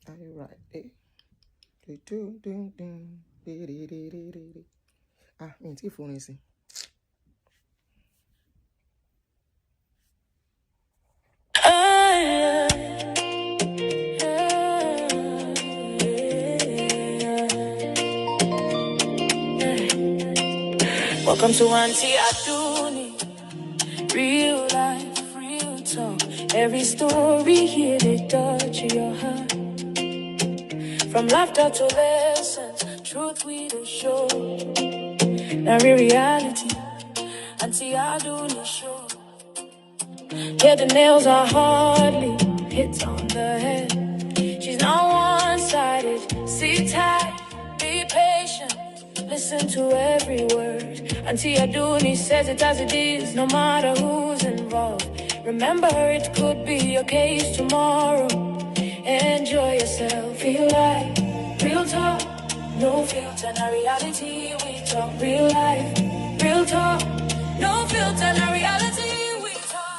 Are you right? Me tí fún sí. Welcome to Aunty Aduni. Real life, real talk. Every story here they touch your heart. From laughter to lessons, truth we don't show. Now reality, Aunty Aduni show. Yeah, the nails are hardly hits on the head. She's not one-sided. Sit tight, be patient. Listen to every word. Auntie Aduni says it as it is, no matter who's involved. Remember, it could be your case tomorrow. Enjoy yourself, feel like real talk, no filter, na reality. We talk real life, real talk, no filter, na reality. We talk.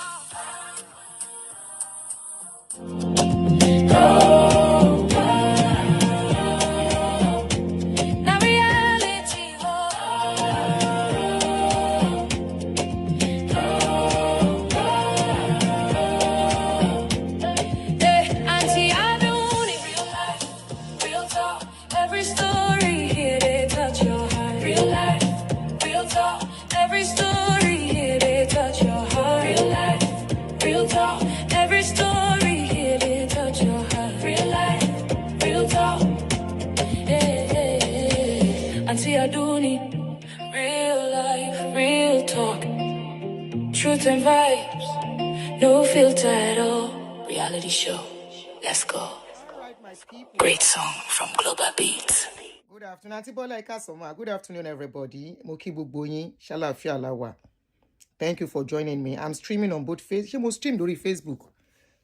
Na reality, Auntie Aduni, real life, real talk. Every story here they touch your heart. Real life, real talk. Every story here they touch your heart. Real life, real talk. Every story here they touch your heart. Real life, real talk. Auntie Aduni, real life, real talk. Truth and vibes, no filter at all. Reality show, let's go. All right, my people. Great song from Global Beats. Good afternoon, Aunty Bola Ikasoma. Good afternoon, everybody. Moki Buboyin, Shalafia Lawa. Thank you for joining me. I'm streaming on both Facebook. She must stream lórí Facebook.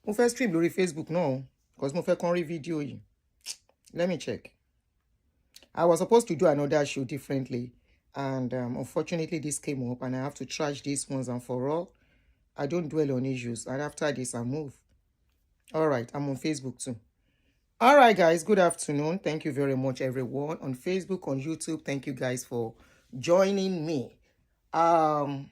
Mo fẹ́ stream lórí Facebook no, because mo fẹ́ kàn rí video yìí. Let me check. I was supposed to do another show differently, and unfortunately this came up, and I have to trash this once and for all. I don't dwell on issues, and after this I move. All right, I'm on Facebook too. All right, guys, good afternoon. Thank you very much, everyone. On Facebook, on YouTube, thank you guys for joining me. I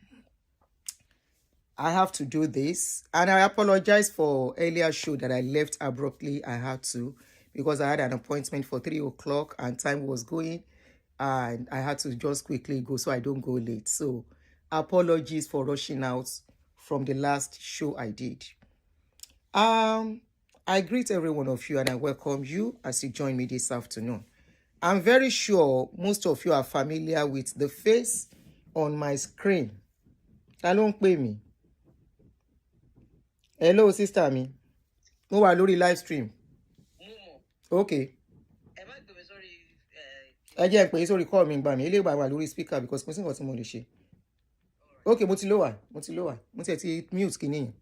have to do this, and I apologize for earlier show that I left abruptly. I had to, because I had an appointment for 3 o'clock and time was going, and I had to just quickly go so I don't go late. So apologies for rushing out from the last show I did. I greet every one of you and I welcome you as you join me this afternoon. I'm very sure most of you are familiar with the face on my screen. Ta ló ń pè mí? Hello, sister mi. Mo wà lórí live stream. Okay. Ẹ jẹ́ n pè sórí call mi gbà mí. Eléyìí wà lórí speaker because kò sí nǹkan tí mo lè ṣe. Okay, mo ti lọ wà. Mo ti ti mute kìíní yẹn.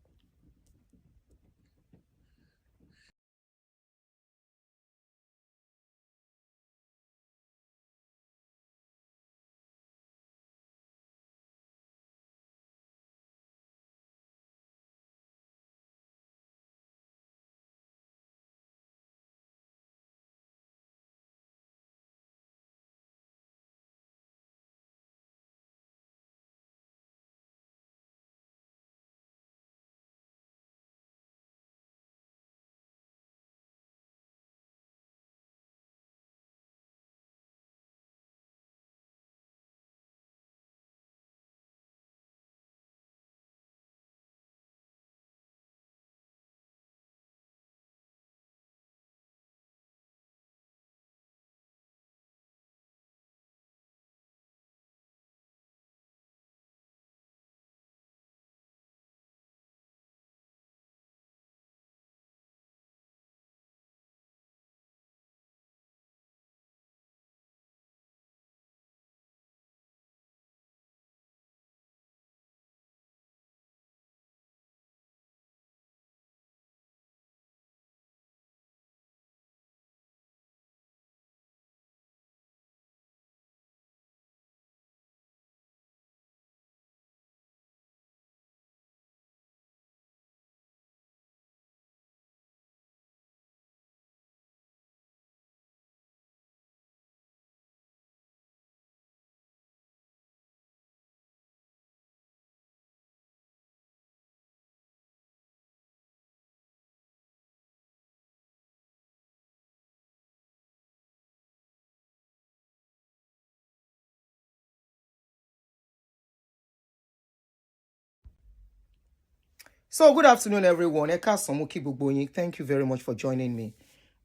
So good afternoon, everyone. Thank you very much for joining me.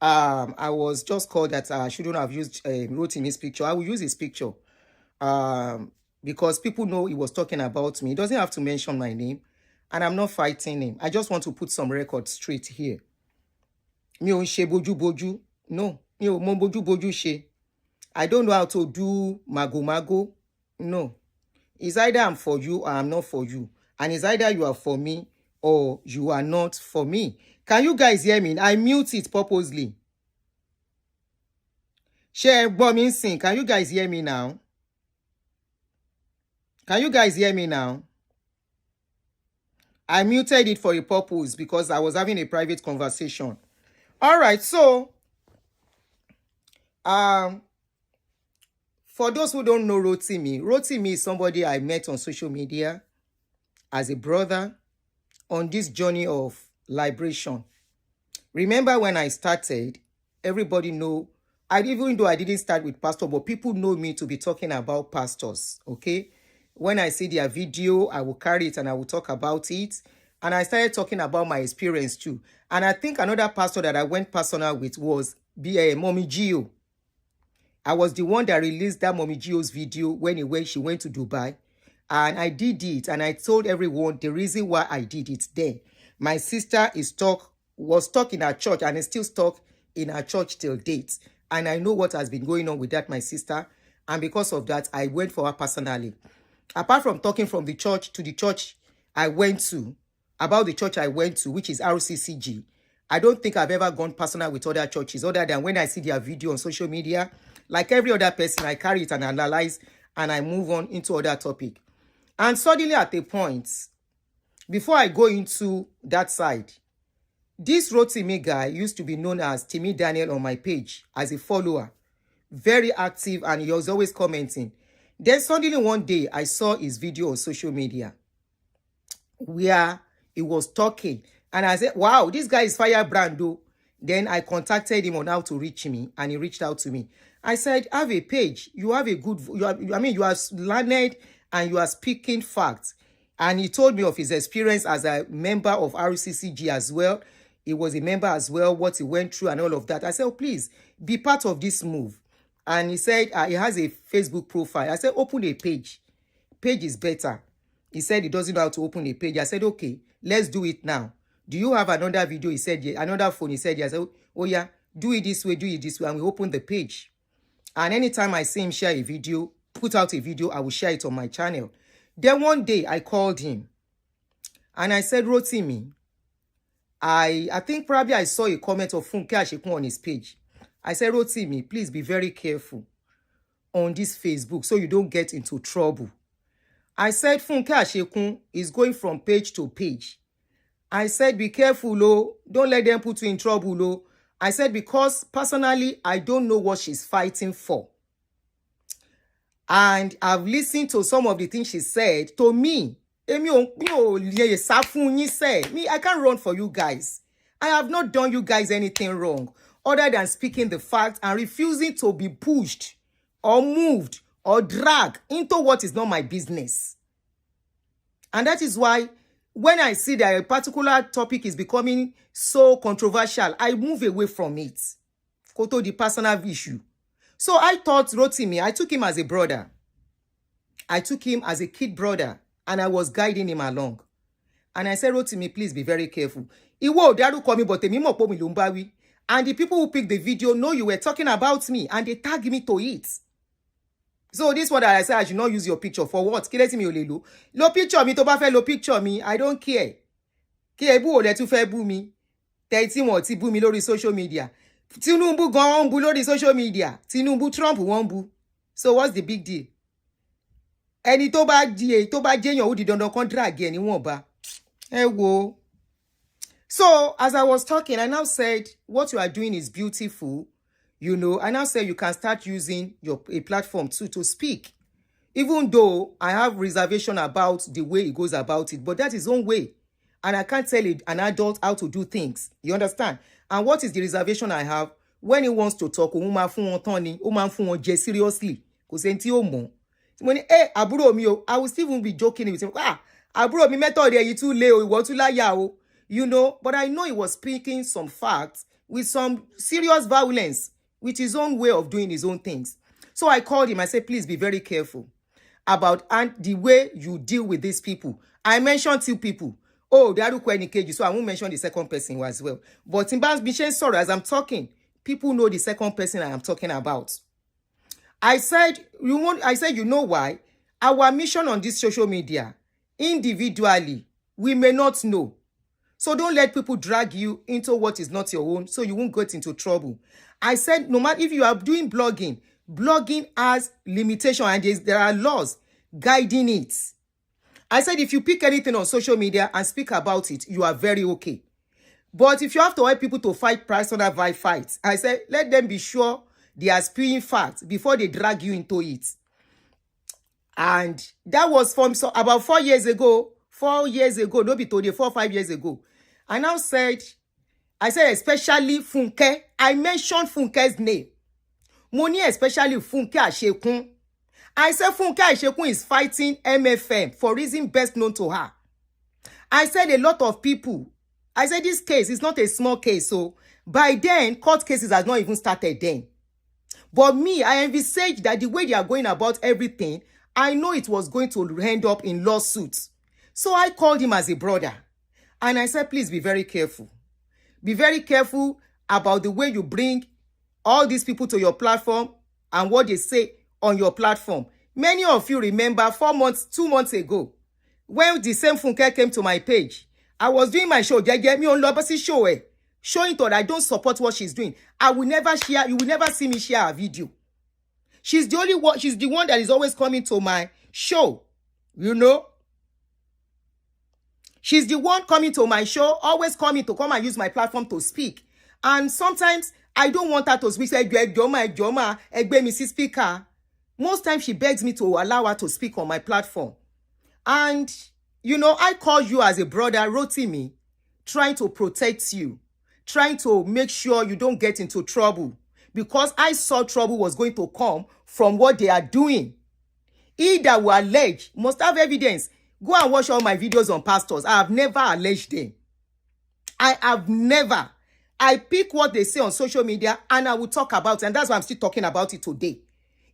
I was just called that I shouldn't have used Rotimi's picture. I will use his picture because people know he was talking about me. He doesn't have to mention my name, and I'm not fighting him. I just want to put some records straight here. Mi ò ń ṣe bójú. No, mi ò mọ bójú ṣe. I don't know how to do mago. No. It's either I'm for you or I'm not for you. And it's either you are for me or you are not for me. Can you guys hear me? I mute it purposely. Share bombing sing. Can you guys hear me now? Can you guys hear me now? I muted it for a purpose because I was having a private conversation. All right, so for those who don't know Rotimi is somebody I met on social media as a brother on this journey of liberation. Remember when I started, everybody know, even though I didn't start with pastor, but people know me to be talking about pastors, okay? When I see their video, I will carry it and I will talk about it. And I started talking about my experience too. And I think another pastor that I went personal with was Mommy Gio. I was the one that released that Mommy Gio's video when she went to Dubai. And I did it. And I told everyone the reason why I did it then. My sister was stuck in her church and is still stuck in her church till date. And I know what has been going on with that, my sister. And because of that, I went for her personally. Apart from talking from the church to the church I went to, about the church I went to, which is RCCG, I don't think I've ever gone personal with other churches other than when I see their video on social media. Like every other person, I carry it and analyze and I move on into other topic. And suddenly at a point, before I go into that side, this Rotimi guy used to be known as Timmy Daniel on my page as a follower. Very active and he was always commenting. Then suddenly one day, I saw his video on social media where he was talking. And I said, wow, this guy is firebrand though. Then I contacted him on how to reach me and he reached out to me. I said, have a page. You have a good, you are learned and you are speaking facts. And he told me of his experience as a member of RCCG as well. He was a member as well, what he went through and all of that. I said, oh, please be part of this move. And he said he has a Facebook profile. I said, open a page. Page is better. He said he doesn't know how to open a page. I said, okay, let's do it now. Do you have another video? He said, yeah. Another phone? He said, yeah. I said, oh yeah, do it this way. And we open the page. And anytime I see him share a video, put out a video, I will share it on my channel. Then one day I called him and I said, Rotimi, I think probably I saw a comment of Funke Asekun on his page. I said, Rotimi, please be very careful on this Facebook so you don't get into trouble. I said, Funke Asekun is going from page to page. I said, be careful, oh. Don't let them put you in trouble, oh. I said, because personally, I don't know what she's fighting for. And I've listened to some of the things she said to me. Me, I can't run for you guys. I have not done you guys anything wrong other than speaking the fact and refusing to be pushed or moved or dragged into what is not my business. And that is why when I see that a particular topic is becoming so controversial, I move away from it. Go to the personal issue. So I thought Rotimi, I took him as a brother. I took him as a kid brother and I was guiding him along. And I said, Rotimi, please be very careful. Iwo daru call me, but me mo po mi lo nba wi. And the people who picked the video know you were talking about me and they tagged me to it. So this one that I said I should not use your picture for what? Kí leti mi ò lè lò. Lo picture mi tó bá fẹ́ lo picture mi, I don't care. Kí ẹ bú o lẹ tún fẹ́ bú mi. Tẹ́ tí wọ́n ti bú mi lórí social media. Tinubu gan bú lórí social media. Tinubu Trump wọ́n bú. So what's the big deal? Ẹni tó bá jẹ́yàn ó di dandan kan drag ẹ níwọ̀nba. Ẹ wo. So as I was talking, I now said, what you are doing is beautiful. You know, I now say you can start using a platform too to speak. Even though I have reservation about the way he goes about it, but that's his own way. And I can't tell an adult how to do things. You understand? And what is the reservation I have? When he wants to talk, seriously. I will still even be joking with him. Àbúrò mi method èyí tún lé o, ìwọ tún láyà o. You know, but I know he was speaking some facts with some serious violence, with his own way of doing his own things. So I called him. I said, please be very careful about and the way you deal with these people. I mentioned 2 people. Oh, Daruko Enikeji, so I won't mention the second person as well. But in Bas Bishen, sorry, as I'm talking, people know the second person I am talking about. I said, you know why? Our mission on this social media, individually, we may not know. So don't let people drag you into what is not your own, so you won't get into trouble. I said, no matter if you are doing blogging, blogging has limitation and there are laws guiding it. I said, if you pick anything on social media and speak about it, you are very okay. But if you have to help people to fight personal fights, I said, let them be sure they are spewing facts before they drag you into it. And that was from about 4 years ago. 4 years ago, no be today, 4 or 5 years ago. I now said, especially Funke. I mentioned Funke's name. Money, especially Funke Asekun. I said Funke Asekun is fighting MFM for reason best known to her. I said a lot of people. I said this case is not a small case. So by then, court cases has not even started then. But me, I envisaged that the way they are going about everything, I know it was going to end up in lawsuits. So I called him as a brother. And I said, please be very careful. Be very careful about the way you bring all these people to your platform and what they say on your platform. Many of you remember 2 months ago, when the same Funke came to my page, I was doing my show. They get me on Lobasi show, showing that I don't support what she's doing. I will never share. You will never see me share a video. She's the only one. She's the one that is always coming to my show. You know. She's the one coming to my show, always coming to come and use my platform to speak. And sometimes I don't want her to speak. Say, Joma, Egbe Mrs. Speaker. Most times she begs me to allow her to speak on my platform. And, you know, I call you as a brother, Rotimi, trying to protect you, trying to make sure you don't get into trouble. Because I saw trouble was going to come from what they are doing. He that will allege must have evidence. Go and watch all my videos on pastors. I have never alleged them. I have never. I pick what they say on social media and I will talk about it. And that's why I'm still talking about it today.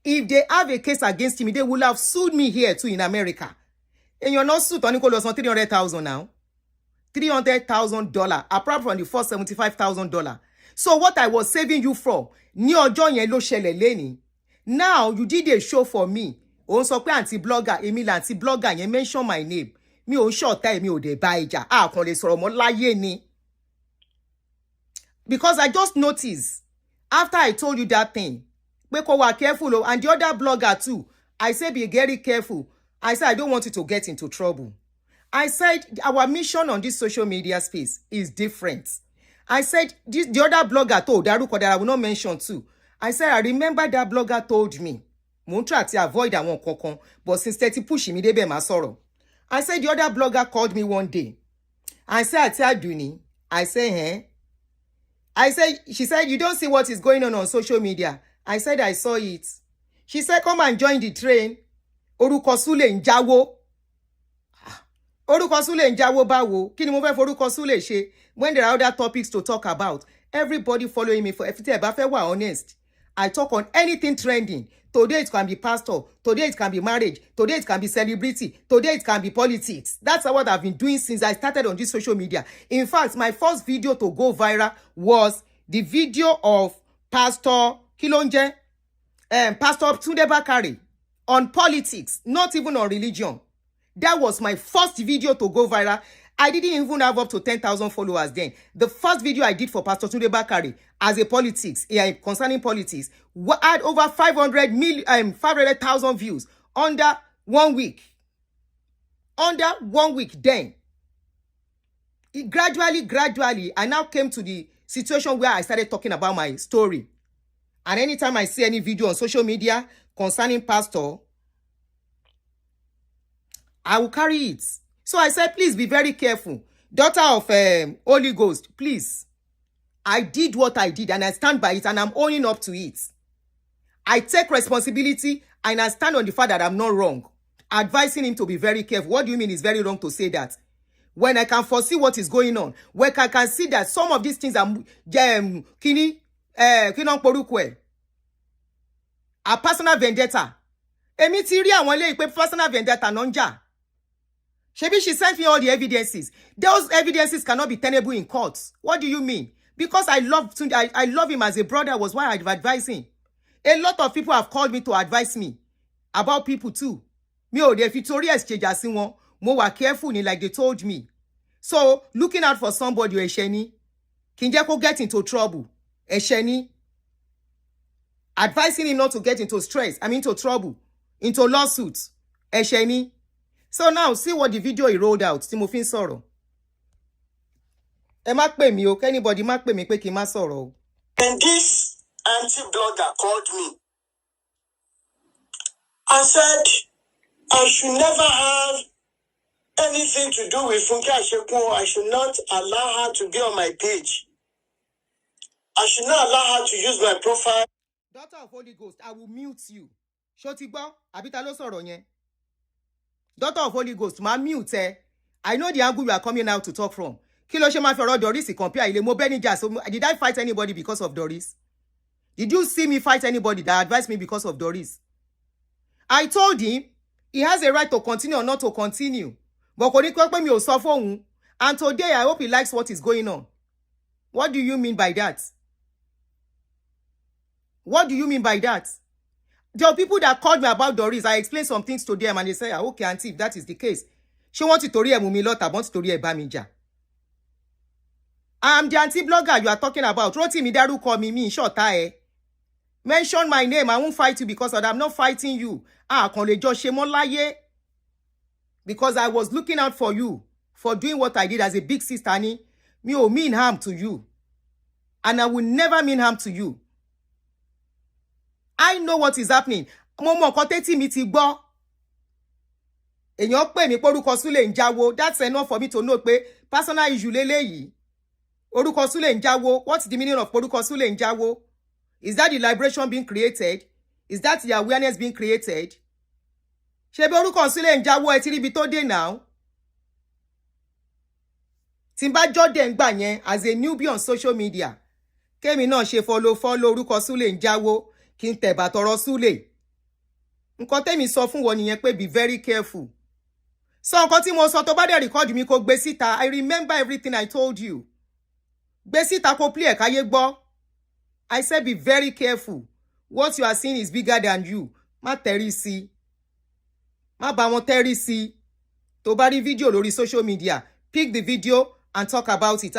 If they have a case against me, they will have sued me here too in America. And you're not sued on $300,000 now. $300,000 apart from the first $75,000. So what I was saving you from, now you did a show for me. On sọ pé anti-blogger, Emil anti-blogger, you mention my name. Mi ò ṣọ̀tá mi ò dé bá ìjà. Kàn lè sọ̀rọ̀ mọ́ láyé ni. Because I just noticed, after I told you that thing, pé kó wà careful, and the other blogger too, I said be very careful. I said I don't want you to get into trouble. I said our mission on this social media space is different. I said the other blogger told, Daruko, that I will not mention too. I said I remember that blogger told me, mo try to avoid àwọn kankan, but since 30 push me débẹ̀ má sọ̀rọ̀. I said the other blogger called me one day. I said, Aduni. I said, she said, you don't see what is going on social media. I said, I saw it. She said, come and join the train. Orúkọ Sule ń jáwó. Orúkọ Sule ń jáwó báwo? Kí ni mo fẹ́ forúkọ Sule ṣe? When there are other topics to talk about, everybody following me for everything. Ẹ bá fẹ́ wà honest. I talk on anything trending. Today it can be pastor. Today it can be marriage. Today it can be celebrity. Today it can be politics. That's what I've been doing since I started on this social media. In fact, my first video to go viral was the video of Pastor Kilonje, Pastor Tunde Bakari on politics, not even on religion. That was my first video to go viral. I didn't even have up to 10,000 followers then. The first video I did for Pastor Tunde Bakari as a politics, concerning politics, had over 500,000 views under 1 week. Under 1 week then. It gradually, I now came to the situation where I started talking about my story. And anytime I see any video on social media concerning pastor, I will carry it. So I said, please be very careful. Daughter of Holy Ghost, please. I did what I did and I stand by it and I'm owning up to it. I take responsibility and I stand on the fact that I'm not wrong. advising him to be very careful. What do you mean it's very wrong to say that? When I can foresee what is going on, when I can see that some of these things are a personal vendetta. Èmi ti rí àwọn eléyìí pé personal vendetta non jà. Shebi she sent me all the evidences. Those evidences cannot be tenable in court. What do you mean? Because I love him as a brother was why I've advised him. A lot of people have called me to advise me about people too. Mi ò dé fi torí exchange sí wọn. Mo wà careful ni like they told me. So, looking out for somebody ẹ̀ṣẹ̀ ni. Kí n jẹ́ kó get into trouble. Ẹ̀ṣẹ̀ ni. Advising him not to get into stress, into trouble, into lawsuits. Ẹ̀ṣẹ̀ ni. So now, see what the video he rolled out. Tí mo fi ń sọ̀rọ̀. Ẹ má pè mí o, anybody má pè mí pé kí n má sọ̀rọ̀ o. And this anti-blogger called me and said I should never have anything to do with Funke Asekun. I should not allow her to be on my page. I should not allow her to use my profile. Daughter of Holy Ghost, I will mute you. Ṣó ti gbọ́? Àbí ta ló sọ̀rọ̀ yẹn? Daughter of Holy Ghost, ma mute ẹ. I know the angle you are coming out to talk from. Kí ló ṣe máa fi ọ̀rọ̀ Doris compare ilé mo bẹ́ni jà. So did I fight anybody because of Doris? Did you see me fight anybody that advised me because of Doris? I told him he has a right to continue or not to continue. But kò ní pé mi ò sọ fóun. And today I hope he likes what is going on. What do you mean by that? What do you mean by that? There are people that called me about Doris. I explained some things to them and they say, okay, auntie, if that is the case, she wants to torí ẹ̀ mú mi lọ́tà, wants to torí ẹ̀ bá mi jà. I'm the anti-blogger you are talking about. Rotimi dárúkọ mi ṣọ̀tá ẹ. Mention my name. I won't fight you because I'm not fighting you. Kàn lè jọ ṣe mọ́ láyé. Because I was looking out for you for doing what I did as a big sister ni. Mi ò mean harm to you. And I will never mean harm to you. I know what is happening. Mo mọ nǹkan tẹ́tí mi ti gbọ́. Èèyàn pè mí pé orúkọ Súlè ń jáwó. That's enough for me to know pé personal issue lélẹ́yìí. Orúkọ Súlè ń jáwó. What's the meaning of orúkọ Súlè ń jáwó? Is that the liberation being created? Is that the awareness being created? Ṣé bí orúkọ Súlè ń jáwó ẹ ti ríbi tó dé now? Tí n bá jọ́dẹ̀ ń gbà yẹn as a newbie on social media. Kémi náà ṣe follow orúkọ Súlè ń jáwó. Kí n tẹ̀bà tọrọ Súlè. Nǹkan tẹ́mi sọ fún wọn nìyẹn pé be very careful. So nǹkan tí mo sọ tó bá dẹ̀ record mi kó gbé síta. I remember everything I told you. Gbé síta kó play ẹ̀káyé gbọ́. I said be very careful. What you are seeing is bigger than you. Má tẹ̀rí sí. Má bá wọn tẹ̀rí sí. Tó bá rí video lórí social media, pick the video and talk about it.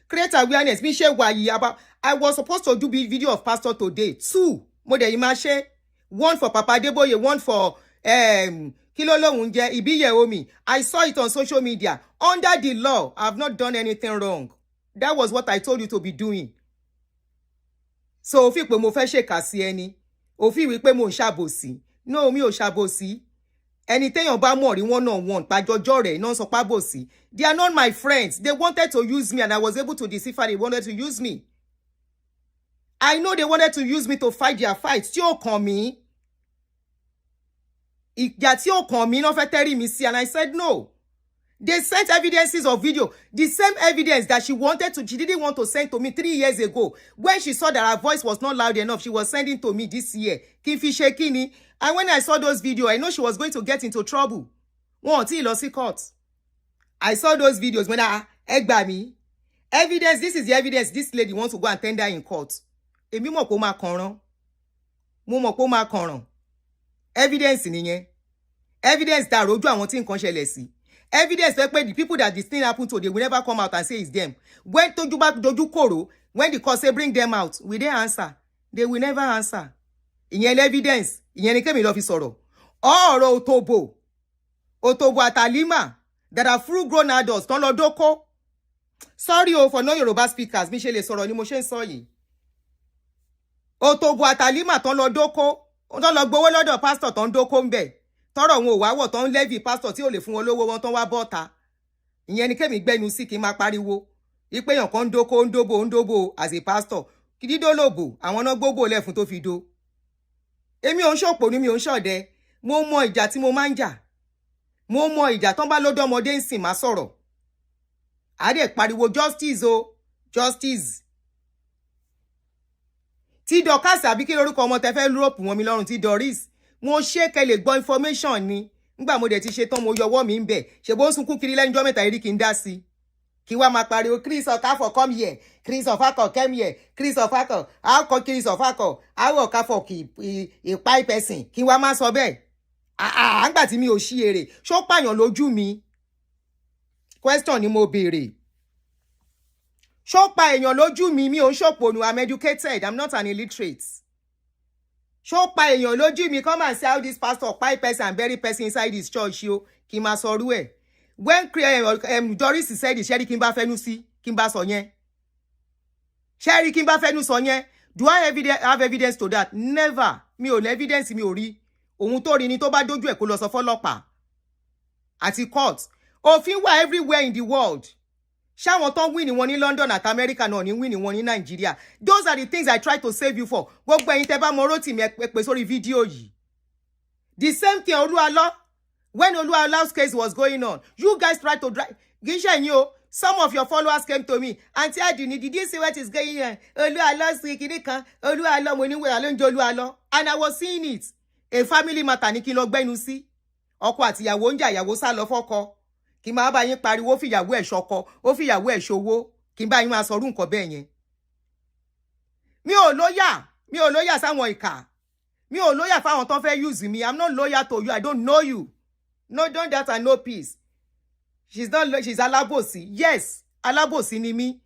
Create awareness. Mi ṣe wà yìí about. I was supposed to do video of pastor today. 2. Mo dẹ̀ yìí máa ṣe. 1 for Papa Deboye, 1 for kí ló lóhùn jẹ́ Ibiyeomi. I saw it on social media. Under the law, I have not done anything wrong. That was what I told you to be doing. So, ó fi pé mo fẹ́ ṣèkà sí ẹni. Ó fi wí pé mo ń ṣàbòsí. No, mi ò ṣàbòsí. Ẹni téèyàn bá mọ̀ rí one-on-one, pàjọjọ́ rẹ̀ náà sọ pábòsí. They are not my friends. They wanted to use me and I was able to decipher. They wanted to use me. I know they wanted to use me to fight their fight. Tí ó kàn mí. Ìjà tí ó kàn mí náà fẹ́ tẹ́rí mi sí. And I said no. They sent evidences of video. The same evidence that she didn't want to send to me 3 years ago. When she saw that her voice was not loud enough, she was sending to me this year. Kí n fi ṣe kíni. And when I saw those videos, I know she was going to get into trouble. Wọ́n tí lọ sí court. I saw those videos when ẹ gbà mí. Evidence, this is the evidence this lady wants to go and tender in court. Èmi mọ̀ pé ó máa kànràn. Mo mọ̀ pé ó máa kànràn. Evidence nìyẹn. Evidence that rojú àwọn tí nǹkan ṣẹlẹ̀ sí. Evidence that the people that this thing happened to, they will never come out and say it's them. When tójú bá dojú kòrò, when the court say bring them out, will they answer? They will never answer. Ìyẹn evidence. Ìyẹn ni kémi lọ fi sọ̀rọ̀. Ọ̀rọ̀ Otobo àtàlímà that are full grown adults tán lọ dóko. Sorry for no Yoruba speakers, mi ṣe lè sọ̀rọ̀ ni mo ṣe ń sọ yìí. Otobo àtàlímà tán lọ dóko. Tán lọ gbowó lọ́dọ̀ pastor tán dóko ńbẹ̀. Tọ́rọ̀ wọn ò wá wọ̀ tán levy pastor tí ò lè fún wọn lówó wọn tán wá bọ́ta. Ìyẹn ni kémi gbẹ́nu sí kí n máa pariwo. Ipe èèyàn kan ń dóbo as a pastor. Kí dídó lòbò, àwọn náà gbogbo lẹ́fun tó fi dó. Èmi ò ń ṣòpò ni mi ò ń ṣọ̀dẹ. Mo mọ ìjà tí mo máa ń jà. mo mọ ìjà tán bá lọ́dọ̀ ọmọdé ń sìn má sọ̀rọ̀ á dẹ̀ pariwo justice o justice tí Dorcas àbí kí lórúkọ ọmọ tẹ fẹ́ lúròpù wọn mi lọ́rùn tí Doris mo ṣe kẹ́ lè gbọ́ information ni nígbà mo dẹ̀ ti ṣe tán mo yọwọ́ mi ń bẹ̀ ṣe bó ń sunkún kiri lẹ́njọ́ mẹ́ta yìí kí n dá sí kí wá máa pariwo Chris Okafor come here Chris Okafor come here Chris Okafor how come Chris Okafor how Okafor ìpa person kí wá máa sọ bẹ́ẹ̀ àgbà tí mi ò ṣí èrè ṣó pààyàn lójú mi question ni mo béèrè ṣó pa èèyàn lójú mi ò ń ṣòpònú I'm educated I'm not an illiterate ṣó pa èèyàn lójú mi come and see how this pastor kpai person and bury person inside his church yo kí n máa sọrú ẹ̀ when Doris said it ṣẹ́rí kí n bá fẹ́nu sí kí n bá sọ yẹn ṣẹ́rí kí n bá fẹ́nu sọ yẹn do I have evidence to that never mi ò ní evidence mi ò rí òun tó rí ni tó bá dójú ẹ̀ kó lọ sọ fọ́lọ́pàá àti court òfin wà everywhere in the world ṣáwọn tán win wọn ní London àti America náà ní win wọn ní Nigeria those are the things I try to save you for gbogbo ẹ̀yin tẹ́ bá mọ Rotimi ẹ pè sórí fídíò yìí the same thing Oluwalo when Oluwalo's case was going on you guys tried to drive gisha yin o some of your followers came to me Aunty Aduni did you see what is going on Oluwalo sí kini kan Oluwalo mo ní wera ló ń jẹ Oluwalo and I was seeing it a family matter ní kí lọ gbẹ́nu sí ọkọ àti ìyàwó ń jà ìyàwó sá lọ fọ́kọ kí máa bá yín pariwo fìyàwó ẹ̀ ṣọkọ ó fìyàwó ẹ̀ ṣòwò kí bá yín máa sọrú nǹkan bẹ́ẹ̀ yẹn mi ò lóyà sáwọn ìkà mi ò lóyà fáwọn tán fẹ́ use me I'm not loyal to you I don't know you no don't that and no peace she's alábòsí yes alábòsí ni mí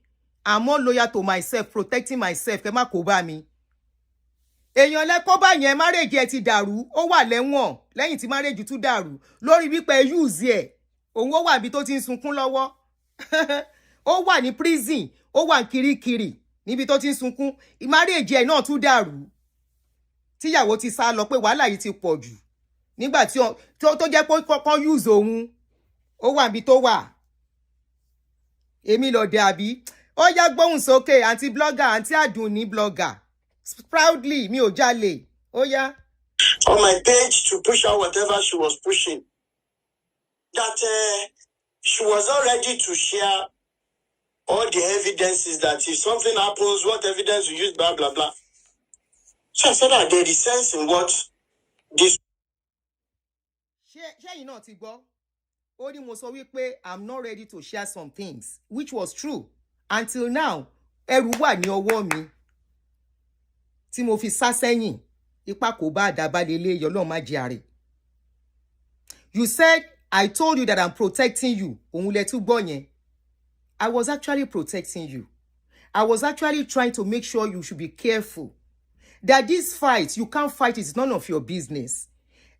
I'm more loyal to myself protecting myself kẹ́ má kó bá mi èèyàn lẹ́kọ́ bá yẹn marriage ẹ ti dàrú ó wà lẹ́wọ̀n lẹ́yìn tí marriage tún dàrú lórí wípé use ẹ̀ òun ó wà bí tó ti ń sunkún lọ́wọ́ ó wà ní prison ó wà kirikiri níbi tó ti ń sunkún marriage ẹ̀ náà tún dàrú tíyàwó ti sá lọ pé wàhálà yìí ti pọ̀ jù nígbà tí tó jẹ́ pé kọ́kọ́ use òun ó wà bí tó wà èmi lọ dé àbí ó yá gbóhùn sókè àǹtí blogger àǹtí Aduni blogger proudly mi ò jalè ó yá. On my page to push out whatever she was pushing. That she was not ready to share all the evidences that if something happens, what evidence you use, blah, blah, blah. So I said that there is sense in what this... Ṣé yìí náà ti gbọ́? Ó ní mo sọ wípé I'm not ready to share some things, which was true. Until now, ẹrù wà ní ọwọ́ mi. Tí mo fi sá sẹ́yìn, ipa kò bá àdàbà lélẹ̀ Ọlọ́run má jẹ́ àrè. You said I told you that I'm protecting you. Òun lẹ tún gbọ́ yẹn. I was actually protecting you. I was actually trying to make sure you should be careful. That this fight, you can't fight, it's none of your business.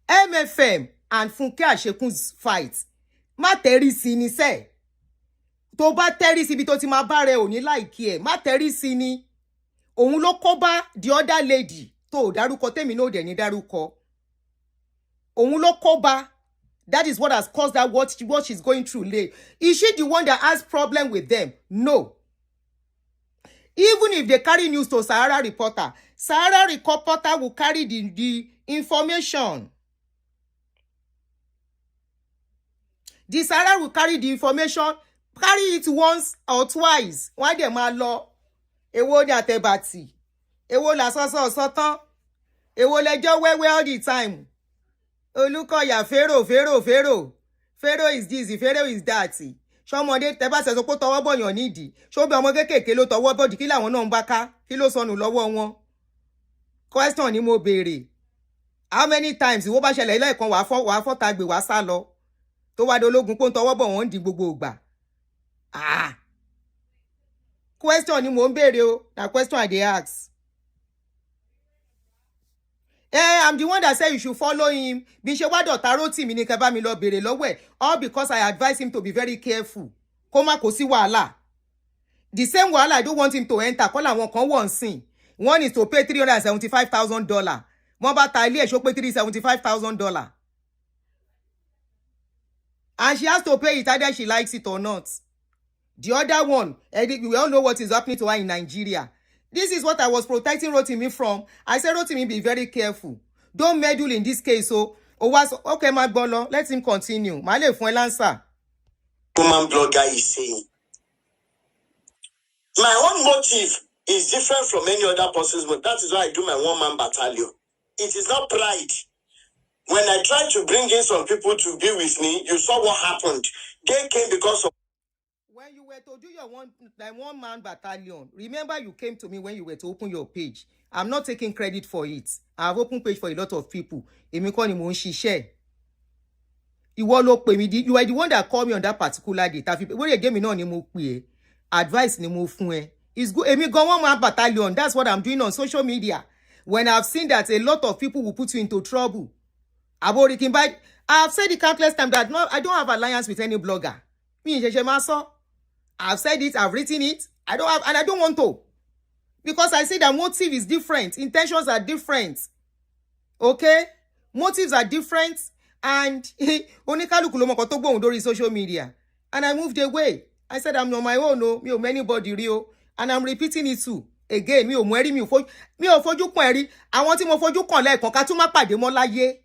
MFM and Funke Asekun's fight. Má tẹrí sí ni sẹ́. Tó bá tẹrí sí bí tó ti máa bá rẹ ò ní láìkí ẹ̀. Má tẹrí sí ni. Òun ló kó bá the other lady. Tó dárúkọ tèmi náà dẹ̀ ní dárúkọ. Òun ló kó bá. That is what has caused that what she's going through late. Is she the one that has problem with them? No. Even if they carry news to Sahara Reporter will carry the information. The Sahara will carry the information, carry it once or twice. Why dem ma lọ? Èwo ni àtẹ̀bàtì? Èwo la sọ́sọ́ sọ́tán? Èwo lẹ́jọ́ wẹ́wẹ́ all the time? Olùkọ́yà Pharaoh is this, Pharaoh is that. Ṣọmọdé tẹ́ bá ṣe sọ pé tọwọ́ bọ̀yàn nídìí. Ṣó bí ọmọ kékèké ló tọwọ́ bọ̀dì kí làwọn náà ń bá ká? Kí ló sọnù lọ́wọ́ wọn? Question ni mo béèrè. How many times ìwọ bá ṣẹlẹ̀ lẹ́ẹ̀kan wàá fọ́ta gbé wàá sá lọ? Tó wá dológun pé ń tọwọ́ bọ̀ wọ́n di gbogbo ìgbà. Question ni mo ń béèrè o. Na question I dey ask. I'm the one that said you should follow him. Bí ṣe wá dọ̀tá Rotimi ní kẹ́ bá mi lọ béèrè lọ́wọ́ ẹ̀. All because I advise him to be very careful. Kó má kó sí wàhálà. The same wàhálà I don't want him to enter. Kọ́ làwọn kan wọ́n sìn. One is to pay $375,000. Wọ́n bá ta ilé ẹ̀ ṣó pé $375,000. And she has to pay it either she likes it or not. The other one, we all know what is happening to her in Nigeria. This is what I was protecting Rotimi from. I said, Rotimi, be very careful. Don't meddle in this case. So ó wá sọ okay má gbọ́ lọ, let him continue, má lè fún ẹ lánsà. Woman blogger is saying. My own motive is different from any other person's motive. That is why I do my one-man battalion. It is not pride. When I tried to bring in some people to be with me, you saw what happened. They came because of... When you were to do your one-man battalion, remember you came to me when you were to open your page. I'm not taking credit for it. I have opened page for a lot of people. Èmi kọ́ ni mò ń ṣiṣẹ́. Ìwọ ló pè mí. You are the one that called me on that particular day. When you gave me náà ni mo pè é. Advice ni mo fún ẹ. It's good. Èmi gan one-man battalion. That's what I'm doing on social media. When I've seen that a lot of people will put you into trouble. I've said it countless times that no, I don't have alliance with any blogger. I've said it, I've written it. I don't have, and I don't want to. Because I see that motive is different. Intentions are different. Okay? Motives are different. And onikaluku lo moko to gbo lórí social media. And I moved away. I said I'm on my own, no. Me o anybody real. And I'm repeating it too. Again, mi ò mú ẹ̀rí, mi ò fojú kan ẹ̀rí. Àwọn tí mo fojú kan lẹ́ẹ̀kan ká tún má pàdé mọ́ láyé.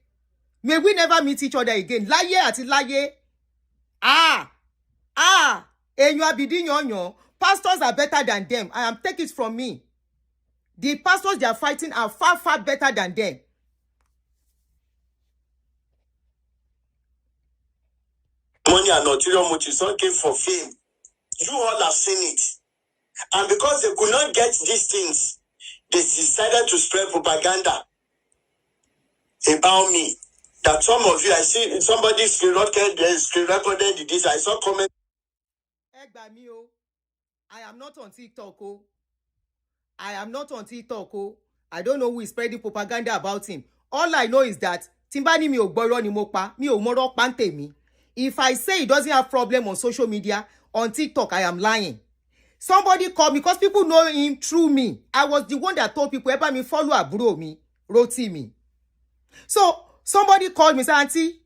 May we never meet each other again. Láyé àti láyé. Èyàn abidi yanyan. Pastors are better than them. I am take it from me. The pastors they are fighting are far, far better than them. Money and ulterior motives, some came for fame. You all have seen it. And because they could not get these things, they decided to spread propaganda about me. That some of you, I see somebody screen recorded this. I saw comment. I am not on TikTok. I am not on TikTok. I don't know who is spreading propaganda about him. All I know is that Timbani mi ò gbọ́rọ̀ ni mo pa, mi ò mọ̀rọ̀ pa ntèmi. If I say he doesn't have problem on social media, on TikTok, I am lying. Somebody called me because people know him through me. I was the one that told people, "Ever me follow aburo mi, Rotimi." So somebody called me, say, "Aunty,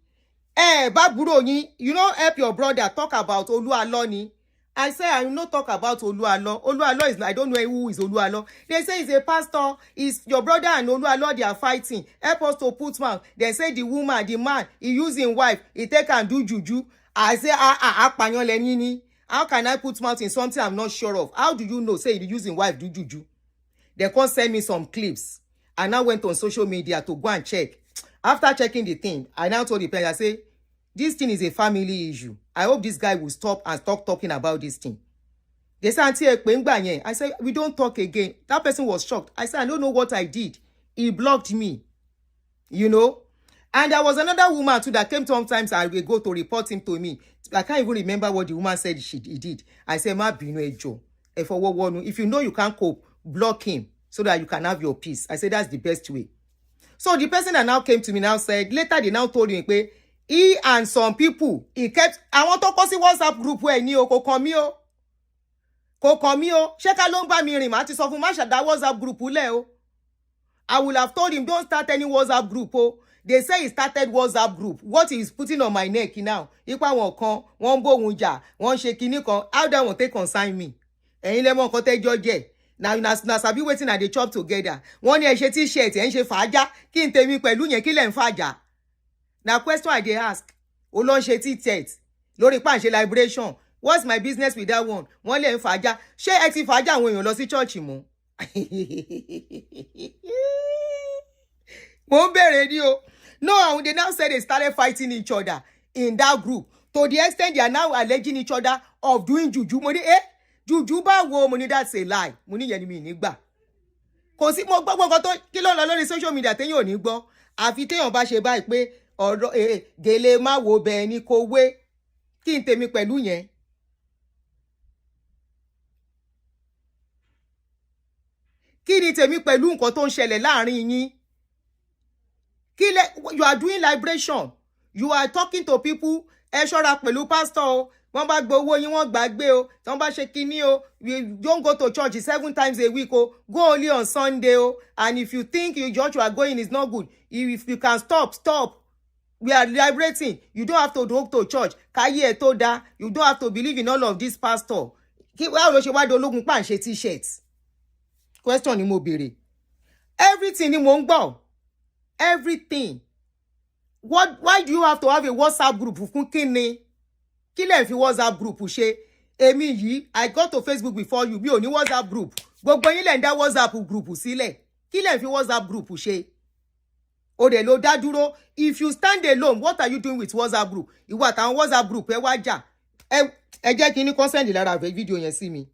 baburo yin, you know, help your brother talk about Oluwaloni." I say, I will not talk about Oluwalo. Oluwalo is, I don't know who is Oluwalo. They say he's a pastor. Is your brother and Oluwalo, they are fighting. Help us to put mouth. They say the woman, the man, he using wife, he take and do juju. I say, how can I put mouth in something I'm not sure of? How do you know? Say he using wife, do juju. They can't send me some clips. I now went on social media to go and check. After checking the thing, I now told the parents, I say, this thing is a family issue. I hope this guy will stop and stop talking about this thing. They said, Aunty, I said, we don't talk again. That person was shocked. I said, I don't know what I did. He blocked me. You know? And there was another woman too that came sometimes and will go to report him to me. I can't even remember what the woman said he did. I said, Ma binu ejo. If you know you can't cope, block him so that you can have your peace. I said, that's the best way. So the person that now came to me now said, later they now told me, he and some people, he kept, I want to call see WhatsApp group where ni o ko kan mi o. Ṣé ká ló ń bá mi rìn má ti sọ fún má ṣàdá WhatsApp group lẹ̀ o. I would have told him, don't start any WhatsApp group o. They say he started WhatsApp group. What he is putting on my neck now? Ipa wọn kan, wọ́n bóhun jà, wọ́n ṣe kinní kan. How that won't take consign me? Ẹ̀yin lẹ mọ̀ nǹkan tẹ́ jọ jẹ́. Na sabi waiting at the chop together. Wọ́n ní ẹ ṣe t-shirt, ẹ ń ṣe fàájà. Kí n tèmi pẹ̀lú yẹn kí lẹ ń fàájà. Now question I dey ask, o lọ ṣe t-shirt lórí pa ṣe liberation. What's my business with that one? Wọ́n lè ń fàájà. Ṣé ẹ ti fàájà àwọn èèyàn lọ sí church mọ́? Mo ń bẹ̀rẹ̀ ni o. No, they now said they started fighting each other in that group. To the extent they are now alleging each other of doing juju. Mo ní, juju báwo? Mo ní, that's a lie. Mo ní yẹn ni mi ní gbà. Kò sí mo gbọ́ nǹkan tó kí ló ń lọ lórí social media téyàn ò ní gbọ́. Àfi téyàn bá ṣe báyìí pé ọ̀rọ̀ gèlè má wo bẹ́ẹ̀ ni kò wé. Kí n tèmi pẹ̀lú yẹn. Kí ni tèmi pẹ̀lú nǹkan tó ń ṣẹlẹ̀ láàrin yín? You are doing liberation. You are talking to people. Ẹ ṣọ́ra pẹ̀lú pastor o. Wọ́n bá gbowó yín wọ́n gbàgbé o. Wọ́n bá ṣe kíní o. You don't go to church 7 times a week o. Go only on Sunday o. And if you think your church you are going is not good, if you can stop. We are liberating. You don't have to go to church. Káyé ẹ tó dá. You don't have to believe in all of this pastor. Báwo ló ṣe wá dológun pa ń ṣe t-shirt? Question ni mo béèrè. Everything ni mo ń gbọ́. Everything. Why do you have to have a WhatsApp group fún kíni? Kí lẹ̀ fi WhatsApp group ṣe? Èmi yìí, I got to Facebook before you. Mi ò ní WhatsApp group. Gbogbo yín lẹ̀ ń dá WhatsApp group sílẹ̀. Kí lẹ̀ fi WhatsApp group ṣe? O dẹ̀ ló dá dúró. If you stand alone, what are you doing with WhatsApp group? Ìwọ àtàwọn WhatsApp group ẹ wá jà. Ẹ jẹ́ kí ní consent lára fídíò yẹn sí mi.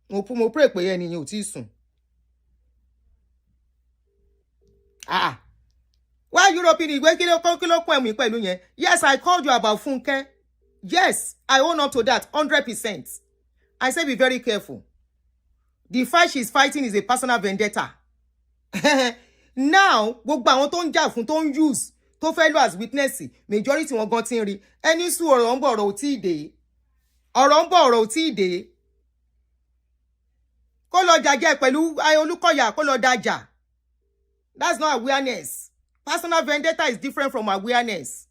Mo pray pé ẹni yẹn ò tí sùn. Why European ìwé kí ló pọ̀ mí pẹ̀lú yẹn? Yes, I called you about Funke. Yes, I own up to that 100%. I say be very careful. The fight she's fighting is a personal vendetta. Now, gbogbo àwọn tó ń jà fún tó ń use tó fẹ́ lò as witness, majority wọn gan ti ń rí. Ẹni sùn ọ̀rọ̀ ń bọ̀ ọ̀rọ̀ ò tí ì dé. Ọ̀rọ̀ ń bọ̀ ọ̀rọ̀ ò tí ì dé. Kó lọ jàjẹ́ pẹ̀lú Olúkọ̀yà kó lọ dájà. That's not awareness. Personal vendetta is different from awareness.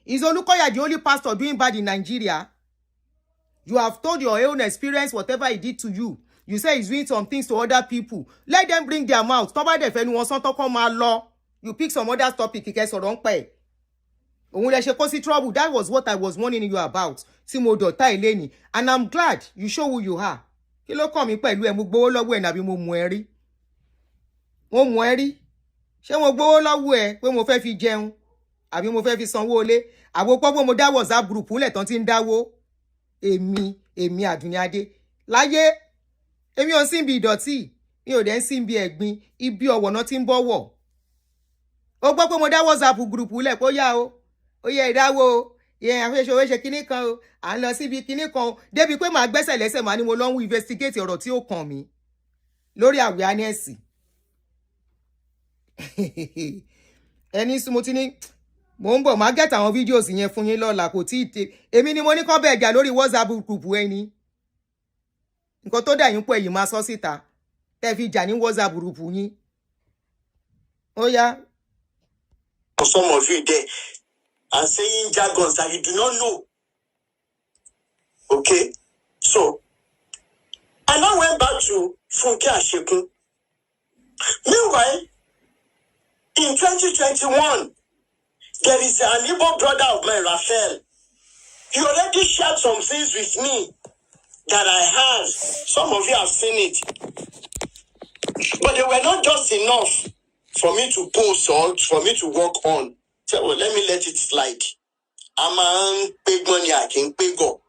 Is Olukoya the only pastor doing bad in Nigeria? You have told your own experience, whatever he did to you. You say he's doing some things to other people. Let them bring their mouth. Tó bá dẹ̀ fẹ́ nu wọn sọ́n tó kọ́ máa lọ. You pick some other topic kíkẹ́ sọ̀rọ̀ ń pẹ́. Òun lẹ ṣe kó sí trouble. That was what I was warning you about. Tí mo dọ̀tá ilé ni. And I'm glad you show who you are. Kí ló kàn mí pẹ̀lú ẹ mo gbowó lọ́wọ́ ẹ̀ nàbí mo mú ẹ rí. Mo mú ẹ rí. Ṣé mo gbowó lọ́wọ́ ẹ pé mo fẹ́ fi jẹun àbí mo fẹ́ fi sanwó ilé àbò pọ́pọ́ mo dá WhatsApp group ńlẹ̀ tán tí ń dáwó èmi Aduni Adé láyé èmi ò sí ibi ìdọ̀tí mi ò dẹ̀ ń sí ibi ẹ̀gbin ibi ọ̀wọ̀ náà tí ń bọ̀wọ̀ ó gbọ́ pé mo dá WhatsApp group ńlẹ̀ pé ó yá o ó yẹ ìdáwó o ìyẹn àfẹ́ṣowé ṣe kinní kan o à ń lọ síbi kinní kan o débi pé màá gbẹ́sẹ̀ lẹ́sẹ̀ màá ní mo lọ ń investigate ọ̀rọ̀ tí ó kàn mí lórí awareness ẹni sún mo ti ní mo ń bọ̀ máa get àwọn videos yẹn fún yín lọ́la kò tí ì tẹ èmi ni mo ní kọ́ bẹ́ẹ̀ jà lórí WhatsApp group ẹni nǹkan tó dà yín pọ̀ èyí máa sọ síta tẹ́ fi jà ní WhatsApp group yín ó yá. Some of you there are saying jargons that you do not know. Okay, so I now went back to Funke Asekun. Meanwhile, in 2021, there is an Igbo brother of mine, Raphael. He already shared some things with me that I had. Some of you have seen it. But they were not just enough for me to post or for me to work on. So, well, let me let it slide. I'm a big money, I can pay go.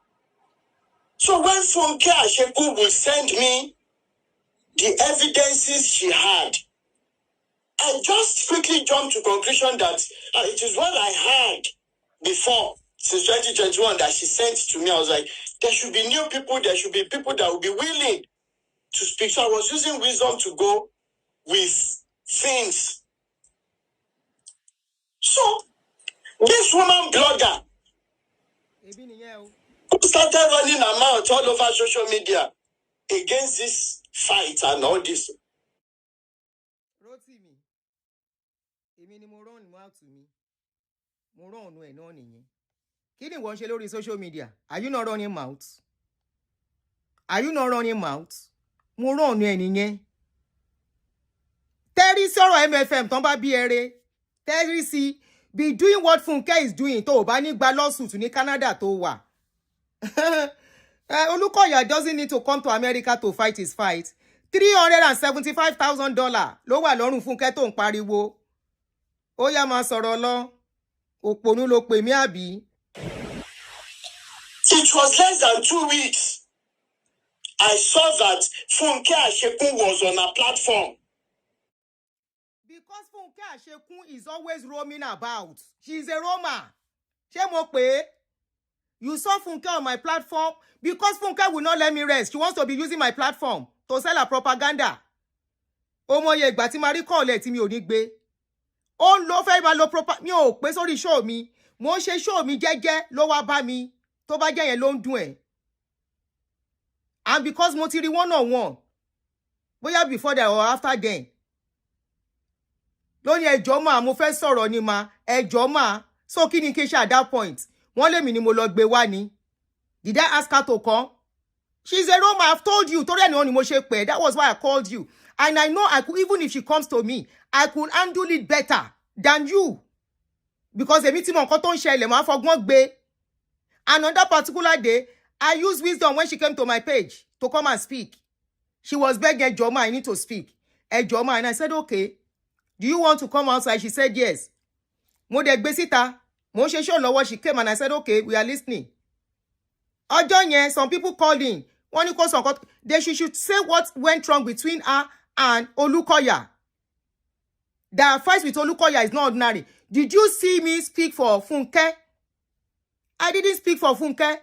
So when Funke Asekun will send me the evidences she had, I just quickly jumped to conclusion that it is what I had before, since 2021, that she sent to me. I was like, there should be new people, there should be people that will be willing to speak. So I was using wisdom to go with things. So, this woman blogger who started running her mouth all over social media against this fight and all this. Rotimi, èmi ni mo run mouth to me. Mo run ẹ̀ náà nìyẹn. Kí ni wọ́n ṣe lórí social media? Are you not running mouth? Are you not running mouth? Mo run ẹ̀ nìyẹn. Tẹ́rí sọ̀rọ̀ MFM tán bá bí ẹrẹ. Tẹ́rí sí be doing what Funke is doing tó bá ní gba lawsuit ní Canada tó wà. Olukoya doesn't need to come to America to fight his fight. $375,000 ló wà lọ́rùn Funke tó ń pariwo. Ó yá máa sọ̀rọ̀ lọ. Òpònú ló pè mí àbí. It was less than 2 weeks. I saw that Funke Asekun was on a platform. Because Funke Asekun is always roaming about. She's a roamer. Ṣé mo pé? You saw Funke on my platform because Funke will not let me rest. She wants to be using my platform to sell her propaganda. Ó mọ iye ìgbà tí máa rí kọ́ọ̀lẹ̀ tí mi ò ní gbé. Ó ń lo fẹ́ máa lo mi ò pé sórí show mi. Mo ń ṣe show mi jẹ́jẹ́ ló wá bá mi. Tó bá jẹ́ yẹn ló ń dùn ẹ̀. And because mo ti rí one-on-one. Bóyá before that or after then. Lóní ẹjọ́ máa mo fẹ́ sọ̀rọ̀ ni ma. Ẹjọ́ máa. So kí ni kí n ṣe at that point? Wọ́n lé mi ni mo lọ gbé wá ni. Did I ask her to come? She's a Roma. I've told you. That was why I called you. And I know I could, even if she comes to me, I could handle it better than you. Because the meeting on Cotton Shell, and on that particular day, I used wisdom when she came to my page to come and speak. She was begging Joma, I need to speak. Joma, and I said, okay. Do you want to come outside? She said, yes. Mo de gbesita. Mo she show what she came and I said, okay, we are listening. Some people called in. They should say what went wrong between her and Olukoya. The fight with Olukoya is not ordinary. Did you see me speak for Funke? I didn't speak for Funke.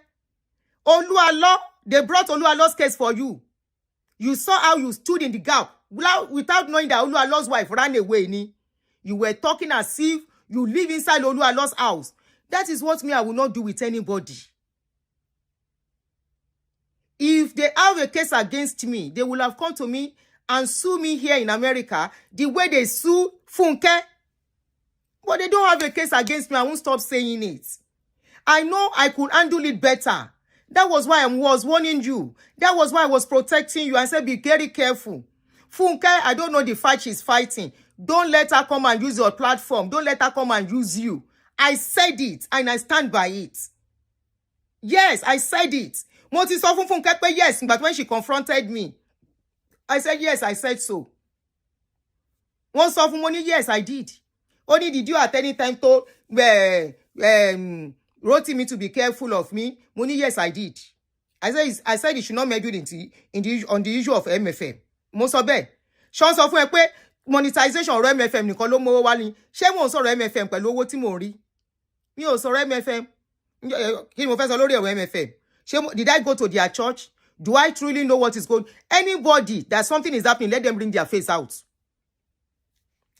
Olualo, they brought Olualo's case for you. You saw how you stood in the gap without knowing that Olualo's wife ran away. You were talking as if you live inside Olualo's house. That is what I will not do with anybody. If they have a case against me, they will have come to me and sue me here in America the way they sue Funke. But they don't have a case against me. I won't stop saying it. I know I could handle it better. That was why I was warning you. That was why I was protecting you. I said, be very careful. Funke, I don't know the fight she's fighting. Don't let her come and use your platform. Don't let her come and use you. I said it, and I stand by it. Yes, I said it. Mo ti sọ fún Funke pé yes, but when she confronted me, I said, yes, I said so. Wọ́n sọ fún mo ní, yes, I did. Only did you at any time told Rotimi to be careful of me? Mo ní, yes, I did. I said it should not meddle on the issue of MFM. Mo sọ bẹ́ẹ̀. Ṣé sọ fún ẹ pé monetization ọ̀rọ̀ MFM nìkan ló mówó wá ni? Ṣé mo ń sọ̀rọ̀ MFM pẹ̀lú owó tí mo rí? Mi ò sọ̀rọ̀ MFM. Kí ni mo fẹ́ sọ lórí ọ̀rọ̀ MFM? Did I go to their church? Do I truly know what is going on? Anybody that something is happening, let them bring their face out.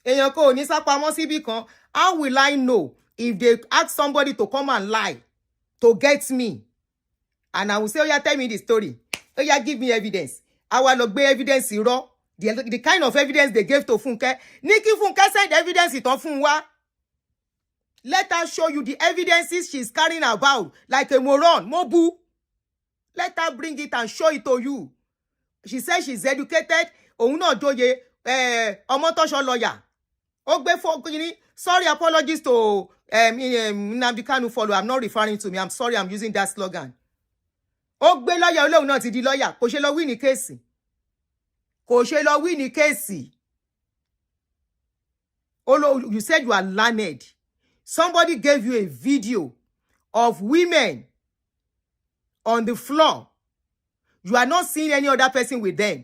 Èèyàn kò ní sá pamọ́ síbí kan. How will I know if they ask somebody to come and lie to get me? And I will say, oh yeah, tell me the story. Oh yeah, give me evidence. I will log evidence raw. The kind of evidence they gave to Funke. Nikki Funke sent evidence it on Funwa. Let her show you the evidences she's carrying about like a moron. Mobu. Let her bring it and show it to you. She says she's educated. Òun náà joyè Omotosho lawyer. Sorry, apologies to Nnamdi Kanu follow. I'm not referring to me. I'm sorry, I'm using that slogan. Ogbe lawyer Olóhùn náà ti di lawyer. Kò ṣe lọ win ní case. Kò ṣe lọ win ní case. You said you are learned. Somebody gave you a video of women on the floor. You are not seeing any other person with them.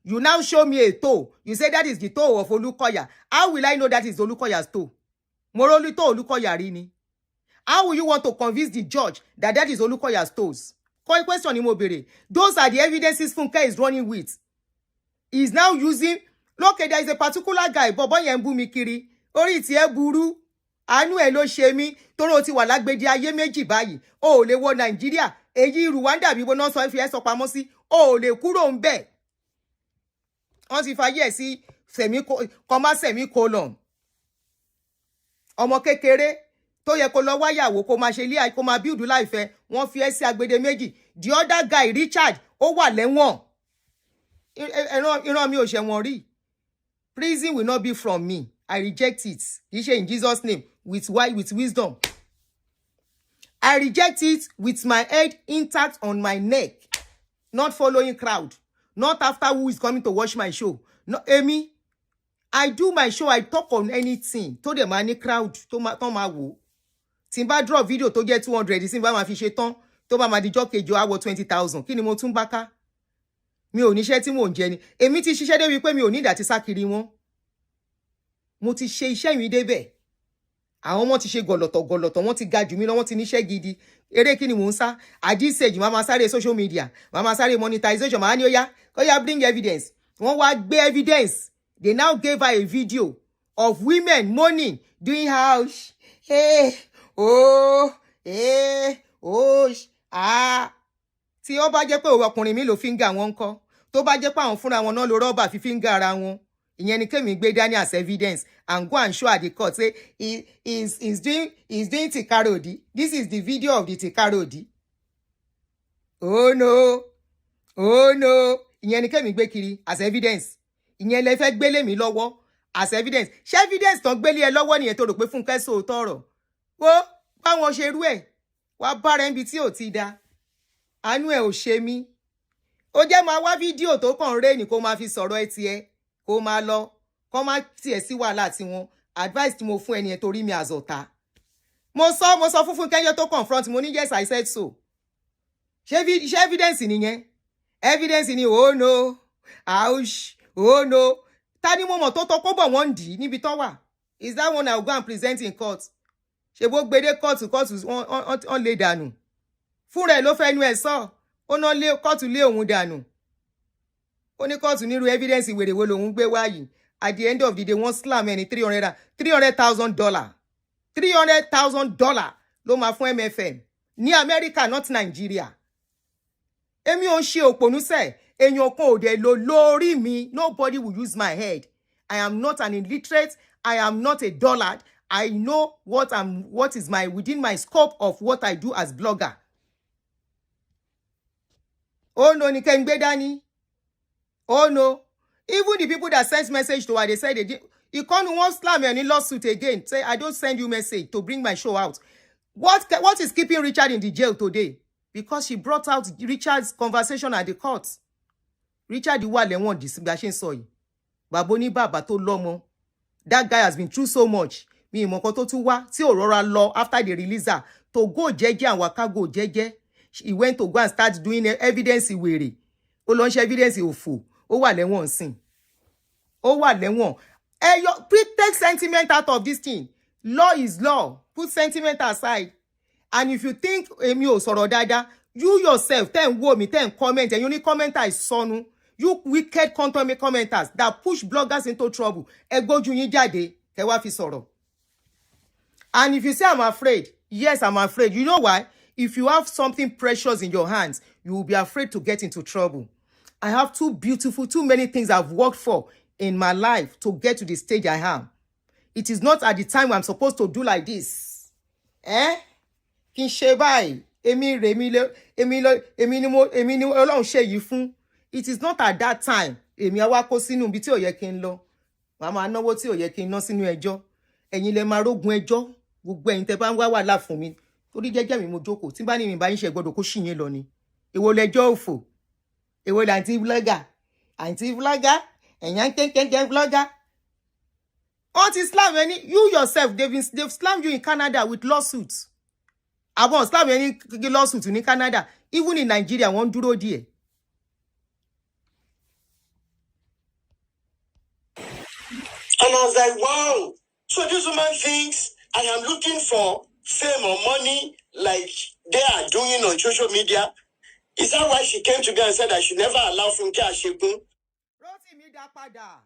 You now show me a toe. You say that is the toe of Olukoya. How will I know that is Olukoya's toe? Moroli toe Olukoya rini. How will you want to convince the judge that that is Olukoya's toes? Question imobere. Those are the evidences Funke is running with. He's now using. Look, there is a particular guy. Bobo yembu mikiri. Ori ti e buru. Anu e lo ṣe mí. Toro ti wà lágbèdì ayé méjì báyìí. O lè wọ Nigeria. Èyí Rwanda bí wọ́n sọ fi ẹ sọ pamọ́ sí. O lè kúrò ńbẹ̀. On ti fàyè sí semicolon. Ọmọ kékeré tó yẹ kó lọ wáyàwó kó máa ṣe ilé ayé kó máa build life ẹ. Wọ́n fi ẹ sí agbede méjì. The other guy Richard ó wà lẹ́wọ̀n. Ìran mi ò ṣẹ̀wọ̀n rí. Prison will not be from me. I reject it. Kì í ṣe in Jesus' name. With wisdom. I reject it with my head intact on my neck. Not following crowd. Not after who is coming to watch my show. No, Amy. I do my show. I talk on anything. To the money crowd. To ma wo. Timba drop video to get 200. Timba ma fi ṣe tán. To ba ma di joke jo awo 20,000. Kí ni mo tún bá ká? Mi ò níṣẹ́ tí mò ń jẹ ni. Èmi ti ṣiṣẹ́ dé wí pé mi ò ní ìdá tí sá kiri wọn. Mo ti ṣe iṣẹ́ mi débẹ̀. Àwọn ọmọ ti ṣe gọ̀lọ̀tọ̀ wọ́n ti ga jù mí lọ wọ́n ti níṣẹ́ gidi. Eré kí ni mò ń sá? At this age màá máa sáré social media. Màá máa sáré monetization. Màá ní ó yá bring evidence. Wọ́n wá gbé evidence. They now gave her a video of women moaning doing house. Hey, oh, ah. Tí ó bá jẹ́ pé ọkùnrin mi ló finger wọn ńkọ́. Tó bá jẹ́ pé àwọn fúnra wọn náà lo rọ́bà fi finger ara wọn. Ìyẹn ni kémi gbé dání as evidence and go and show at the court say he's doing Tikarodi. This is the video of the Tikarodi. Oh no. Oh no, ìyẹn ni kẹ́mi gbé kiri as evidence. Ìyẹn lẹ fẹ́ gbélé mi lọ́wọ́ as evidence. Ṣé evidence tán gbélé ẹ lọ́wọ́ nìyẹn tó rò pé Funke sòótọ́ ọ̀rọ̀? Wo báwọn ṣe rú ẹ̀ wá bára ẹni tí ò ti da. Àánú ẹ̀ ò ṣe mí. Ó jẹ́ máa wá fídíò tó kàn rẹ́ ní kó máa fi sọ̀rọ̀ ẹ tiẹ̀ kó máa lọ kó máa tiẹ̀ sí wàhálà tiwọn. Advice tí mo fún ẹni ẹ̀ torí mi àzọ̀ta. Mo sọ fún Funke tó confront mo ní yes I said so. Ṣé evidence nìyẹn? Evidence ni oh no, ouch, oh no. Ta ni mo mọ̀ tó tọ́ kó bọ̀ wọ́n dì í níbi tó wà? Is that one I will go and present in court? Ṣé bó gbede court on lé dànù? Fúnra ẹ̀ ló fẹ́ nu ẹ̀ sọ. Ó ná lé court lé òun dànù. Ó ní court nírú evidence wèrè wo lòun gbé wáyìí. At the end of the day, wọ́n slam ẹni $300,000. $300,000 ló máa fún MFM. Ní America, not Nigeria. Èmi ò ń ṣe òpònú sẹ́. Èèyàn kan ò dẹ̀ lo lórí mi. Nobody will use my head. I am not an illiterate. I am not a dullard. I know what is within my scope of what I do as blogger. Oh no, ni kẹ́ ń gbé dání. Oh no. Even the people that sent message to her, they said they did. You can't want slam any lawsuit again. Say, I don't send you message to bring my show out. What is keeping Richard in the jail today? Because she brought out Richard's conversation at the court. Richard wà lẹ́wọ̀n dì sí bí a ṣe ń sọ yìí. Bàbá ní bàbá tó lọ́mọ. That guy has been through so much. Mi ìmọ̀ kan tó tún wá tí ò rọra lọ after the release her. To go jẹ́jẹ́ and waka go jẹ́jẹ́. He went to go and start doing evidence wèrè. Ó lọ ń ṣe evidence òfò. Ó wà lẹ́wọ̀n sìn. Ó wà lẹ́wọ̀n. Please take sentiment out of this thing. Law is law. Put sentiment aside. And if you think èmi ò sọ̀rọ̀ dáadáa, you yourself, ten wo mi, ten comment, and you only commenter is sọnù. You wicked content commenters that push bloggers into trouble. Ẹ gbójú yín jáde, kẹ́ wá fi sọ̀rọ̀. And if you say I'm afraid, yes, I'm afraid. You know why? If you have something precious in your hands, you will be afraid to get into trouble. I have too many things I've worked for in my life to get to the stage I am. It is not at the time I'm supposed to do like this. Kí n ṣe báyìí. Èmi ni Ọlọ́run ṣe yìí fún. It is not at that time. Èmi á wá kó sínú ibi tí ò yẹ kí n lọ. Màá máa náwó tí ò yẹ kí n ná sínú ẹjọ́. Ẹ̀yin lẹ máa rógun ẹjọ́. Gbogbo ẹ̀yin tẹ́ bá ń wá wàhálà fún mi. Torí jẹ́jẹ́ mi mo jókòó. Tí bá ní mi bá yín ṣe gbọ́dọ̀ kó ṣì yín lọ ni. Èwo lẹjọ́ òfò. Èwo la àǹtí vlogger. Àǹtí vlogger. Ẹ̀yàn kẹ́kẹ́ vlogger. What is slam any? You yourself, they've slammed you in Canada with lawsuits. I won't slam any lawsuits in Canada. Even in Nigeria, won't do there. And I was like, wow. So this woman thinks I am looking for fame or money like they are doing on social media. Is that why she came to me and said I should never allow Funke Asekun? Rotimi dá padà.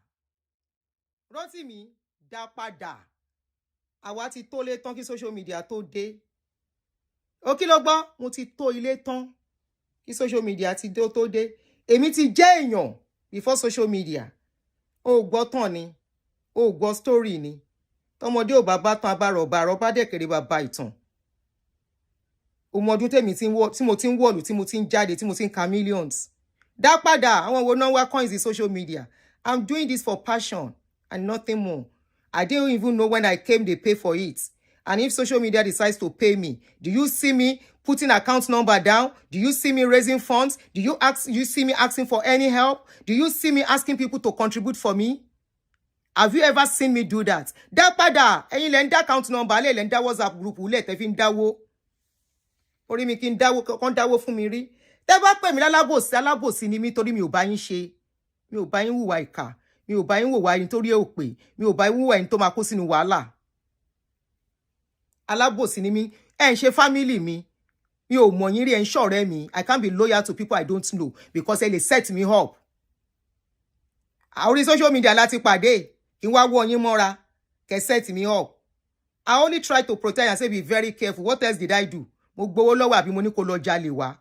Rotimi dá padà. Àwa ti tó lé tán kí social media tó dé. Ó kí ló gbọ́? Mo ti tó ilé tán kí social media ti tó dé. Èmi ti jẹ́ èèyàn before social media. Ó gbọ́ tán ni. Ó gbọ́ story ni. Tọmọdé ò bá tán abárọ̀ bá dẹ̀kẹ̀rẹ̀ bàbá ìtàn. Ọmọdún tèmi tí mo ti ń wọ̀lú, tí mo ti ń jáde, tí mo ti ń ka millions. Dá padà, àwọn wo náà wá coins in social media. I'm doing this for passion and nothing more. I didn't even know when I came they pay for it. And if social media decides to pay me, do you see me putting account number down? Do you see me raising funds? Do you see me asking for any help? Do you see me asking people to contribute for me? Have you ever seen me do that? Dá padà, ẹ̀yin lẹ ń dá account number, lẹ ń dá WhatsApp group, lẹ tẹ́ fi ń dáwó. Orí mi kí n dáwó, kan dáwó fún mi rí. Tẹ́ bá pè mí alábòsí ni mí torí mi ò bá yín ṣe. Mi ò bá yín hùwà ìkà. Mi ò bá yín hùwà yín torí ẹ ò pé. Mi ò bá yín hùwà yín tó máa kó sínú wàhálà. Alábòsí ni mí. Ẹ ń ṣe family mi. Mi ò mọ̀ yín rí, ẹ ń ṣọ̀rẹ́ mi. I can't be loyal to people I don't know because ẹ lè set me up. Orí social media láti pàdé. Kí n wá wọ́ yín mọ́ra. Kẹ́ set me up. I only try to protect and say be very careful. What else did I do? Mo gbowó lọ́wọ́ àbí mo ní kó lọ jalè wá.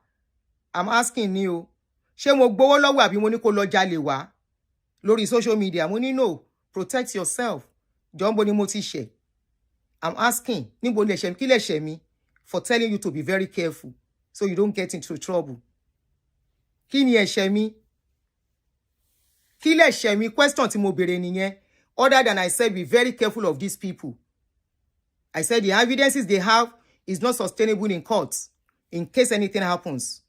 I'm asking ni o. Ṣé mo gbowó lọ́wọ́ àbí mo ní kó lọ jalè wá? Lórí social media mo ní no, protect yourself. Jọ̀ọ́ ni mo ti ṣẹ̀. I'm asking, níbo lẹ ṣẹ̀, kí lẹ ṣẹ̀ mi for telling you to be very careful so you don't get into trouble. Kí ni ẹ̀ṣẹ̀ mi? Kí lẹ̀ṣẹ̀ mi? Question tí mo béèrè nìyẹn. Other than I said, be very careful of these people. I said the evidences they have is not sustainable in court in case anything happens.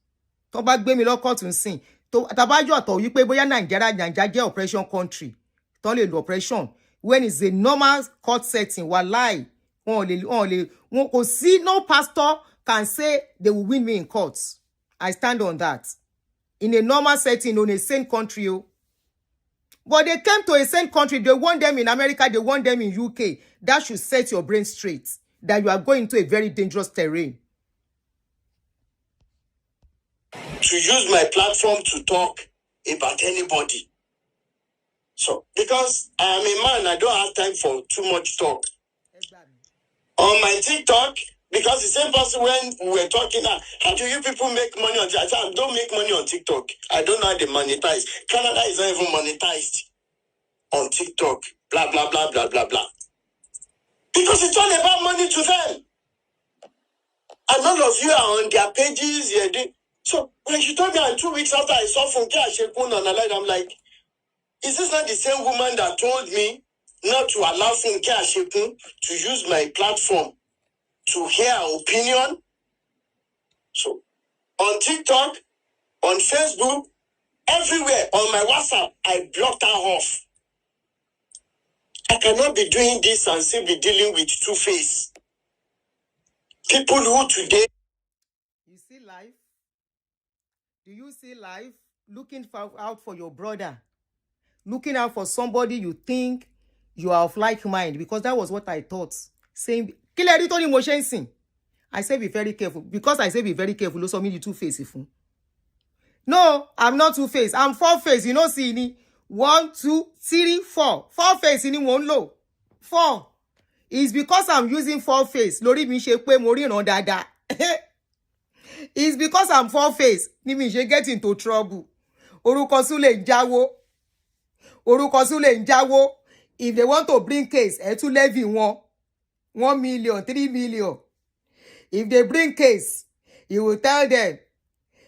Tó bá gbé mi lọ court nsìn, tá bá yọ ọ̀tọ̀ wípé bóyá Nigeria jẹ́ oppression country, tó lè lo oppression when it's a normal court setting, wallahi, kò sí, no pastor can say they will win me in court. I stand on that. In a normal setting, in a sane country, but they came to a sane country, they want them in America, they want them in UK. That should set your brain straight, that you are going to a very dangerous terrain. To use my platform to talk about anybody. So, because I am a man, I don't have time for too much talk. On my TikTok, because the same person when we were talking, how do you people make money on TikTok? I said, I don't make money on TikTok. I don't know how they monetize. Canada is not even monetized on TikTok. Blah, blah, blah, blah, blah, blah. Because it's all about money to them. And all of you are on their pages. So when she told me, and 2 weeks after I saw Funke Asekun on the line, I'm like, is this not the same woman that told me not to allow Funke Asekun to use my platform to hear her opinion? So on TikTok, on Facebook, everywhere, on my WhatsApp, I blocked her off. I cannot be doing this and still be dealing with two-face. People who today... You see life? Do you see life? Looking out for your brother. Looking out for somebody you think you are of like mind. Because that was what I thought. Saying, I say be very careful. Because I say be very careful, also mean you two-face. No, I'm not two-face. I'm four-face. You know, see me. 1, 2, 3, 4. 4 face in one low. 4. It's because I'm using 4 face. Lori mi se pe mo riran dada. It's because I'm 4 face. Ni mi se get into trouble. Orúkọ Sule njawo. Orúkọ Sule njawo. If they want to bring case, to levy 1 million, 3 million. If they bring case, you will tell them,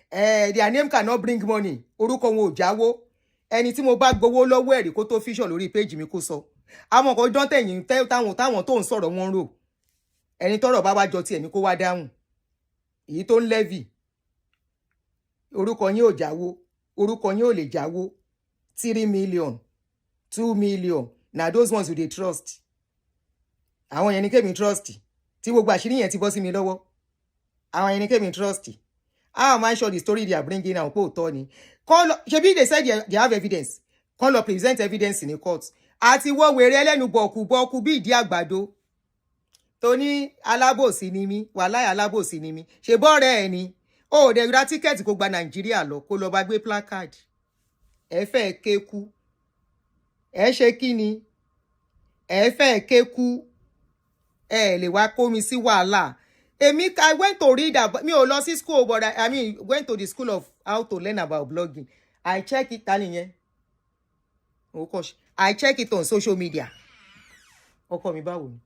their name cannot bring money. Orúkọ wọn ò jáwó. Ẹni tí mo bá gbowó lọ́wọ́ ẹ̀rí kó tó fíṣọ̀ lórí page mi kó sọ. Àwọn kan don tẹ̀yìn táwọn tó ń sọ̀rọ̀ wọn rò. Ẹni tọ́rọ̀ bá wá jọ ti ẹni kó wá dáhùn. Èyí tó ń levy. Orúkọ yín ò jáwó. Orúkọ yín ò lè jáwó. 3 million, 2 million. Na those ones you dey trust. Àwọn yẹn ni kémi trust. Tí gbogbo àṣírí yẹn ti bọ́ sí mi lọ́wọ́. Àwọn yẹn ni kémi trust. How am I sure the story they are bringing out? Tony. Shebi they said they have evidence. Call up, present evidence in the court. Àti wọ́n wèrè ẹlẹ́nu bọ̀kú bí ìdí àgbàdo. Tony alábòsí ni mí, wàláhì alábòsí ni mí. Ṣé bọ́ọ̀rẹ́ ẹ ni? Ó dẹ̀ ra tíkẹ́ẹ̀tì kó gba Nàìjíríà lọ, kó lọ bá gbé placard. Ẹ fẹ́ kéku. Ẹ ṣe kí ni? Ẹ fẹ́ kéku. Ẹ lè wá kó mi sí wàhálà. I went to read about me ò school, but I went to the school of how to learn about blogging. I check it, oh gosh, I check it on social media. Ọkọ mi báwo ni?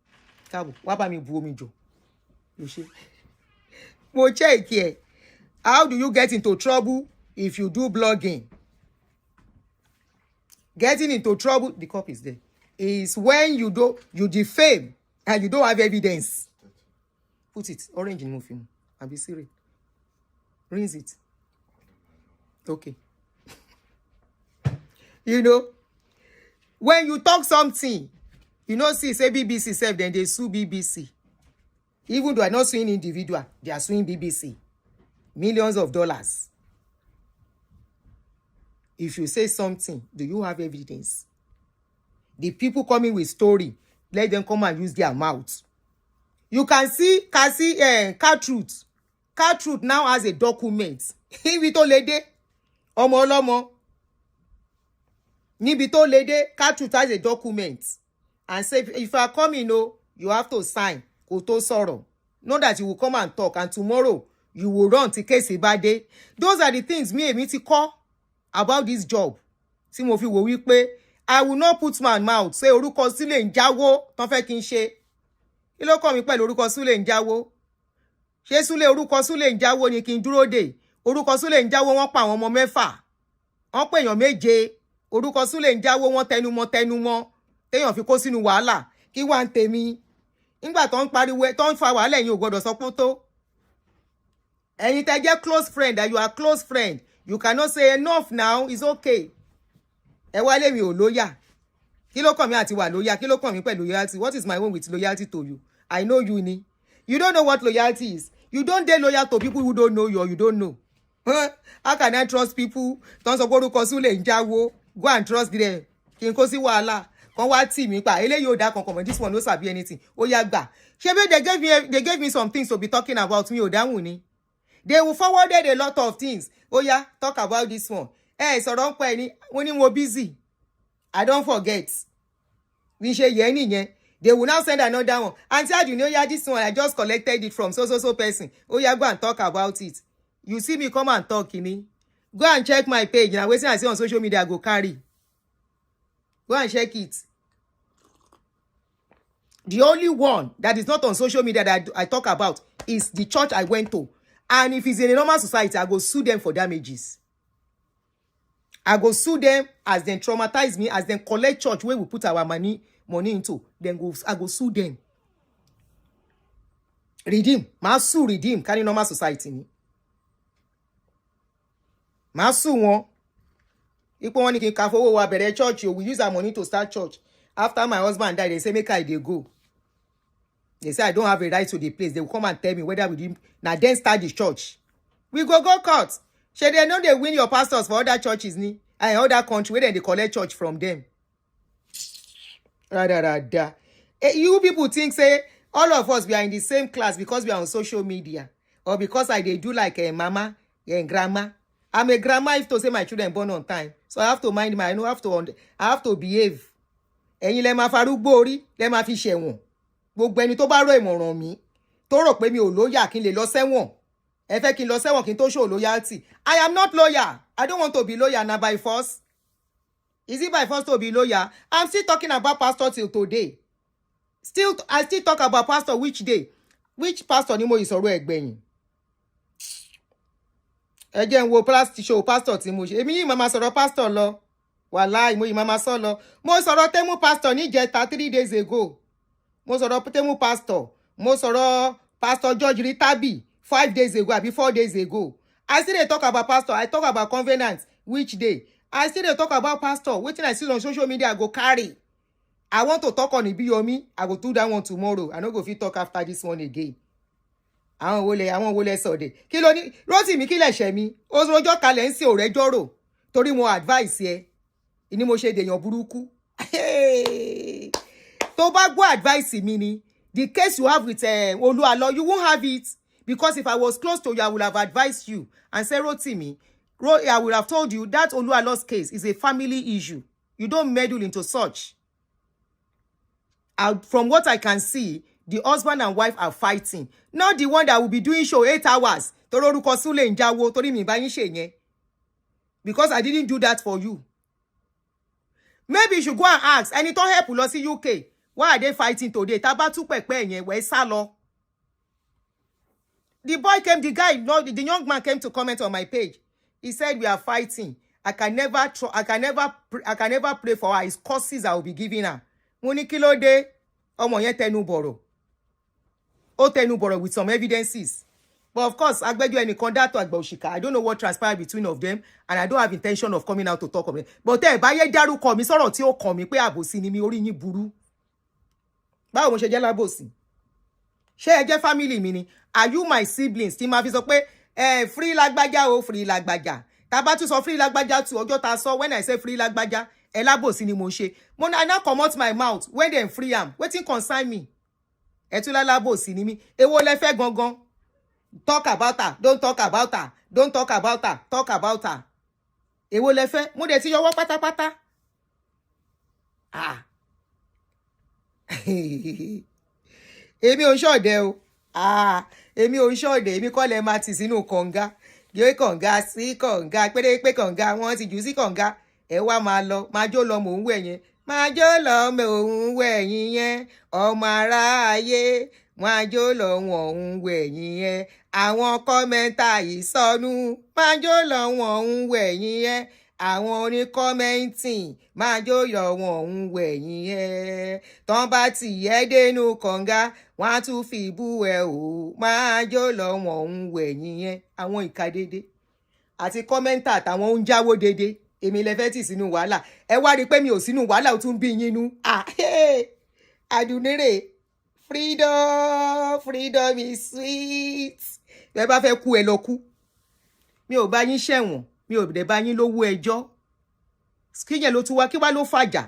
Káàbọ̀, wá bá mi bu omi jò. You see? Mo check here. How do you get into trouble if you do blogging? Getting into trouble, the cup is there, is when you defame and you don't have evidence. Put it, orange in movie. I'll be serious. Rinse it. Okay. You know, when you talk something, you know, say BBC self, then they sue BBC. Even though I'm not suing individual, they are suing BBC. Millions of dollars. If you say something, do you have evidence? The people coming with story, let them come and use their mouth. You can see Car Truth. Car Truth now has a document. Níbi tó lédè, ọmọ ọlọ́mọ. Níbi tó lédè, Car Truth has a document. And say, if you are coming, you have to sign. Kó tó sọ̀rọ̀. Not that you will come and talk, and tomorrow you will run to case ìbàdé. Those are the things èmi ti kọ́ about this job. Tí mo fi wò wípé, I will not put my mouth. Say orúkọ Sule njáwó, tán fẹ́ kí n ṣe. Kí ló kàn mí pẹ̀lú orúkọ Sule njáwó? Ṣé orúkọ Sule njáwó ni kí n dúró dè? orúkọ Súlè ń jáwó wọ́n pa àwọn ọmọ 6 wọ́n pè èèyàn 7 orúkọ Súlè ń jáwó wọ́n tẹnumọ́ téèyàn fi kó sínú wàhálà kí wá ń tèmi nígbà tó ń pariwo tó ń fa wàhálà ẹ̀yin ò gbọ́dọ̀ sọ pé tó ẹ̀yin tẹ́ jẹ́ close friend that you are close friend you cannot say enough now it's okay ẹ wá lèmi ò lóyà kí ló kàn mí àti wà lóyà kí ló kàn mí pẹ̀lú loyalty what is my own with loyalty to you I know you ni you don't know what loyalty is you don't dey loyal to people who don't know you or you don't know how can I trust people tó ń sọ pé orúkọ Súlè ń jáwó go and trust them kí n kó sí wàhálà kan wá tì mí pa eléyìí ò dá kankan mọ́ this one no sabi anything ó yá gbà ṣé bí they gave me some things to be talking about mi ò dáhùn ni they will forwarded a lot of things ó yá talk about this one sọ̀rọ̀ ń pẹ́ ni wọ́n ní mo busy I don't forget bí ṣe yẹ nìyẹn they will now send another one Aunty Aduni ó yá this one I just collected it from so person ó yá go and talk about it you see me come and talk kini go and check my page na wetin I see on social media I go carry go and check it the only one that is not on social media that I talk about is the church I went to and if it's in a normal society I go sue them for damages I go sue them as they traumatize me as they collect church where we put our money into then I go sue them redeem ma sue redeem carry normal society ni ma sue wọn ipo wọn ní kí n ka fowó wa bẹ̀rẹ̀ church we use our money to start church after my husband died they say make I dey go they say I don't have a right to the place they will come and tell me whether we didn't now then start the church we go court shey they know they win your pastors for other churches ni and other country where they collect church from them you people think say all of us we are in the same class because we are on social media or because I dey do like a mama and grandma I'm a grandma if to say my children born on time so I have to mind my I have to behave ẹ̀yin lẹ máa farúgbó orí lẹ máa fi ṣẹ̀wọ̀n gbogbo ẹni tó bá rò ìmọ̀ràn mi tó rò pé mi ò lóyà kí n lè lọ sẹ́wọ̀n ẹ fẹ́ kí n lọ sẹ́wọ̀n kí n tó show loyalty I am not loyal I don't want to be loyal na by force is it by force to be loyal I'm still talking about pastor till today I still talk about pastor which day which pastor ni mo ìsọ̀rọ̀ ẹ̀gbẹ̀yìn ẹ jẹ́ n wo show pastor tí mo ṣe èmi yìí máa sọ̀rọ̀ pastor lọ wàláì mo yìí máa sọ lọ mo sọ̀rọ̀ tẹ́mú pastor níjẹta 3 days ago mo sọ̀rọ̀ tẹ́mú pastor mo sọ̀rọ̀ pastor George Ritabi 5 days ago àbí 4 days ago I still dey talk about pastor I talk about covenant which day I still dey talk about pastor wetin I see on social media I go carry I want to talk on Ibiyomi I go do that one tomorrow I no go fit talk after this one again àwọn wo lẹ sọ̀dẹ̀ kí ló ní Rotimi kí lẹ̀ ṣẹ̀ mi ọjọ́ kalẹ̀ ń sí òrẹ́jọ́ rò torí mo advice ẹ ni mo ṣe dèèyàn burúkú tó bá gbọ́ advice mi ni the case you have with Oluwalo you won't have it because if I was close to you I would have advised you and said Rotimi I would have told you that Oluwalo's case is a family issue you don't meddle into such from what I can see the husband and wife are fighting not the one that will be doing show 8 hours torí orúkọ Súlè ń jáwó torí mi bá yín ṣe yẹn because I didn't do that for you maybe you should go and ask ẹni tó help lọ sí UK why are they fighting today tá bá tú pẹ̀pẹ́ yẹn wẹ́ sá lọ the young man came to comment on my page he said we are fighting I can never pray for her his curses I will be giving her mo ní kí ló dé ọmọ yẹn tẹnu bọ̀rọ̀ with some evidences but of course agbẹjọ́ ẹnìkan dátọ̀ àgbà òṣìkà I don't know what transpired between of them and I don't have intention of coming out to talk about it but bá yẹ dárúkọ mi sọ̀rọ̀ tí ó kàn mí pé àbòsí ni mi orí yín burú báwo mo ṣe jẹ́ lábòsí ṣé ẹ jẹ́ family mi ni are you my siblings tí ma fi sọ pé free lágbájá o free lágbájá tá bá tún sọ free lágbájá tu ọjọ́ ta sọ when I say free lágbájá ẹ lábòsí ni mo ṣe mo I now comot my mouth when dem free am wetin concern me ẹ tún lálábòsí ni mi èwo lẹ fẹ́ gangan talk about her don't talk about her don't talk about her talk about her èwo lẹ fẹ́ mo dẹ̀ ti yọwọ́ pátápátá èmi ò ṣọ̀dẹ̀ o èmi ò ṣọ̀dẹ̀ èmi kọ́ lẹ máa tì sínú kànga yóò kànga sí kànga pé kànga wọ́n ti jù sí kànga ẹ wá máa lọ máa jó lọ mò ń wẹ̀ yẹn máa jó lọ mò ń wẹ̀ yín yẹn ọmọ aráyé máa jó lọ wọn ń wẹ̀yìn ẹ àwọn kọ́mẹ́ntà yìí sọnù máa jó lọ wọn ń wẹ̀yìn ẹ àwọn oníkọ́mẹ́ǹtì máa jó lọ wọn ń wẹ̀yìn ẹ tán bá tì ẹ́ dénú kànga wọ́n á tún fi bú ẹ o máa jó lọ wọn ń wẹ̀yìn ẹ àwọn ìka dédé àti kọ́mẹ́ntà àtàwọn ń jáwó dédé èmi lẹ fẹ́ tì sínú wàhálà ẹ wá rí i pé mi ò sínú wàhálà ó tún bí yín nú Adunire freedom is sweet ẹ bá fẹ́ kú ẹ lọ kú mi ò bá yín ṣẹ̀wọ̀n mi ò dẹ̀ bá yín lówó ẹjọ́ kíyẹn ló tún wá kí wá ló fàjà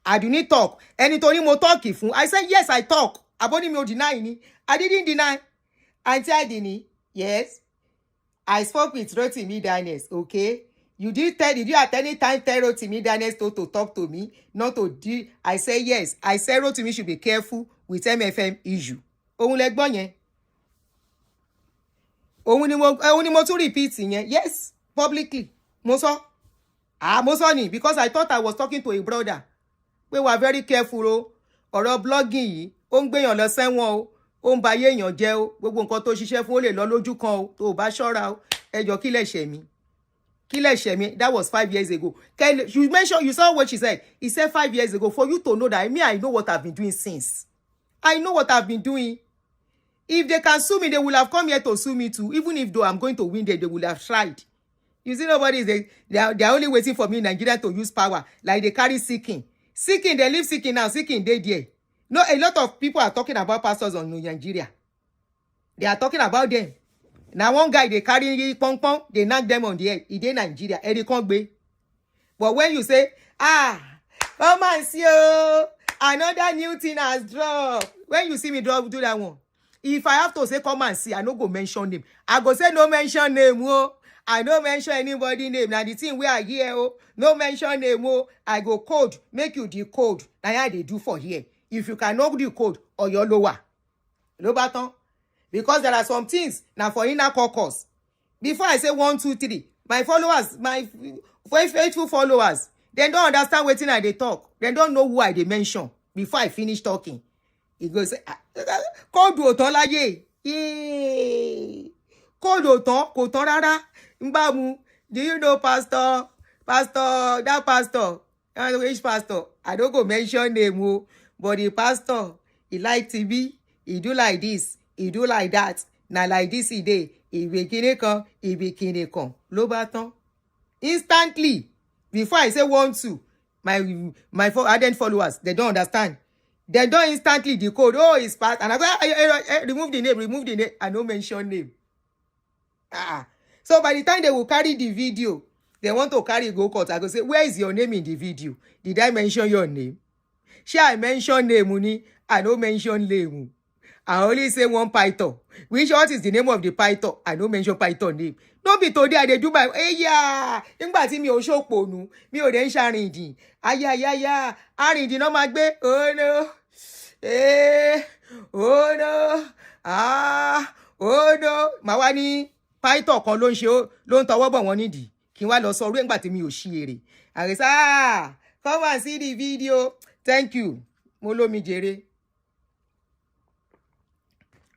Aduni talk ẹni tó ní mo talk fún I said yes I talk abóní mi ò deny ni I didn't deny Aunty Aduni yes I spoke with Rotimi Daniels okay did you at any time tell Rotimi Daniels to talk to me not to do I say yes I said Rotimi should be careful with MFM issue òun lẹ gbọ́ yẹn òun ni mo tún repeat yẹn yes publicly mo sọ ni because I thought I was talking to a brother pé wà very careful o ọ̀rọ̀ blogging yìí ó ń gbéyàn lọ sẹ́wọ̀n o ó ń ba ayé èèyàn jẹ́ o gbogbo nǹkan tó ṣiṣẹ́ fún ó lè lọ lójú kan o tó o bá ṣọ́ra o ẹjọ́ kí lẹ ṣẹ̀ mi that was 5 years ago you mentioned you saw what she said he said 5 years ago for you to know that I know what I've been doing since I know what I've been doing. If they can sue me, they will have come here to sue me too. Even if though I'm going to win there, they will have tried. You see, nobody is they are only waiting for me in Nigeria to use power. Like they carry seeking. Seeking, they leave seeking now. Seeking, they there. No, a lot of people are talking about pastors on Nigeria. They are talking about them. Now one guy, they carry pong pong, they knock them on the head. He did Nigeria. But when you say, come and see you. Another new thing has dropped. When you see me do that one, if I have to say come and see, I no go mention name. I go say no mention name. Oh, I no mention anybody name. Now the thing we are here. Oh, no mention name. Oh, I go code. Make you decode. Now how they do for here. If you cannot decode or you're lower, low button. Because there are some things now for inner caucus. Before I say 1, 2, 3, my followers, my faithful followers. They don't understand what they talk. They don't know who I they mention before I finish talking. He goes, Code oton laye. Code oton, koton rara. Mbamu, do you know pastor? That pastor. Which pastor? I don't go mention name, but the pastor, he like TV, he do like this, he do like that. Now like this he dey. He be kine kon. Lo baton. Instantly. Before I say 1, 2, my ardent followers, they don't understand. They don't instantly decode. Oh, it's past. And I go, remove the name. I don't mention name. So by the time they will carry the video, they want to carry go court. I go say, where is your name in the video? Did I mention your name? Shall I mention name, Uni? I don't mention name. I only say one python. What is the name of the python? I don't mention python name. No be today I do my nígbà tí mi ò ṣòpònú mi ò dé ń ṣàrìndìn ayayaya àrìndìn náà máa gbé oh no oh no màá wá ní python kan ló ń tọwọ́ bọ̀ wọ́n nídìí kí n wá lọ sọ orí ẹ̀ngbà tí mi ò ṣí èrè àrẹ̀sà come and see the video thank you mo lómi jèrè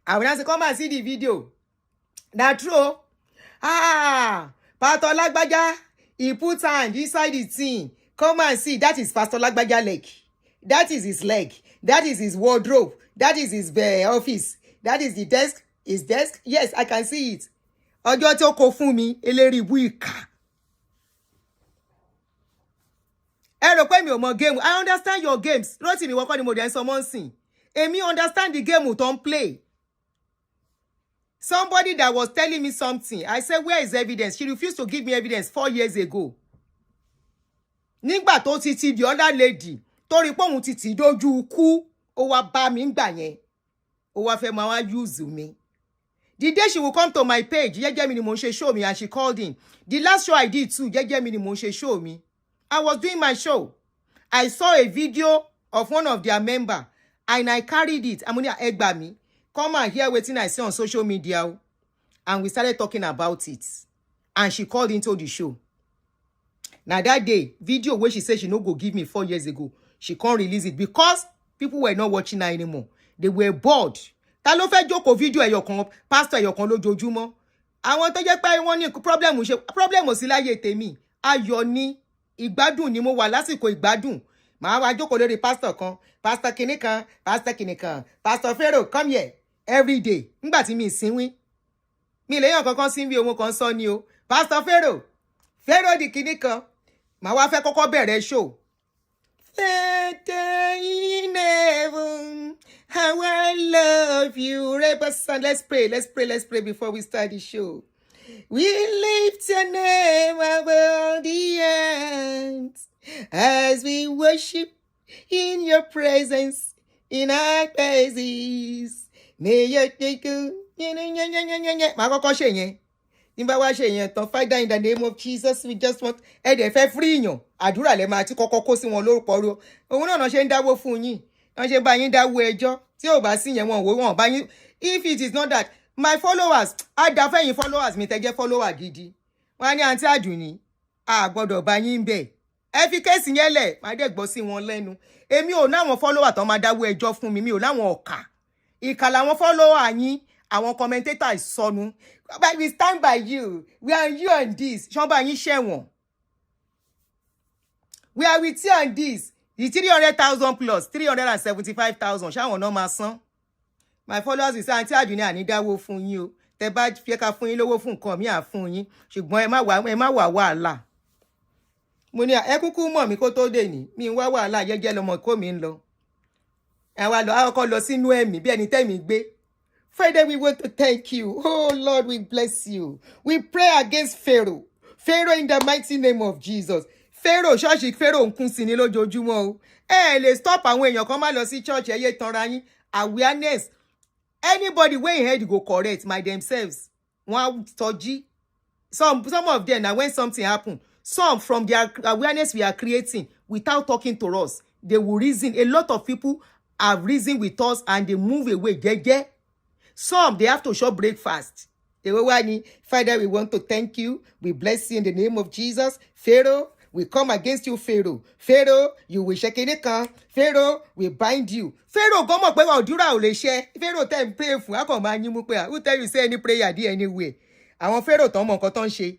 I will say come and see the video na true. Pastor Lagbaja, he put hand inside the thing. Come and see. That is Pastor Lagbaja leg. That is his leg. That is his wardrobe. That is his office. That is the desk. His desk. Yes, I can see it. Ọjọ́ tí ó kó fún mi, eléribú ìkà. Ẹ rò pé mi ò mọ game. I understand your games. Rotimi wọ́n kọ́ ni mo dẹ̀ ń sọ mọ́ nsìn. Èmi understand the game tó ń play. Somebody that was telling me something. I said, where is evidence? She refused to give me evidence 4 years ago. Nígbà tó ti the other lady. Tó rí pé òun ti tì dójú ikú. Ó wá bá mi ńgbà yẹn. Ó wá fẹ́ máa wá use me. The day she will come to my page, jẹ́jẹ́ mi ni mo ṣe show me, and she called in. The last show I did too, jẹ́jẹ́ mi ni mo ṣe show me. I was doing my show. I saw a video of one of their members, and I carried it. I'm only egba me. Come and hear wetin I see on social media. And we started talking about it. And she called into the show. Now that day, video where she said she no go give me 4 years ago, she can't release it because people were not watching her anymore. They were bored. ta ló fẹ́ jókòó fídíò ẹ̀yọ̀kan pásítọ̀ ẹ̀yọ̀kan lójoojúmọ́ àwọn tó jẹ́ pé wọ́n ní problem sí láyé tèmi ayọ̀ ni ìgbádùn ni mo wà lásìkò ìgbádùn màá wá jókòó lórí pásítọ̀ kan pásítọ̀ kìnní kan pásítọ̀ Pharaoh come here every day nígbà tí mi ìsínwín mi lèyàn kankan sí bí ohun kan sọ ni o pásítọ̀ Pharaoh di kìnní kan màá wá fẹ́ kọ́kọ́ bẹ̀rẹ̀ show. Father in heaven, how I love you. Let's pray before we start the show. We lift your name above the earth as we worship in your presence, in our praises. May you take you. Màá kọ́kọ́ ṣe yẹn. Nígbà wá ṣe yẹn tán, Father, in the name of Jesus, we just want ẹ̀dẹ̀ fẹ́ free yàn. Àdúrà lẹ máa ti kọ́kọ́ kó sí wọn lórúkọ ro. Òun náà ṣe ń dáwó fún yín. Wọ́n ṣe bá yín dáwó ẹjọ́. Tí ò bá sí yẹn wọn bá yín. If it is not that, my followers, àdàfẹ́yìn followers mi tẹ́ jẹ́ follower gidi. Wọ́n á ní Aunty Aduni, a gbọ́dọ̀ bá yín bẹ̀. Ẹ fi kéèsì yẹn lẹ̀, máa dẹ̀ gbọ́ sí wọn lẹ́nu. Èmi ò láwọn follower tán máa dáwó ẹjọ́ fún mi, mi ò láwọn ọ̀kà. Ìkà làwọn follower yín, àwọn commentator ìsọnù. But we stand by you. We are you on this. Ṣọ́nbà yín ṣẹ̀wọ̀n. We are with you on this. The 300,000 plus 375,000. Ṣáwọn náà máa san. My followers will say, Aunty Aduni àní dáwó fún yín o. Tẹ́ bá fẹ́ ká fún yín lówó fún nǹkan mi à fún yín. Ṣùgbọ́n ẹ má wà wàhálà. Mo ní ẹ kúkú mọ̀ mí kó tó dé ní. Mi ń wá wàhálà jẹ́jẹ́ lọmọ kó mi ń lọ. Àwa kọ́kọ́ lọ sínú ẹ̀mí bí ẹni tẹ́mi gbé. Father, we want to thank you. Oh, Lord, we bless you. We pray against Pharaoh. Pharaoh in the mighty name of Jesus. Pharaoh, ṣọ́ọ̀ṣì Pharaoh ń kún sí ni lójoojúmọ́ o. Lè stop àwọn èèyàn kan má lọ sí church ẹ yé tanra yín. Awareness. Anybody wey head go correct by themselves. Wọ́n tọ́jí. Some of them, now when something happen, some from their awareness we are creating without talking to us, they will reason. A lot of people have reasoned with us and they move away. Jeje. Some, they have to show breakfast. Father, we want to thank you. We bless you in the name of Jesus. Pharaoh, we come against you, Pharaoh. Pharaoh, you will shake it. Pharaoh, we bind you. Pharaoh, come up, Pharaoh, tell him pray for. Who tell you say any prayer there anyway? Àwọn Pharaoh tó mọ nǹkan tó ń ṣe.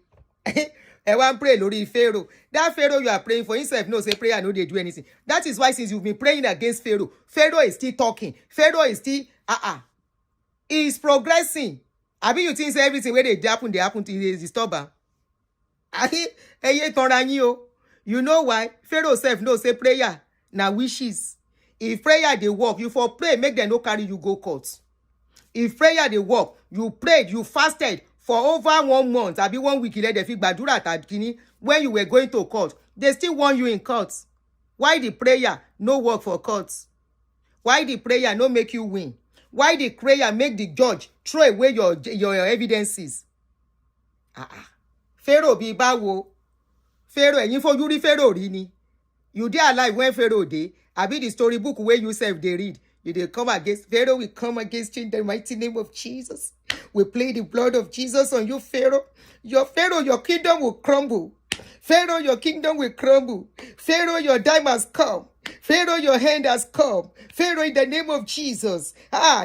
Ẹ wá ń pray lórí Pharaoh. That Pharaoh you are praying for himself, no say prayer, no they do anything. That is why since you've been praying against Pharaoh, Pharaoh is still talking. Pharaoh is still, is progressing. Abi you think say everything where they happen to is disturber. You know why? Pharaoh self no say prayer na wishes. If prayer they work, you for pray, make them no carry you go court. If prayer they work, you prayed, you fasted for over 1 month, abi 1 week, let the fig badura tadkini when you were going to court. They still want you in court. Why the prayer no work for court? Why the prayer no make you win? Why the prayer make the judge throw away your evidences? Pharaoh bí báwo. Pharaoh, ẹ̀yin fojú rí Pharaoh rí ni. You dey alive when Pharaoh dey. Abi the storybook where you self dey read. You dey come against Pharaoh. We come against you in the mighty name of Jesus. We play the blood of Jesus on you, Pharaoh. Your kingdom will crumble. Pharaoh, your kingdom will crumble. Pharaoh, your time has come. Pharaoh, your hand has come. Pharaoh, in the name of Jesus.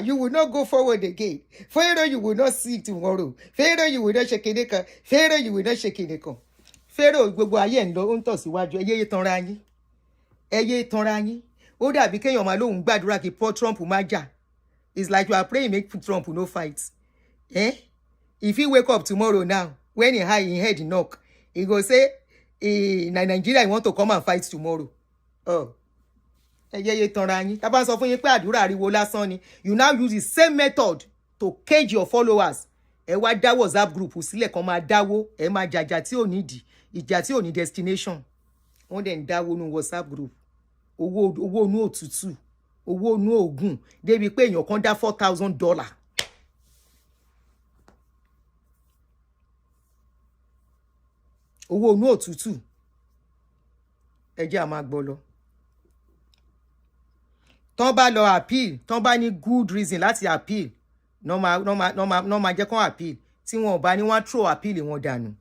You will not go forward again. Pharaoh, you will not see tomorrow. Pharaoh, you will not shake it. Pharaoh, you will not shake it. Pharaoh, gbogbo ayé ń lọ ó ń tọ̀ síwájú. Ẹ yé tanra yín. Ẹ yé tanra yín. Ó dàbí kéèyàn máa lóhùn gbàdúrà kí Paul Trump má jà. It's like you are praying make Trump no fight. If he wake up tomorrow now, when he high in head knock, he go say, Nigeria, he want to come and fight tomorrow. Ẹ yé tanra yín. Tá bá sọ fún yín pé àdúrà ariwo lásán ni. You now use the same method to cage your followers. Ẹ wá dá WhatsApp group sílẹ̀ kan máa dáwó. Ẹ máa jàjà tí ò nídìí. Ìjà tí ò ní destination. Wọ́n dẹ̀ ń dáwó nínú WhatsApp group. Owó inú òtútù. Owó inú ògùn. Débi pé èèyàn kan dá $4,000. Owó inú òtútù. Ẹ jẹ́ a máa gbọ́ lọ. Tọ́n bá lọ appeal, tọ́n bá ní good reason láti appeal. No ma jẹ́ kán appeal. Tí wọn ò bá ní wọ́n throw appeal wọn dànù.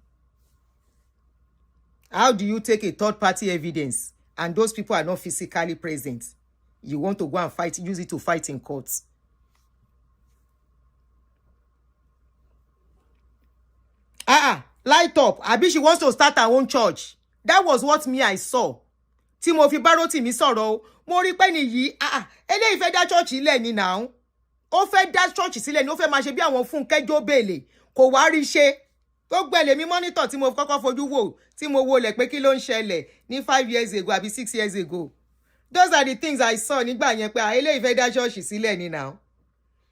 How do you take a third party evidence and those people are not physically present? You want to go and fight, use it to fight in courts. Light up. Abi she wants to start her own church. That was what me I saw. Tí mo fi bá Rotimi sọ̀rọ̀, mo rí pé nìyí, eléyìí fẹ́ dá church sílẹ̀ ni now. Ó fẹ́ dá church sílẹ̀ ni, ó fẹ́ máa ṣe bí àwọn Funke Jóbèlè. Kò wá rí ṣe. Tó gbẹ̀lẹ̀ mi monitor tí mo kọ́kọ́ fojú wò, tí mo wo lẹ̀ pé kí ló ń ṣẹlẹ̀ ní 5 years ago àbí 6 years ago. Those are the things I saw nígbà yẹn pé eléyìí fẹ́ dá church sílẹ̀ ni now.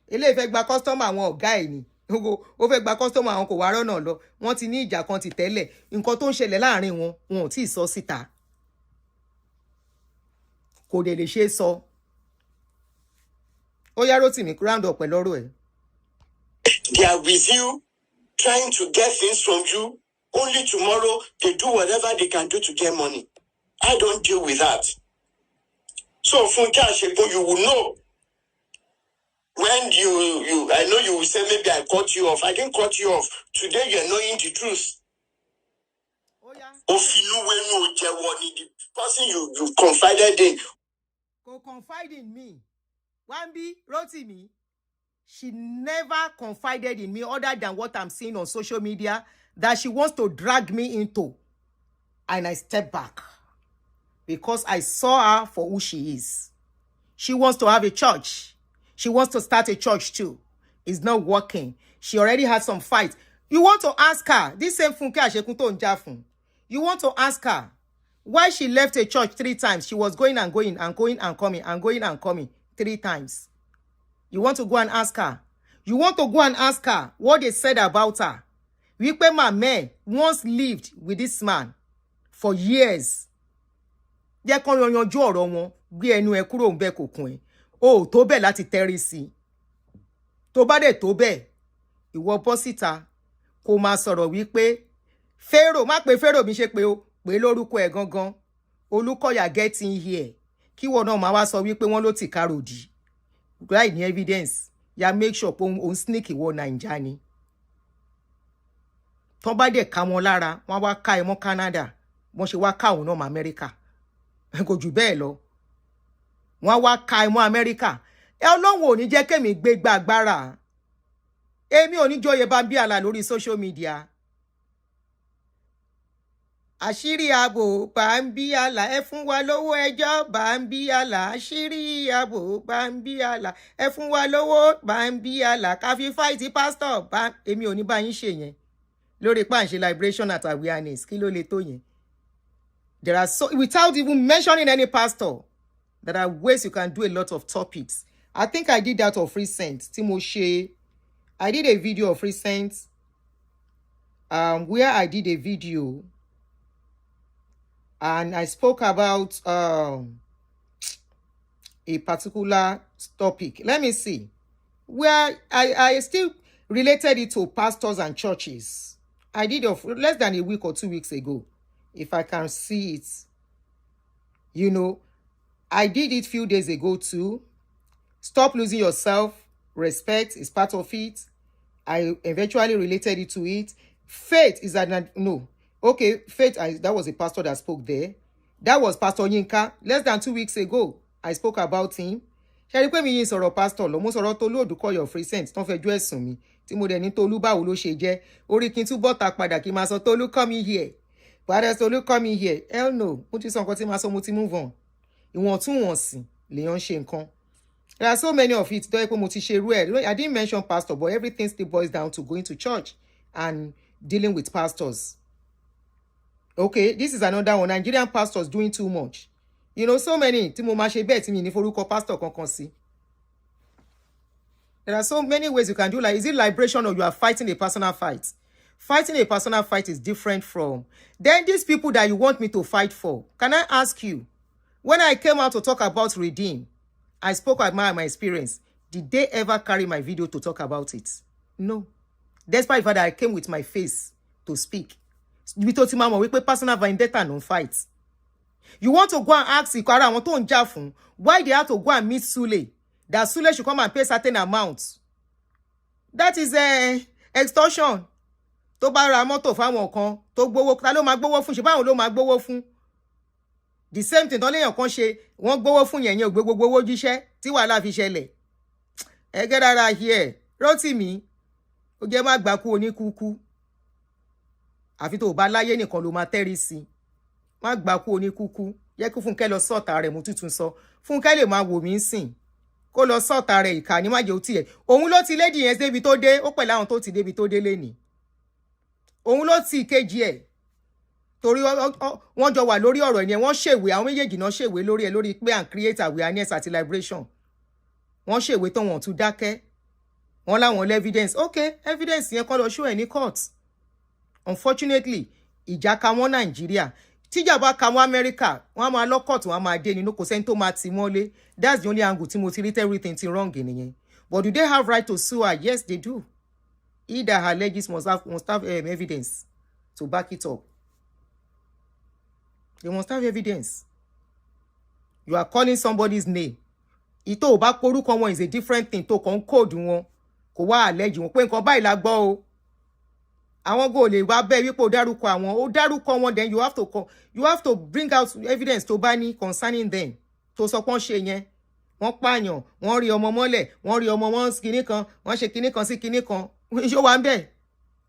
Eléyìí fẹ́ gba customer àwọn ọ̀gá ẹ̀ ni. Ó fẹ́ gba customer àwọn kò wá rọ́nà lọ. Wọ́n ti ní ìjà kan ti tẹ́lẹ̀. Nǹkan tó ń ṣẹlẹ̀ láàrin wọn, wọn ò tí ì sọ síta. Kò dẹ̀ lè ṣe é sọ. Ó yá Rotimi round up pẹ̀lú ọ̀rọ̀ ẹ̀. They are with you, trying to get things from you. Only tomorrow they do whatever they can do to get money. I don't deal with that. So Funke Asekun, you will know. When I know you will say maybe I cut you off. I didn't cut you off. Today you're knowing the truth. Oh yeah. The person you confided in. Go confide in me. Wambi, Rotimi, she never confided in me other than what I'm seeing on social media that she wants to drag me into. And I step back because I saw her for who she is. She wants to have a church. She wants to start a church too. It's not working. She already had some fights. You want to ask her, this same Funke Asekun tó ń jà fún. You want to ask her why she left a church 3 times. She was going and going and going and coming and going and coming 3 times. You want to go and ask her. You want to go and ask her what they said about her. Wípé mama once lived with this man for years. Jẹ́ kán yanjú ọ̀rọ̀ wọn, gbé ẹnu ẹ kúrò ńbẹ̀ kò kún ẹ. O tó bẹ́ẹ̀ láti tẹrí sí. Tó bá dé tó bẹ́ẹ̀, ìwọ bọ́ síta kó máa sọ̀rọ̀ wípé Pharaoh, má pè Pharaoh bí ṣe pé o, pè lórúkọ ẹ̀ gangan. Olúkọ̀yà get in here. Kí wọ́n náà máa wá sọ wípé wọ́n ló ti káròdì. Right ní evidence. Ya make sure pé òun sneak ìwọ Naija ni. Tọ́n bá dé ká wọn lára, wọ́n wá ká ẹ mọ́ Canada. Wọ́n ṣe wá ká òun náà mọ́ America. Kò jù bẹ́ẹ̀ lọ. Wọ́n wá ká ẹ mọ́ America. Ọlọ́run ò ní jẹ́ kémi gbé gba agbára. Èmi ò ní joyè Bambiala lórí social media. Àṣírí ààbò Bambiala, ẹ fún wa lówó ẹjọ́ Bambiala. Àṣírí ààbò Bambiala, ẹ fún wa lówó Bambiala. Ká fi fight pastor èmi ò ní bá yín ṣe yẹn. Lórí pàǹṣe liberation at awareness. Kí ló lè tó yẹn? There are so, without even mentioning any pastor, there are ways you can do a lot of topics. I think I did that of recent. Timoshe, I did a video of recent where I did a video and I spoke about a particular topic. Let me see. Where I still related it to pastors and churches. I did of less than a week or 2 weeks ago. If I can see it. You know, I did it a few days ago too. Stop losing yourself. Respect is part of it. I eventually related it to it. Faith is that no. Okay, faith, that was a pastor that spoke there. That was Pastor Yinka. Less than 2 weeks ago, I spoke about him. Ṣé rí pé mi yin sọ̀rọ̀ pastor lọ mo sọ̀rọ̀ Tolu Odukoya of recent ton fẹjọ́ ẹ̀sùn mi tí mo dẹ̀ ní Tolu báwo ló ṣe jẹ́ orí kin tú bọ́ta padà kí máa sọ Tolu come here. But Tolu come here. Hell no. Mo ti sọ nǹkan tí máa sọ mo ti move on. Ìwọ̀ntúnwọ̀nsì lèèyàn ṣe nǹkan. There are so many of it. I didn't mention pastor, but everything still boils down to going to church and dealing with pastors. Okay, this is another one. Nigerian pastors doing too much. You know, so many. Pastor kankan sí. There are so many ways you can do. Like, is it liberation or you are fighting a personal fight? Fighting a personal fight is different from. Then these people that you want me to fight for. Can I ask you? When I came out to talk about Redeem, I spoke about my experience. Did they ever carry my video to talk about it? No. Despite the fact that I came with my face to speak. Personal vendetta no fight. You want to go and ask Ikara want to Jafun why they have to go and meet Sule? That Sule should come and pay certain amounts. That is extortion. Tó bá ra mọ́tò fáwọn kan tó gbowó ta ló máa gbowó fún ṣe báwọn ló máa gbowó fún. The same thing tó léèyàn kan ṣe wọ́n gbowó fún yẹn ò gbé gbogbo owó jíṣẹ́ tí wàhálà fi ṣẹlẹ̀. Ẹ get out here. Rotimi ó jẹ́ má gbà kú oníkúkú. àfi tó bá láyé nìkan ló máa tẹ́rí sí má gbà kú oníkúkú yẹ kí Fúnkẹ́ lọ sọ́ọ̀tà rẹ̀ mo tuntun sọ Fúnkẹ́ lè máa wò mí sìn kó lọ sọ́ọ̀tà rẹ̀ ìkà ní májèó tiẹ̀ òun ló ti lédi yẹn débi tó dé ó pẹ̀lú àwọn tó ti débi tó dé lénìí òun ló ti ìkejì ẹ̀ torí wọ́n jọ wà lórí ọ̀rọ̀ ẹ̀yẹn wọ́n ṣèwé àwọn méjèèjì náà ṣèwé lórí ẹ̀ lórí pé and create awareness àti liberation wọ́n ṣèwé tó wọ́n tún dákẹ́ wọ́n láwọn evidence okay evidence yẹn kọ́ lọ show ẹ̀ ní court unfortunately ìjà ka wọ́n Nàìjíríà tíjà bá ka wọ́n Amẹ́ríkà wọ́n á máa lọ court wọ́n á máa dé nínú kò sẹ́ni tó máa tì mọ́lé that's the only angle tí mo ti rí everything ti wrong nìyẹn but do they have right to sue her? Yes they do. He that alleges must have evidence to back it up. They must have evidence. You are calling somebody's name. Ito bá porúkọ wọn is a different thing. To kàn code wọn kò wá allege wọn pé nǹkan báyìí la gbọ́ o. Àwọn go lè wá bẹ́ẹ̀ wípé ó dárúkọ àwọn ó dárúkọ wọn then you have to bring out evidence tó bá ní concerning them. Tó sọ pọ́n ṣe yẹn. Wọ́n pààyàn, wọ́n rí ọmọ mọ́lẹ̀, wọ́n rí ọmọ wọn kinní kan, wọ́n ṣe kinní kan sí kinní kan. Iṣẹ́ wa ń bẹ̀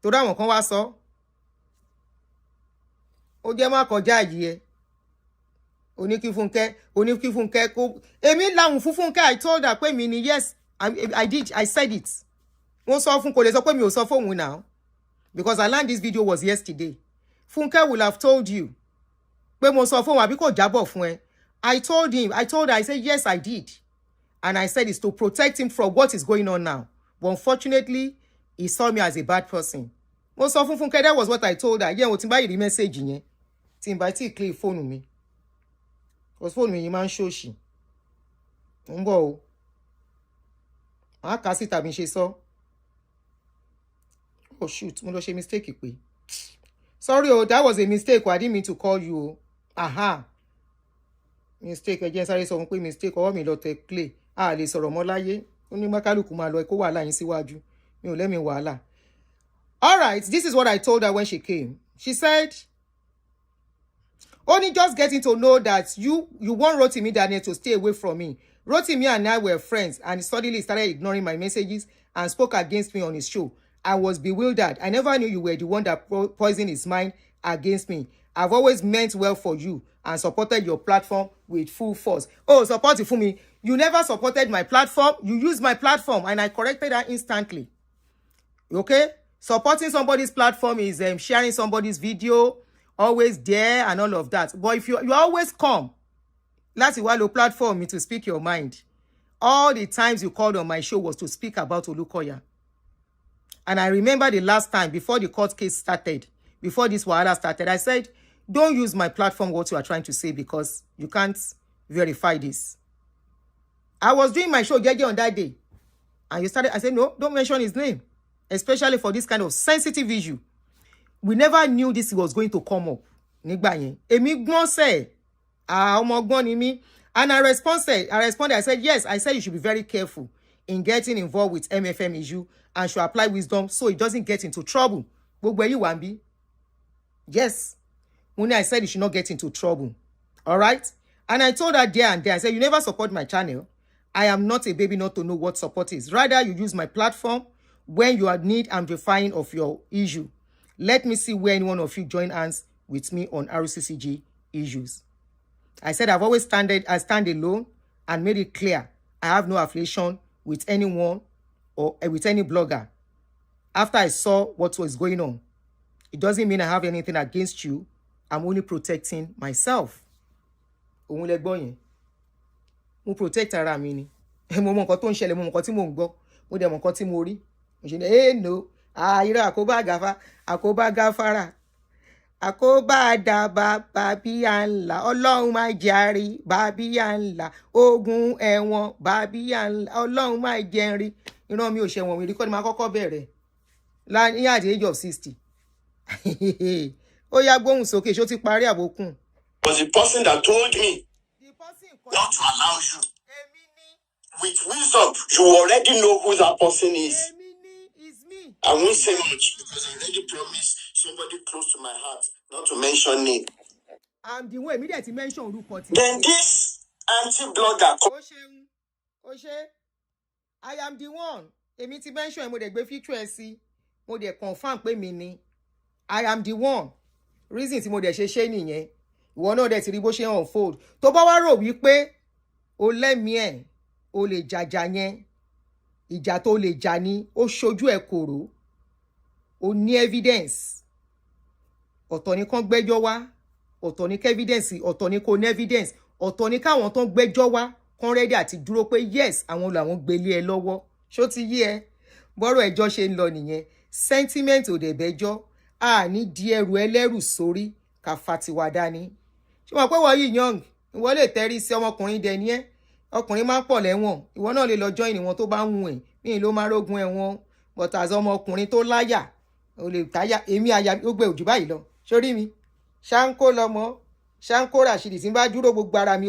torí àwọn kan wá sọ ó jẹ́ má kọjá yìí ẹ oníkí Fúnkẹ́ kó èmi láwùn fún Fúnkẹ́ I told her pé mi ni yes I said it wọ́n sọ fún kò lè sọ pé mi ò sọ fóun now because I learned this video was yesterday Fúnkẹ́ will have told you pé mo sọ fóun àbí kò jábọ̀ fún ẹ I told her I said yes I did and I said it's to protect him from what is going on now but unfortunately he saw me as a bad person. Mo sọ fún Fúnkẹ́ that was what I told her. Yeah, o tin bá yìí message yẹn. Tin bá ti clear phone mi. Cause phone mi yìí máa ń ṣòṣì. Ń bọ̀ o. Màá kà síta bí n ṣe sọ. Oh shoot, mo lọ ṣe mistake pé. Sorry o, that was a mistake. I didn't mean to call you o. Aha. Mistake ẹ jẹ́ sáré sọ fún pé mistake ọwọ́ mi lọ tẹ play. A lè sọ̀rọ̀ mọ́ láyé. Ó ní mákàlùkù máa lọ kó wàhálà yín síwájú. Let me wala. All right, this is what I told her when she came. She said, only just getting to know that you want Rotimi Daniel to stay away from me. Rotimi and I were friends and suddenly started ignoring my messages and spoke against me on his show. I was bewildered. I never knew you were the one that poisoned his mind against me. I've always meant well for you and supported your platform with full force. Oh, support it for me. You never supported my platform. You used my platform and I corrected her instantly. Okay, supporting somebody's platform is sharing somebody's video, always there and all of that. But if you always come, that's why the platform me to speak your mind. All the times you called on my show was to speak about Olukoya. And I remember the last time before the court case started, before this wahala started, I said, don't use my platform what you are trying to say because you can't verify this. I was doing my show on that day. And you started, I said, no, don't mention his name. Especially for this kind of sensitive issue. We never knew this was going to come up. Nígbà yẹn. Èmi gbọ́n ṣe. Ọmọ ọgbọ́n ni mí. And I responded, I said, yes, I said you should be very careful in getting involved with MFM issue and should apply wisdom so it doesn't get into trouble. Gbogbo ẹ̀yin wà ńbí. Yes. I said you should not get into trouble. All right? And I told her there and there, I said, you never support my channel. I am not a baby not to know what support is. Rather, you use my platform when you are need amplifying of your issue. Let me see where any one of you join hands with me on RCCG issues. I said I stand alone and made it clear I have no affiliation with anyone or with any blogger. After I saw what was going on, it doesn't mean I have anything against you. I'm only protecting myself. Òun lẹ gbọ́ yẹn. Mo protect ara mi ni. Mo mọ nǹkan tó ń ṣẹlẹ̀, mo mọ nǹkan tí mo ń gbọ́, mo dẹ̀ mọ nǹkan tí mo rí. Mo ṣe ní no, irọ́ àkóbá gáfárà. Àkóbá àdàbà bàbíyà ńlá, Ọlọ́run má jẹ́ rí bàbíyà ńlá, ogun ẹ̀wọ̀n bàbíyà ńlá, Ọlọ́run má jẹ́ rí. Ìran mi ò ṣẹ̀wọ̀n mi rí kọ́ ni máa kọ́kọ́ bẹ̀rẹ̀. Ní at the age of 60. Ó yá gbóhùn sókè, ṣó ti parí àbókùn. Was the person that told me not to allow you. With wisdom, you already know who that person is. I won't say much because I already promised somebody close to my heart not to mention name. I'm the one immediately mention Rupoti. Then this anti-blogger. I am the one. Èmi ti mention mo dẹ̀ gbé feature ẹ sí. Mo dẹ̀ confirm pé mi ni. I am the one reason tí mo dẹ̀ ṣe nìyẹn ìwọ náà dẹ̀ ti rí bó ṣe unfold tó bá wá rò wípé o lẹ́mìí ẹ̀ o lè jàjà yẹn ìjà tó lè jà ní ó ṣojú ẹ̀ kòrò o ní evidence ọ̀tọ̀ ní kán gbẹ́jọ́ wá ọ̀tọ̀ ní evidence ọ̀tọ̀ ní kò ní evidence ọ̀tọ̀ ní káwọn tó ń gbẹ́jọ́ wá kán rẹ́dí àti dúró pé yes àwọn làwọn gbélé ẹ lọ́wọ́ ṣó ti yé ẹ bọ́rọ̀ ẹjọ́ ṣe ń lọ nìyẹn sentiment ò dẹ̀ bẹ́jọ́ a ní di ẹrù ẹlẹ́rù sórí ká fa tiwa dání ṣé wọn pé wọ́n yìí young ìwọ lè tẹ́rí sí ọmọkùnrin dẹni ẹ́ ọkùnrin máa ń pọ̀ lẹ́wọ̀n ìwọ náà lè lọ join wọn tó bá ń wù ẹ́ ní ló máa rógun ẹ̀wọ̀n but as ọmọkùnrin tó láyà o lè táyà èmi àyà gbogbo òjò báyìí lọ sórí mi ṣáńkó lọmọ ṣáńkó ràṣìdì tí ń bá dúró gbogbo ara mi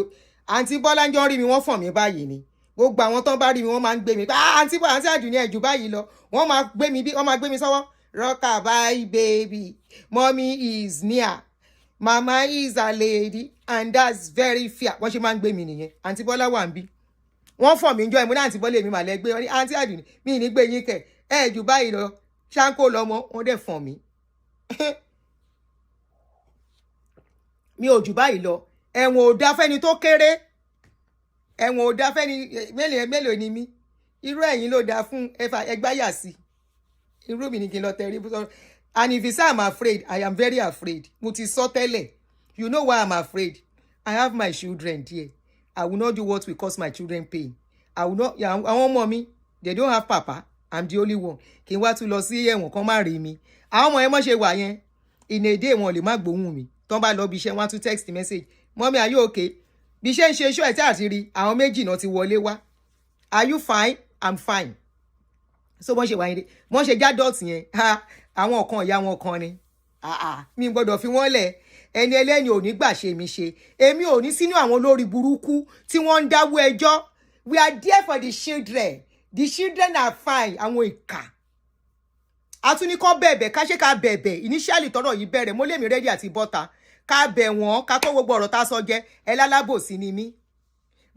àǹtí bọ́lá ń jọ rí mi wọ́n fọ̀n mí báyìí ni gbogbo àwọn tó ń bá rí mi wọ́n máa ń gbé mi àǹtí Àdùnní ẹ̀jú báyìí lọ wọ́n máa gbé mi sọ́wọ́ rockabye baby mommy is near mama is a lady and that's very fair wọ́n ṣe máa ń gbé mi nìyẹn àǹtí bọ́lá wà ń bí wọ́n fọ̀ mí jọ ìmúná àǹtí bọ́lá èmi màlẹ́ gbé wọn ní àǹtí Àdùnní mi ní gbé yín kẹ̀ ẹ̀jú báyìí lọ ṣáńkó lọmọ wọ́n dẹ̀ fọ̀n mí mi ò jù báyìí lọ ẹ̀wọ̀n ò dá fẹ́ni tó kéré ẹ̀wọ̀n ò dá fẹ́ni mélòó ni mí irú ẹ̀yin ló dá fún ẹgbáyà sí irú mi ní kí n lọ tẹrí bú and if you say I'm afraid I am very afraid mo ti sọ tẹ́lẹ̀ you know why I'm afraid I have my children there I will not do what will cause my children pain I will not àwọn ọmọ mi they don't have papa I'm the only one kí n wá tún lọ sí ẹ̀wọ̀n kan má rí mi àwọn ọmọ ẹ mọ́ ṣe wà yẹn in a day wọn lè má gbóhùn mi tọ́n bá lọ bí iṣẹ́ wọn tún text message mommy are you okay bí iṣẹ́ ń ṣe iṣẹ́ ẹ̀ tí àti rí àwọn méjì náà ti wọlé wá are you fine I'm fine so wọ́n ṣe wà yẹn wọ́n ṣe jádọ́ọ̀tì yẹn àwọn ọ̀kan ìyá wọn kan ni mi gbọ́dọ̀ fi wọ́n lẹ̀ ẹni ẹlẹ́ni ò ní gbà ṣe mi ṣe èmi ò ní sínú àwọn olórí burúkú tí wọ́n ń dáwọ́ ẹjọ́ we are there for the children are fine àwọn ìkà atúnikọ́ bẹ̀bẹ̀ ká ṣe ká bẹ̀bẹ̀ initially tọ́rọ̀ yìí bẹ̀rẹ̀ mo lè mi ready àti bọ́ta ká bẹ̀ wọ́n ká kó gbogbo ọ̀rọ̀ tá sọ jẹ́ ẹ lálábòsí ni mí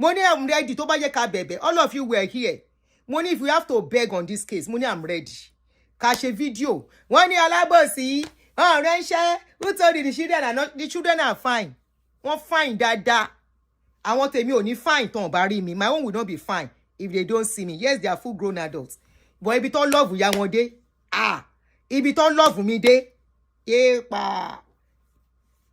mo ní I'm ready tó bá yẹ ká bẹ̀bẹ̀ all of you were here mo ní if we have to beg on this case mo ní I'm ready ká ṣe fídíò wọ́n ní alábòsí ọ̀rẹ́ ń ṣẹ́ who told you the children are fine wọ́n fine dáadáa àwọn tèmi ò ní fine tán bá rí mi my own will not be fine if they don't see me yes they are full grown adults but ibi tó love ya wọn dé ibi tó love mi dé pa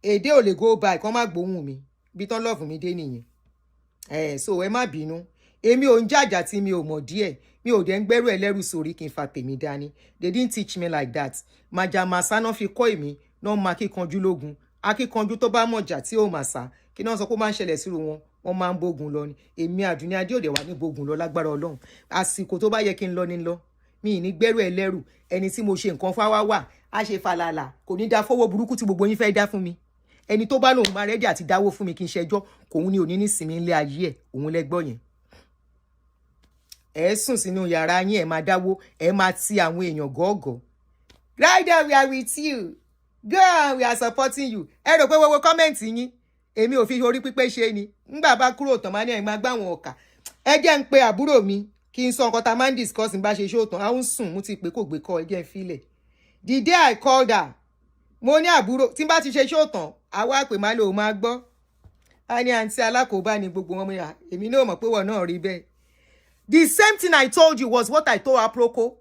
èdè ò lè go by kán má gbóhùn mi ibi tó love mi dé nìyẹn so ẹ má bínú èmi ò ń jàjà tí mi ò mọ̀ díẹ̀ mi ò dẹ̀ ń gbẹ́rù ẹlẹ́rù sórí kí n fa tèmi dání they didn't teach me like that màjàmásá náà fi kọ́ èmi náà máa kíkanjú lógun akíkanjú tó bá mọ̀jà tí ó mà sá kí náà sọ pé ó máa ń ṣẹlẹ̀ sírò wọn wọ́n máa ń bógun lọ ni èmi Àdùnní Adéòdè wà ní bógun lọ lágbára Ọlọ́run àsìkò tó bá yẹ kí n lọ ní lọ mi ì ní gbẹ́rù ẹlẹ́rù ẹni tí mo ṣe nǹkan fáwá wà á ṣe falàlà kò ní dá fọwọ́ burúkú tí gbogbo yín fẹ́ dá fún mi ẹni tó bá lòun máa rẹ́dí àti dáwó fún mi kí n ṣẹjọ́ kòun ní òní nísìnyí ńlẹ̀ ayé ẹ̀ òun lẹ́gbọ́ yẹn ẹ sùn sínú yàrá yín ẹ máa dáwó ẹ máa ti àwọn èèyàn gọ́ọ̀gọ́ right there we are with you girl we are supporting you ẹ rò pé gbogbo kọ́mẹ̀ntì yín èmi ò fi orí pípé ṣe ni ńgbà bá kúrò tán máa ní ẹ̀ máa gbá àwọn ọ̀kà ẹ jẹ́ ń pe àbúrò mi kí n sọ nǹkan tá a máa ń discuss bá ṣe ṣó tán àwọn sùn mo ti pè kò gbé kọ́ ẹ jẹ́ ń filẹ̀ the day I called her mo ní àbúrò tí n bá ti ṣe ṣó tán àwa pè má lò ó máa gbọ́ a ní àǹtí alákòóbá ni gbogbo wọn mọ̀ èmi náà mọ̀ pé wọ́n náà rí bẹ́ẹ̀. The same thing I told you was what I told Aproko.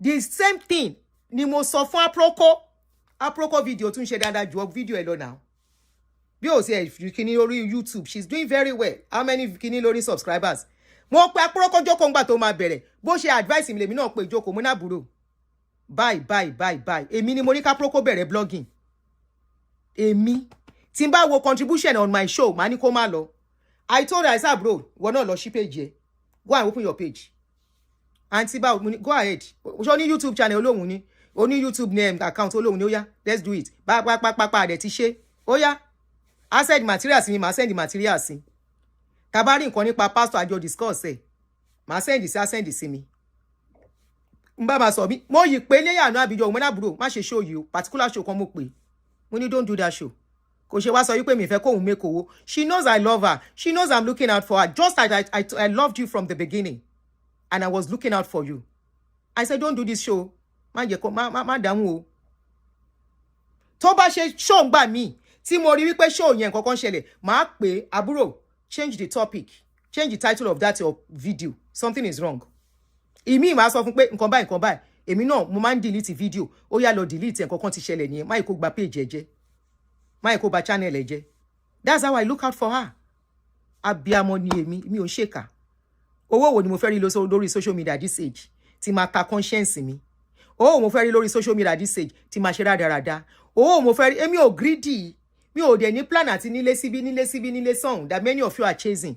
The same thing ni mo sọ fún Aproko video tún ṣe dáadáa ju video ẹ lọ now. Bí ó ṣe kíní lórí YouTube, she's doing very well. How many kíní lórí subscribers? Mo pe Aproko jókòó ńgbà tó máa bẹ̀rẹ̀. Bó ṣe advice mi lèmi náà pé jókòó mo na buro. Bye. Èmi ni mo ní ká Aproko bẹ̀rẹ̀ blogging. Èmi tí n bá wo contribution on my show, ma ní kó má lọ. I told her I said bro, wọ́n náà lọ sí page yẹn. Go and open your page. Aunty Bao, go ahead. Show ni YouTube channel olóhùn ni. O ní YouTube name account olóhùn ni ó yá. Let's do it. Pa de ti ṣe. Ó yá. I send materials mi, ma send the materials sí. Tá bá rí nǹkan nípa pastor àjọ discuss ẹ. Ma send sí mi. Nba ma sọ mi. Mo yí pé le yanu abijo mo na bro, má ṣe show you. Particular show kan mo pè. Mo ní don't do that show. Kò ṣe wá sọ wípé mi fẹ́ kó òun make owó. She knows I love her. She knows I'm looking out for her. Just like I loved you from the beginning. And I was looking out for you. I said, don't do this show. Má jẹ́ kó má dààmú o. tó bá ṣe show ngbà mí tí mo rí wípé show yẹn nǹkan kan ṣẹlẹ̀ máa pè àbúrò change the topic, change the title of that your video, something is wrong. Ìmí máa sọ fún pé nǹkan báyìí èmi náà mo máa ń delete video, ó yá lọ delete nǹkan kan ti ṣẹlẹ̀ nìyẹn, má kó gba page ẹ jẹ́, má kó ba channel ẹ jẹ́. That's how I look out for her. Abiamọ ni èmi, mi ò ṣèkà. Owó wo ni mo fẹ́ rí lórí social media this age tí máa ta conscience mi. Owó mo fẹ́ rí lórí social media this age tí máa ṣe rádaràda. Owó mo fẹ́ rí, èmi ò greedy. Mi ò dẹ̀ ní plan àti nílé síbí sọ̀hún that many of you are chasing.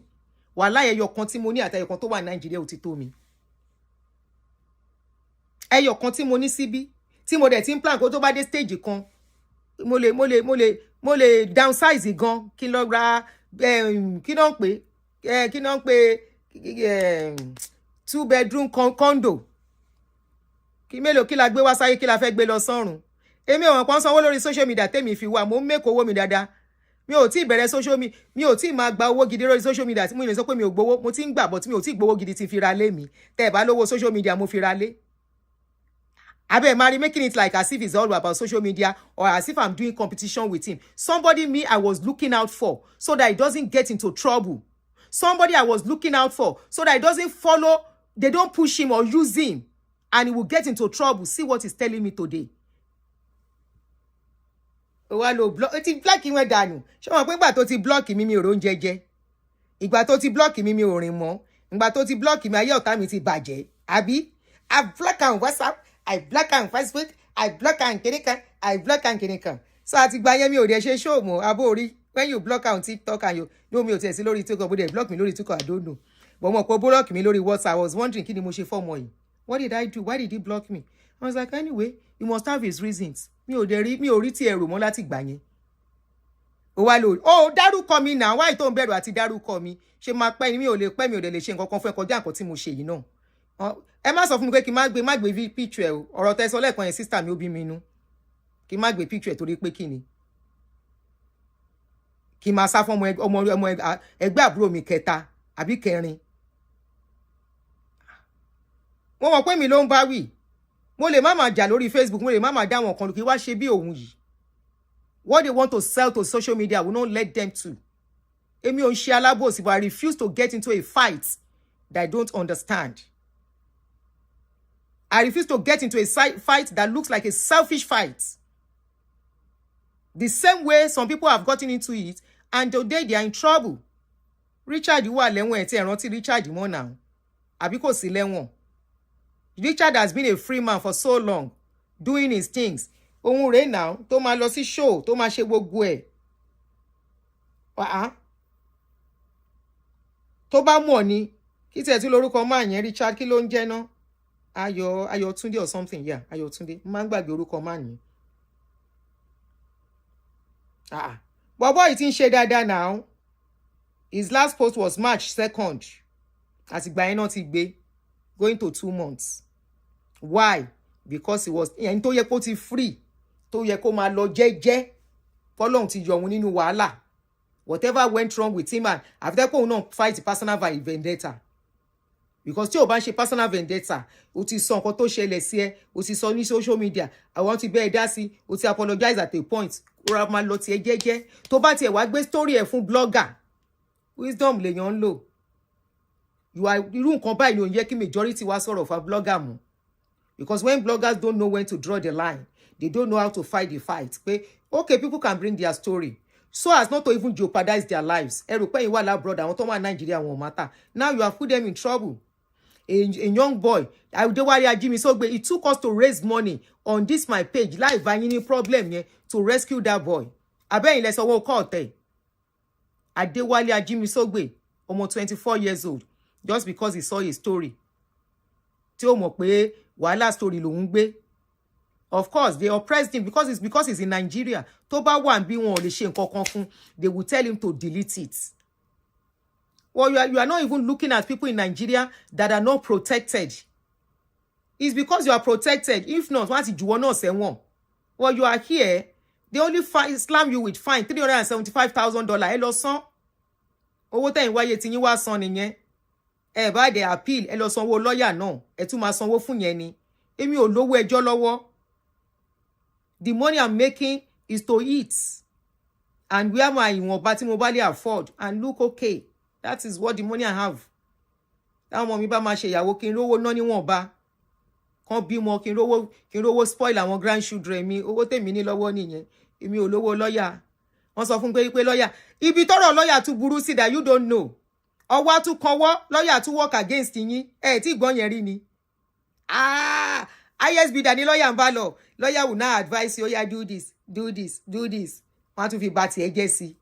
Wàhálà ẹyọ kan tí mo ní àti ẹyọ kan tó wà Nàìjíríà ó ti tó mi. Ẹyọ kan tí mo ní síbí tí mo dẹ̀ ti ń plan kó tó bá dé stage kan mo lè downsize gan kí lọ ra kí náà ń pè 2-bedroom condo. Kí mélòó kí la gbé wá sáyé kí la fẹ́ gbé lọ sọ́run. Èmi ò kan sanwó lórí social media tèmi fi wà, mo make owó mi dáadáa. Mi ò tí bẹ̀rẹ̀ social media, mi ò tí máa gba owó gidi lórí social media tí mo lè sọ pé mi ò gbowó, mo ti ń gbà but mi ò tí gbowó gidi tí fi ra lé mi. Tẹ́ bá lówó social media mo fi ra lé. Abe Mary making it like as if it's all about social media or as if I'm doing competition with him. Somebody I was looking out for so that he doesn't get into trouble. Somebody I was looking out for so that he doesn't follow, they don't push him or use him and he will get into trouble. See what he's telling me today. Wa lo block, ti block him dànù. Ṣé mo pé ìgbà tó ti block mi ò ron jẹjẹ. Ìgbà tó ti block mi ò rìn mọ́. Ìgbà tó ti block mi ayé ọ̀tá mi ti bàjẹ́. Àbí? I block on WhatsApp, I block on Facebook, I block on kinikan, I block on kinikan. So àti gba yẹn mi ò dẹ̀ ṣe show mo abori. When you block on TikTok and you know me ò tẹ̀ sí lórí TikTok, but they block me lórí TikTok, I don't know. But mo ko block mi lórí WhatsApp. I was wondering kí ni mo ṣe fọ́mọ yìí. What did I do? Why did he block me? I was like, anyway, he must have his reasons. Mi ò rí tí ẹrù mọ́ láti gbà yẹn. Ó wá lò ó dárúkọ mi now, why tó ń bẹ̀rù àti dárúkọ mi? Ṣé máa pẹ́ ni mi ò lè pẹ́, mi ò dẹ̀ lè ṣe nǹkan kan fún ẹ kọjá nǹkan tí mo ṣe yìí náà. Ẹ má sọ fún mi pé kí má gbé picture ẹ o. Ọ̀rọ̀ tẹ́ sọ lẹ́ẹ̀kan yẹn sister mi ó bí mi nú. Kí má gbé picture ẹ torí pé kí ni? Kí má sá fún ọmọ ẹgbẹ́ àbúrò mi kẹta àbí kẹrin. Wọ́n mọ̀ pé mi ló ń bá wí. Mo lè má máa jà lórí Facebook, mo lè má máa dá wọn kan kí wá ṣe bí òun yìí. What they want to sell to social media will not let them to. Èmi ò ń ṣe alábòsí, but I refuse to get into a fight that I don't understand. I refuse to get into a fight that looks like a selfish fight. The same way some people have gotten into it and today they are in trouble. Richard wà lẹ́wọ̀n ẹ̀ tí ẹ rántí Richard mọ́ now. Àbí kò sí lẹ́wọ̀n. Richard has been a free man for so long, doing his things. Ohun rẹ̀ now, tó máa lọ sí show, tó máa ṣe gbogbo ẹ̀. Tó bá mọ̀ ni, kí tiẹ̀ tí lórúkọ máa yẹn Richard kí ló ń jẹ́ ná? Ayọ̀túndé or something, yeah, Ayọ̀túndé. Máa ń gbàgbé orúkọ máa yẹn. Bọ̀bọ́ yìí ti ń ṣe dáadáa now. His last post was March 2nd. Àtìgbà yẹn náà ti gbé, going to 2 months. Why? Because he was ẹni tó yẹ kó ti free, tó yẹ kó máa lọ jẹ́jẹ́. Fọlọ́run ti yọ òun nínú wàhálà. Whatever went wrong with him and after kó náà fight personal vendetta. Because tí o bá ń ṣe personal vendetta, o ti sọ nǹkan tó ṣẹlẹ̀ sí ẹ, o ti sọ ní social media, I want to bẹ́ẹ̀ dá sí, o ti apologize at a point, o ra máa lọ tiẹ̀ jẹ́jẹ́. Tó bá tiẹ̀ wá gbé story ẹ̀ fún blogger, wisdom lèèyàn ń lò. Irú nǹkan báyìí ni ò ń yẹ kí majority wá sọ̀rọ̀ fún blogger mu. Because when bloggers don't know when to draw the line, they don't know how to fight the fight. Okay, people can bring their story so as not to even jeopardize their lives. Ẹ rò pé ìwà labroad àwọn tó wà Nigeria won't matter. Now you have put them in trouble. A young boy, Adewale Ajimisogbe, it took us to raise money on this my page, live any problem here to rescue that boy. Abẹ́yìn lẹ sọ wọ́n kọ́ ọ̀tẹ̀. Adewale Ajimisogbe, almost 24 years old, just because he saw a story. Tí ó mọ̀ pé wàhálà story lòun gbé. Of course, they oppressed him because he's in Nigeria. Tó bá wà bí wọn ò lè ṣe nǹkan kan fún, they will tell him to delete it. Well, you are not even looking at people in Nigeria that are not protected. It's because you are protected. If not, once you want to say one. Well, you are here. They only slam you with fine $375,000. Ẹ lọ san. Owó tẹ́yin wáyé tí yín wá san nìyẹn. Ẹ bá dé appeal, ẹ lọ sanwó lawyer náà. Ẹ tún máa sanwó fún yẹn ni. Èmi ò lówó ẹjọ́ lọ́wọ́. The money I'm making is to eat and wear my ìwọ̀nba tí mo bá lè afford and look okay. That is what the money I have. Táwọn ọmọ mi bá máa ṣe ìyàwó kí n rówó ná níwọ̀nba. Kán bímọ kí n rówó spoil àwọn grandchildren mi. Owó tèmi ní lọ́wọ́ nìyẹn. Èmi ò lówó lọ́yà. Wọ́n sọ fún pé lọ́yà. Ibi tọ́rọ̀ lọ́yà tún burú sí that you don't know. Ọwọ́ tún kanwọ́ lọ́yà tún work against yín. Tí gbọ́n yẹn rí ni. ISB dà ní lọ́yà ń bá lọ. Lawyer will now advise you, oh yeah, do this, do this, do this. Wọ́n tún fi bá tiẹ̀ jẹ́ sí.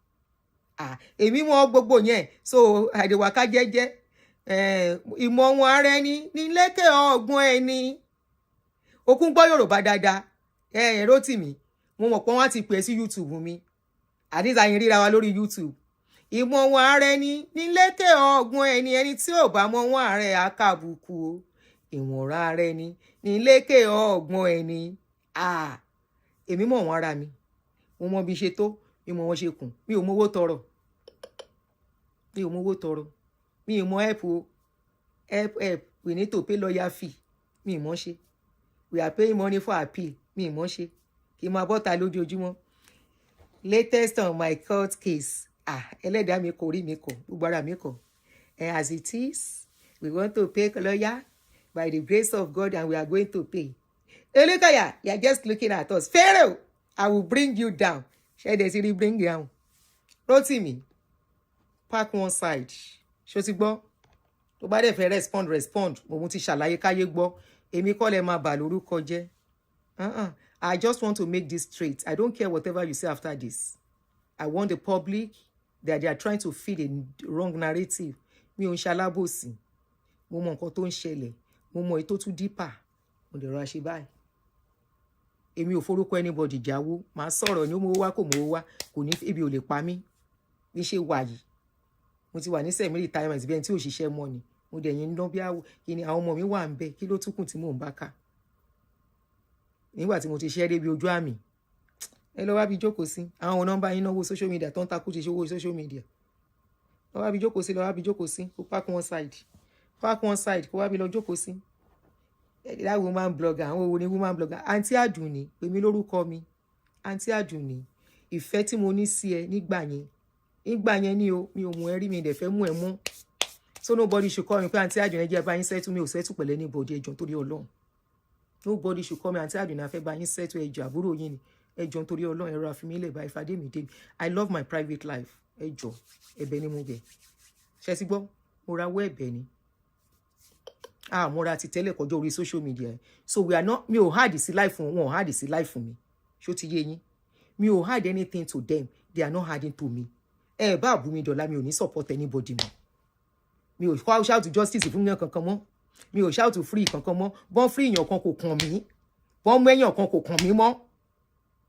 Èmi mọ gbogbo yẹn. So àdèwàká jẹ́jẹ́. Ìmọ̀ wọn ara ẹni ní lékè ọgbọ́n ẹni. Okun gbọ́ Yorùbá dáadáa. Rotimi. Mo mọ̀ pé wọ́n ti pè sí YouTube mi. Àdìsá yín ríra wa lórí YouTube. Ìmọ̀ wọn ara ẹni ní lékè ọgbọ́n ẹni tí ò bá mọ̀ wọn ààrẹ àkàbùkù o. Ìwọ̀n ara ẹni ní lékè ọgbọ́n ẹni. Èmi mọ̀ wọn ara mi. Mo mọ bí ṣe tó, mi mọ̀ wọn ṣe kùn. Mi ò mówó tọrọ. Mi ò mówó tọrọ. Mi ò mọ help o. Help. We need to pay lawyer fee. Mi ò mọ̀ ṣe. We are paying money for appeal. Mi ò mọ̀ ṣe. Kí n máa bọ́ta lójoojúmọ́. Latest on my court case. Ẹlẹ́dàá mi kò rí mi kọ̀. Gbogbo ara mi kọ̀. As it is, we want to pay lawyer by the grace of God and we are going to pay. Elekaya, you are just looking at us. Pharaoh, I will bring you down. Shall they see bring you down? Rotimi, park one side. Ṣó ti gbọ́? Tó bá dẹ̀ fẹ́ respond. Mo ti ṣàlàyé káyé gbọ́. Èmi kọ́ lẹ máa bà lórúkọ jẹ́. I just want to make this straight. I don't care whatever you say after this. I want the public that they are trying to feed a wrong narrative. Mi ò ń ṣalábòsí. Mo mọ nǹkan tó ń ṣẹlẹ̀. Mo mọ èyí tó tún deeper. Mo dẹ̀ rọra ṣe báyìí. Èmi ò forúkọ anybody jáwó. Màá sọ̀rọ̀ ní ó mú wá kò mú wá. Kò ní ebi ò lè pa mí. Bí ṣe wà yìí. Mo ti wà ní semi retirement bí ẹni tí ò ṣiṣẹ́ mọ́ ni. Mo dẹ̀ yín dán bí àwọn ọmọ mi wà ń bẹ. Kí ló tún kù tí mò ń bá ká? Nígbà tí mo ti ṣe débi ojú àmì. Ẹ lọ wá bí jókòó sí. Àwọn nọ́mbà yín náwó social media tó ń takú ti ṣe owó social media. Lọ wá bí jókòó sí. Kó park one side. Kó wá bí lọ jókòó sí. That woman blogger, àwọn wo ni woman blogger? Aunty Aduni, pè mí lórúkọ mi. Aunty Aduni, ìfẹ́ tí mo ní sí ẹ nígbà yẹn. Nígbà yẹn ni o, mi ò mú ẹ rí mi dẹ̀ fẹ́ mú ẹ mọ́. So nobody should call me pé Aunty Aduni jẹ́ bá yín settle mi ò settle pẹ̀lú anybody ẹjọ́ torí Ọlọ́run. Nobody should call me Aunty Aduni afẹ́ bá yín settle ẹjọ́ àbúrò yín ni. Ẹjọ́ torí Ọlọ́run ẹ̀rọ àfimílẹ̀ bá ìfàdé mi dé. I love my private life. Ẹjọ́ ẹ̀bẹ̀ ni mo bẹ̀. Ṣé ti gbọ́? Mo ra wọ́ ẹ̀bẹ̀ ni. Mo ra ti tẹ́lẹ̀ kọjọ́ orí social media. So we are not, mi ò hard sí life fún wọn, hard sí life fún mi. Ṣó ti yé yín? Mi ò hard anything to them. They are not harding to me. Bá bú mi dọ̀la mi ò ní support anybody mọ́. Mi ò shout to justice fún yàn kankan mọ́. Mi ò shout to free kankan mọ́. Bọ́n free yàn kan kò kàn mí. Bọ́n mú èèyàn kan kò kàn mí mọ́.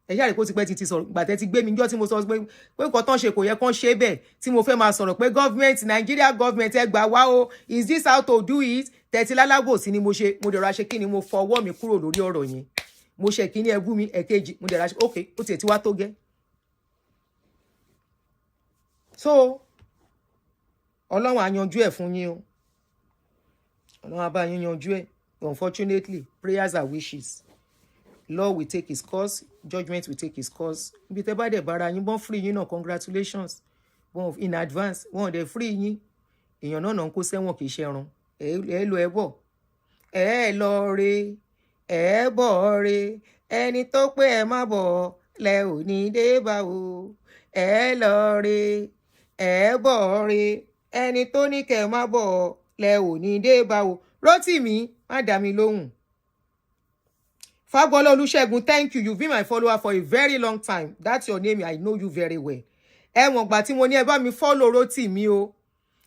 Ṣáà rí kó ti pẹ́ ti sọ̀rọ̀ gbàtẹ́ ti gbé mi níjọ́ tí mo sọ pé nǹkan tán ṣe kò yẹ kán ṣe bẹ́ẹ̀ tí mo fẹ́ máa sọ̀rọ̀ pé government Nigeria government ẹ gbà wá o, is this how to do it? Tẹ̀tí lálágbòsí ni mo dẹ̀ra ṣe kí ni mo fọwọ́ mi kúrò lórí ọ̀rọ̀ yẹn. Mo ṣe kíní ẹbú mi ẹ̀kejì mo dẹ̀ra ṣe okay ó tiẹ̀ ti wá tó gẹ́. So Ọlọ́run á yanjú ẹ̀ fún yín o. Ọlọ́run á bá yín yanjú ẹ̀. Unfortunately, prayers are wishes. Law will take his course, judgment will take his course. Bí tẹ́ bá dẹ̀ bára yín bọ́n free yín náà, congratulations. Bọ́n in advance, wọ́n dẹ̀ free yín. Èèyàn náà ń kó sẹ́wọ̀n kì í ṣe ẹran. Ẹ lọ ẹ bọ̀. Ẹ lọ re, ẹ bọ̀ re. Ẹni tó pé ẹ má bọ̀ lẹ ò ní dé bá o. Ẹ lọ re, ẹ bọ̀ re. Ẹni tó ní kẹ́ má bọ̀ lẹ ò ní dé bá o. Rotimi, má dá mi lóhùn. Fagbola Olusegun, thank you. You've been my follower for a very long time. That's your name. I know you very well. Wọ́n gbà tí mo ní ẹ bá mi follow Rotimi o.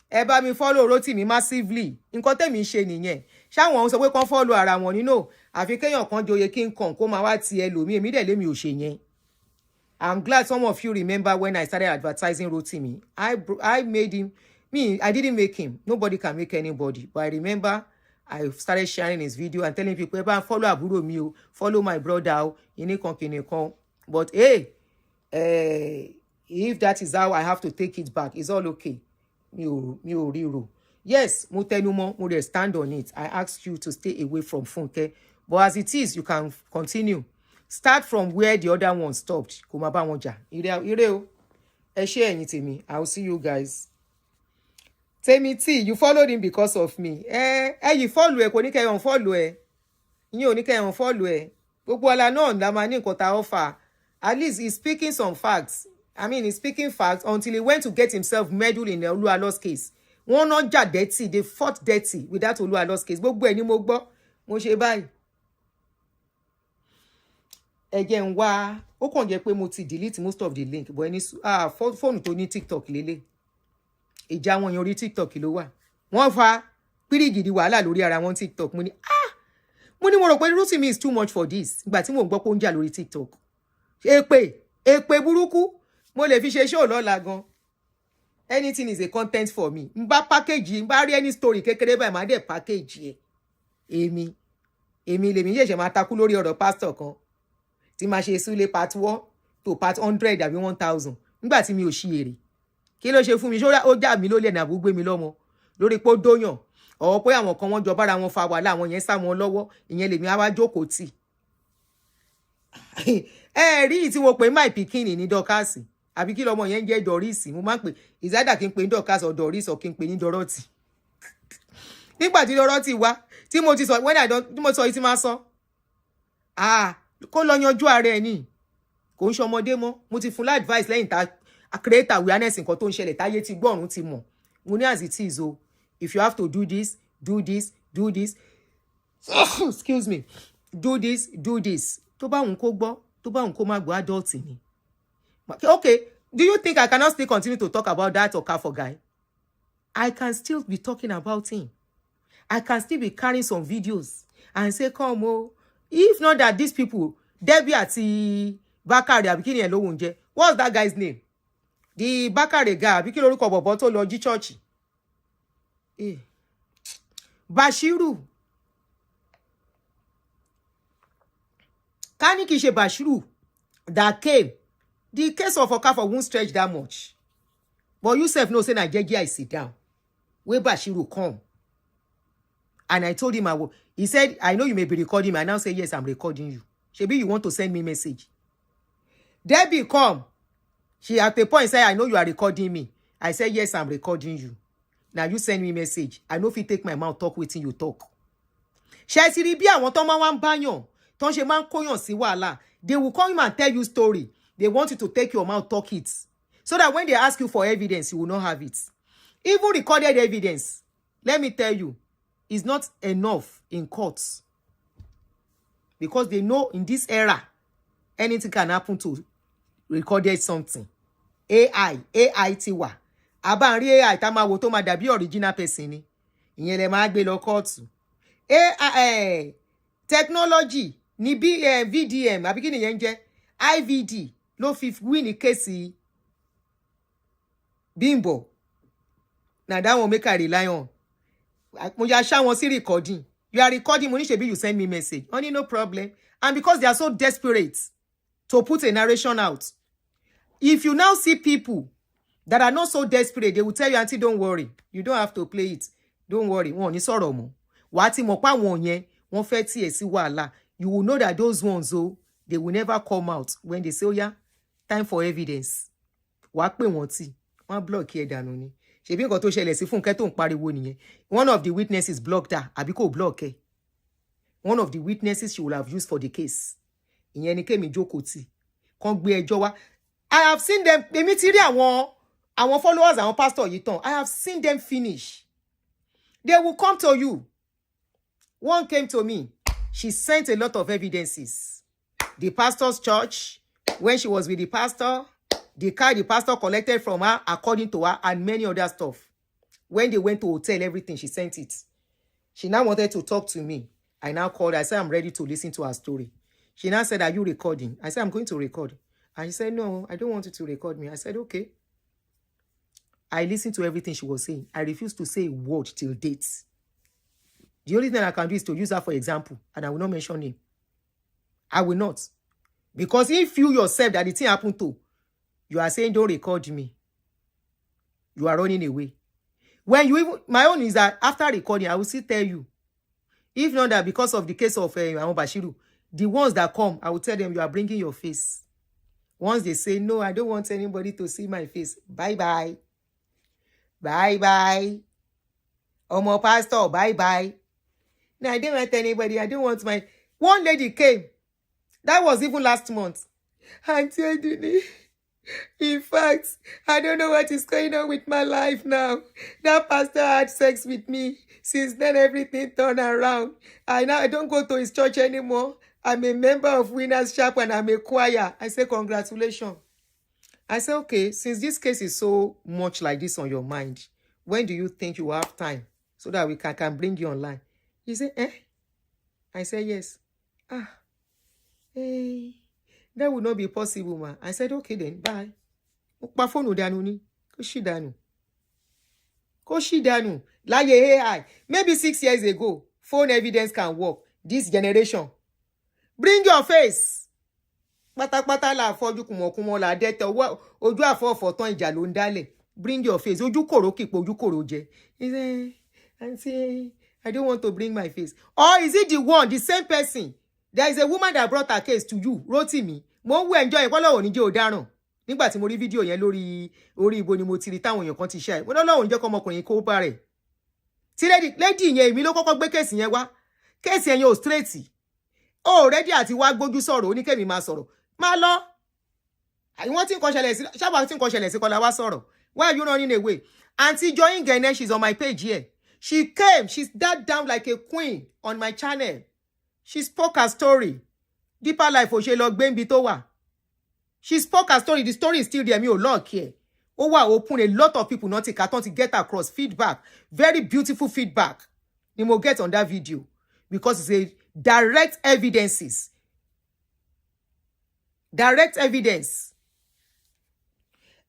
Ẹ bá mi follow Rotimi massively. Nǹkan tẹ́mi ṣe nìyẹn. Ṣáwọn sọ pé kán follow ara wọn ni no. Àfi kéèyàn kan joyè kí n kàn kó máa wá ti ẹlòmíì. Èmi dẹ̀ lémi ò ṣe yẹn. I'm glad some of you remember when I started advertising Rotimi. I made him. I didn't make him. Nobody can make anybody. But I remember I started sharing his video and telling people, follow àbúrò mi o, follow my brother o, kìnìkan. But hey, if that is how I have to take it back, it's all okay. Mi ò ríro. Yes, mo tẹnumọ́, mo dey stand on it. I ask you to stay away from Funke. But as it is, you can continue. start from where the other one stopped. Kò má bá wọn jà. Ire o. Ẹ ṣé ẹ̀yin tèmi. I will see you guys. Tèmi T, you followed him because of me. You follow ẹ, kò ní kẹ́ unfollow ẹ. Ìyẹn ò ní kẹ́ unfollow ẹ. Gbogbo ala náà la máa ní nǹkan tá offer. At least he's speaking some facts. I mean, he's speaking facts until he went to get himself meddled in the Oluwalo's case. Wọ́n náà jà dirty, they fought dirty with that Oluwalo's case. Gbogbo ẹ̀ ni mo gbọ́. Mo ṣe báyìí. Ẹ jẹ́ n wá. Ó kàn jẹ́ pé mo ti delete most of the link. But ẹni fóònù tó ní TikTok lélẹ̀. Ìjà wọn yẹn orí TikTok ló wà. Wọ́n fa pírígìdì wàhálà lórí ara wọn TikTok. Mo ní mo rò pé Rotimi is too much for this. Ìgbà tí mo gbọ́ pé ó ń jà lórí TikTok. Èpè burúkú. Mo lè fi ṣe show lọ́la gan. Anything is a content for me. N bá package, n bá rí any story kékeré báyìí máa dé package ẹ̀. Èmi lèmi ṣẹ̀ṣẹ̀ máa takú lórí ọ̀rọ̀ pastor kan. Tí máa ṣe súlé part 1 to part 100 àbí 1000. Nígbà tí mi ò ṣí èrè. Kí ló ṣe fún mi? Ó já mi lólè náà gbé mi lọ́mọ. Lórí pé ó dóyàn. Ọ̀wọ́ pé àwọn kan wọ́n jọ bára wọn fa wàhálà àwọn yẹn sá wọn lọ́wọ́. Ìyẹn lèmi á wá jókòó tì. Rí tí mo pè my pikin ní Dorcas. Àbí kí lọmọ yẹn jẹ́ Doris. Mo máa ń pè ìzádà kí n pè ní Dorcas or Doris or kí n pè ní Dorothy. Nígbà tí Dorothy wá, tí mo ti sọ tí mo sọ yìí tí máa sọ. Kó lọ yanjú ara ẹ̀ ní. Kò ń ṣọmọdé mọ́. Mo ti fún la advice lẹ́yìn tá create awareness nǹkan tó ń ṣẹlẹ̀ táyé ti gbọ́run ti mọ̀. Mo ní as it is o. If you have to do this, do this, do this. Excuse me. Do this, do this. Tó bá wùn kó gbọ́, tó bá wùn kó má gbọ́ adult ni. Okay, do you think I cannot still continue to talk about that Okafor guy? I can still be talking about him. I can still be carrying some videos and say, come on. If not that these people, Debbie àti Bakare àbí kí ni ẹ̀ lóhùn jẹ́. What's that guy's name? The Bakare guy, àbí kí lórúkọ bọ̀bọ̀ tó lọ jí church. Bashiru. Ká ní kì í ṣe Bashiru that came. The case of Okafor won't stretch that much. But you self know say na jeje I sit down. Where Bashiru come. And I told him he said, I know you may be recording me. I now say, yes, I'm recording you. Shebi, you want to send me message. Debbie come. She at the point say, I know you are recording me. I said, yes, I'm recording you. Now you send me message. I know if you take my mouth, talk waiting you talk. Ṣé ti rí bí àwọn tó máa wá ń báyàn, tó ń ṣe máa ń kóyàn sí wàhálà. They will come and tell you story. They want you to take your mouth, talk it. So that when they ask you for evidence, you will not have it. Even recorded evidence, let me tell you, is not enough in courts. Because they know in this era, anything can happen to recorded something. AI tiwa. Aba ń rí AI tá máa wò tó máa dàbí original person ni. Ìyẹn lẹ máa gbé lọ kóòtù. AI technology ni VDM àbí kí nìyẹn jẹ́ IVD ló fi win ní case Bimbo. Now that one make I rely on. Mo ya sha wọn sí recording. You are recording, money shebi you send me message. Only no problem. And because they are so desperate to put a narration out. If you now see people that are not so desperate, they will tell you, Aunty, don't worry. You don't have to play it. Don't worry. Wọ́n ní sọ̀rọ̀ mọ́. Wá tí mo pa wọ́n yẹn, wọ́n fẹ́ tí ẹ sí wàhálà. You will know that those ones, they will never come out when they say, oh yeah, time for evidence. Wá pè wọ́n tí. Wọ́n block ẹ dànù ni. Ṣebí nǹkan tó ṣẹlẹ̀ sí Funke tó ń pariwo nìyẹn. One of the witnesses blocked her. Àbí kò block ẹ. One of the witnesses she would have used for the case. Ìyẹn ni kémi jókòó tì. Kàn gbé ẹjọ́ wá. I have seen them. Èmi ti rí àwọn followers, àwọn pastor yìí tán. I have seen them finish. They will come to you. One came to me. She sent a lot of evidences. The pastor's church, when she was with the pastor, the car the pastor collected from her, according to her, and many other stuff. When they went to hotel, everything, she sent it. She now wanted to talk to me. I now called her. I said, I'm ready to listen to her story. She now said, are you recording? I said, I'm going to record. And she said, no, I don't want you to record me. I said, okay. I listened to everything she was saying. I refused to say a word till date. The only thing I can do is to use her for example, and I will not mention him. I will not. Because if you yourself that the thing happened to, you are saying, don't record me. You are running away. When you even, my own is that after recording, I will still tell you. If not that because of the case of Bashiru, The ones that come, I will tell them you are bringing your face. Once they say, no, I don't want anybody to see my face. Bye-bye. Bye-bye. Omo pastor, bye-bye. No, I don't want anybody. I don't want my... One lady came. That was even last month. Aunty Aduni, in fact, I don't know what is going on with my life now. That pastor had sex with me. Since then, everything turned around. I don't go to his church anymore. I'm a member of Winners Chap and I'm a choir. I say, congratulations. I say, okay, since this case is so much like this on your mind, when do you think you have time so that we can bring you online? He said, eh? I said, yes. Hey, that would not be possible, man. I said, okay then, bye. Koshidanu. Like AI. Maybe 6 years ago, phone evidence can work. This generation. Bring your face. Pátápátá la fojú kùmọ̀kùmọ̀ la dẹ́tẹ̀ ojú àfọ̀fọ̀ tán ìjà ló ń dálẹ̀. Bring your face. Ojú kòró kìpọ̀ ojú kòró jẹ. He said, Auntie, I don't want to bring my face. Or is it the same person? There is a woman that brought her case to you, Rotimi. Mo ń enjoy ìpọ́lọ́wọ̀ ní jẹ́ ọ̀daràn. Nígbà tí mo rí fídíò yẹn lórí ibo ni mo ti rí táwọn èèyàn kan ti share. Mo lọ́lọ́run jẹ́ kọ́mọkùnrin kó bá rẹ̀. Tí lady yẹn èmi ló kọ́kọ́ gbé case yẹn wá. Case yẹn ò straight. Already àti wá gbójú sọ̀rọ̀ oníkẹ́mi máa sọ̀rọ̀. Má lọ. Wọ́n tí nǹkan ṣẹlẹ̀ sí ṣábà tí nǹkan ṣẹlẹ̀ sí kọ́lá wá sọ̀rọ̀. Why are you running away? Aunty Joy Ngene, she's on my page here. She came, she sat down like a queen on my channel. She spoke her story. Deeper life o ṣe lọ gbé nbi tó wà. She spoke her story. The story is still there. Me ò lọ here. Ó wà open, a lot of people not to get across feedback. Very beautiful feedback. You will get on that video because it's a direct evidences. Direct evidence.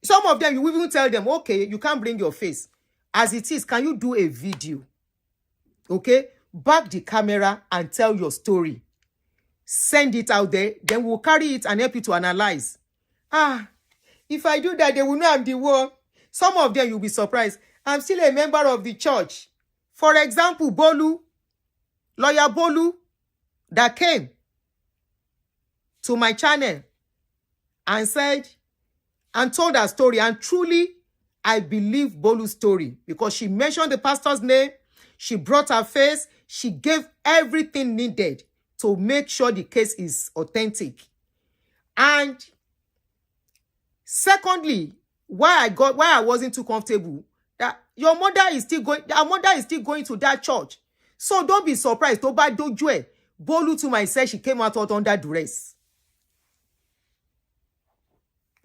Some of them, you will even tell them, okay, you can't bring your face. As it is, can you do a video? Okay? Back the camera and tell your story. Send it out there. Then we'll carry it and help you to analyze. If I do that, they will know I'm the one. Some of them, you'll be surprised. I'm still a member of the church. For example, Bolu, lawyer Bolu, that came to my channel and said, and told her story. And truly, I believe Bolu's story because she mentioned the pastor's name. She brought her face. She gave everything needed to make sure the case is authentic. And secondly, why I wasn't too comfortable, that your mother is still going to that church. So don't be surprised. Bolu to myself, she came out under duress.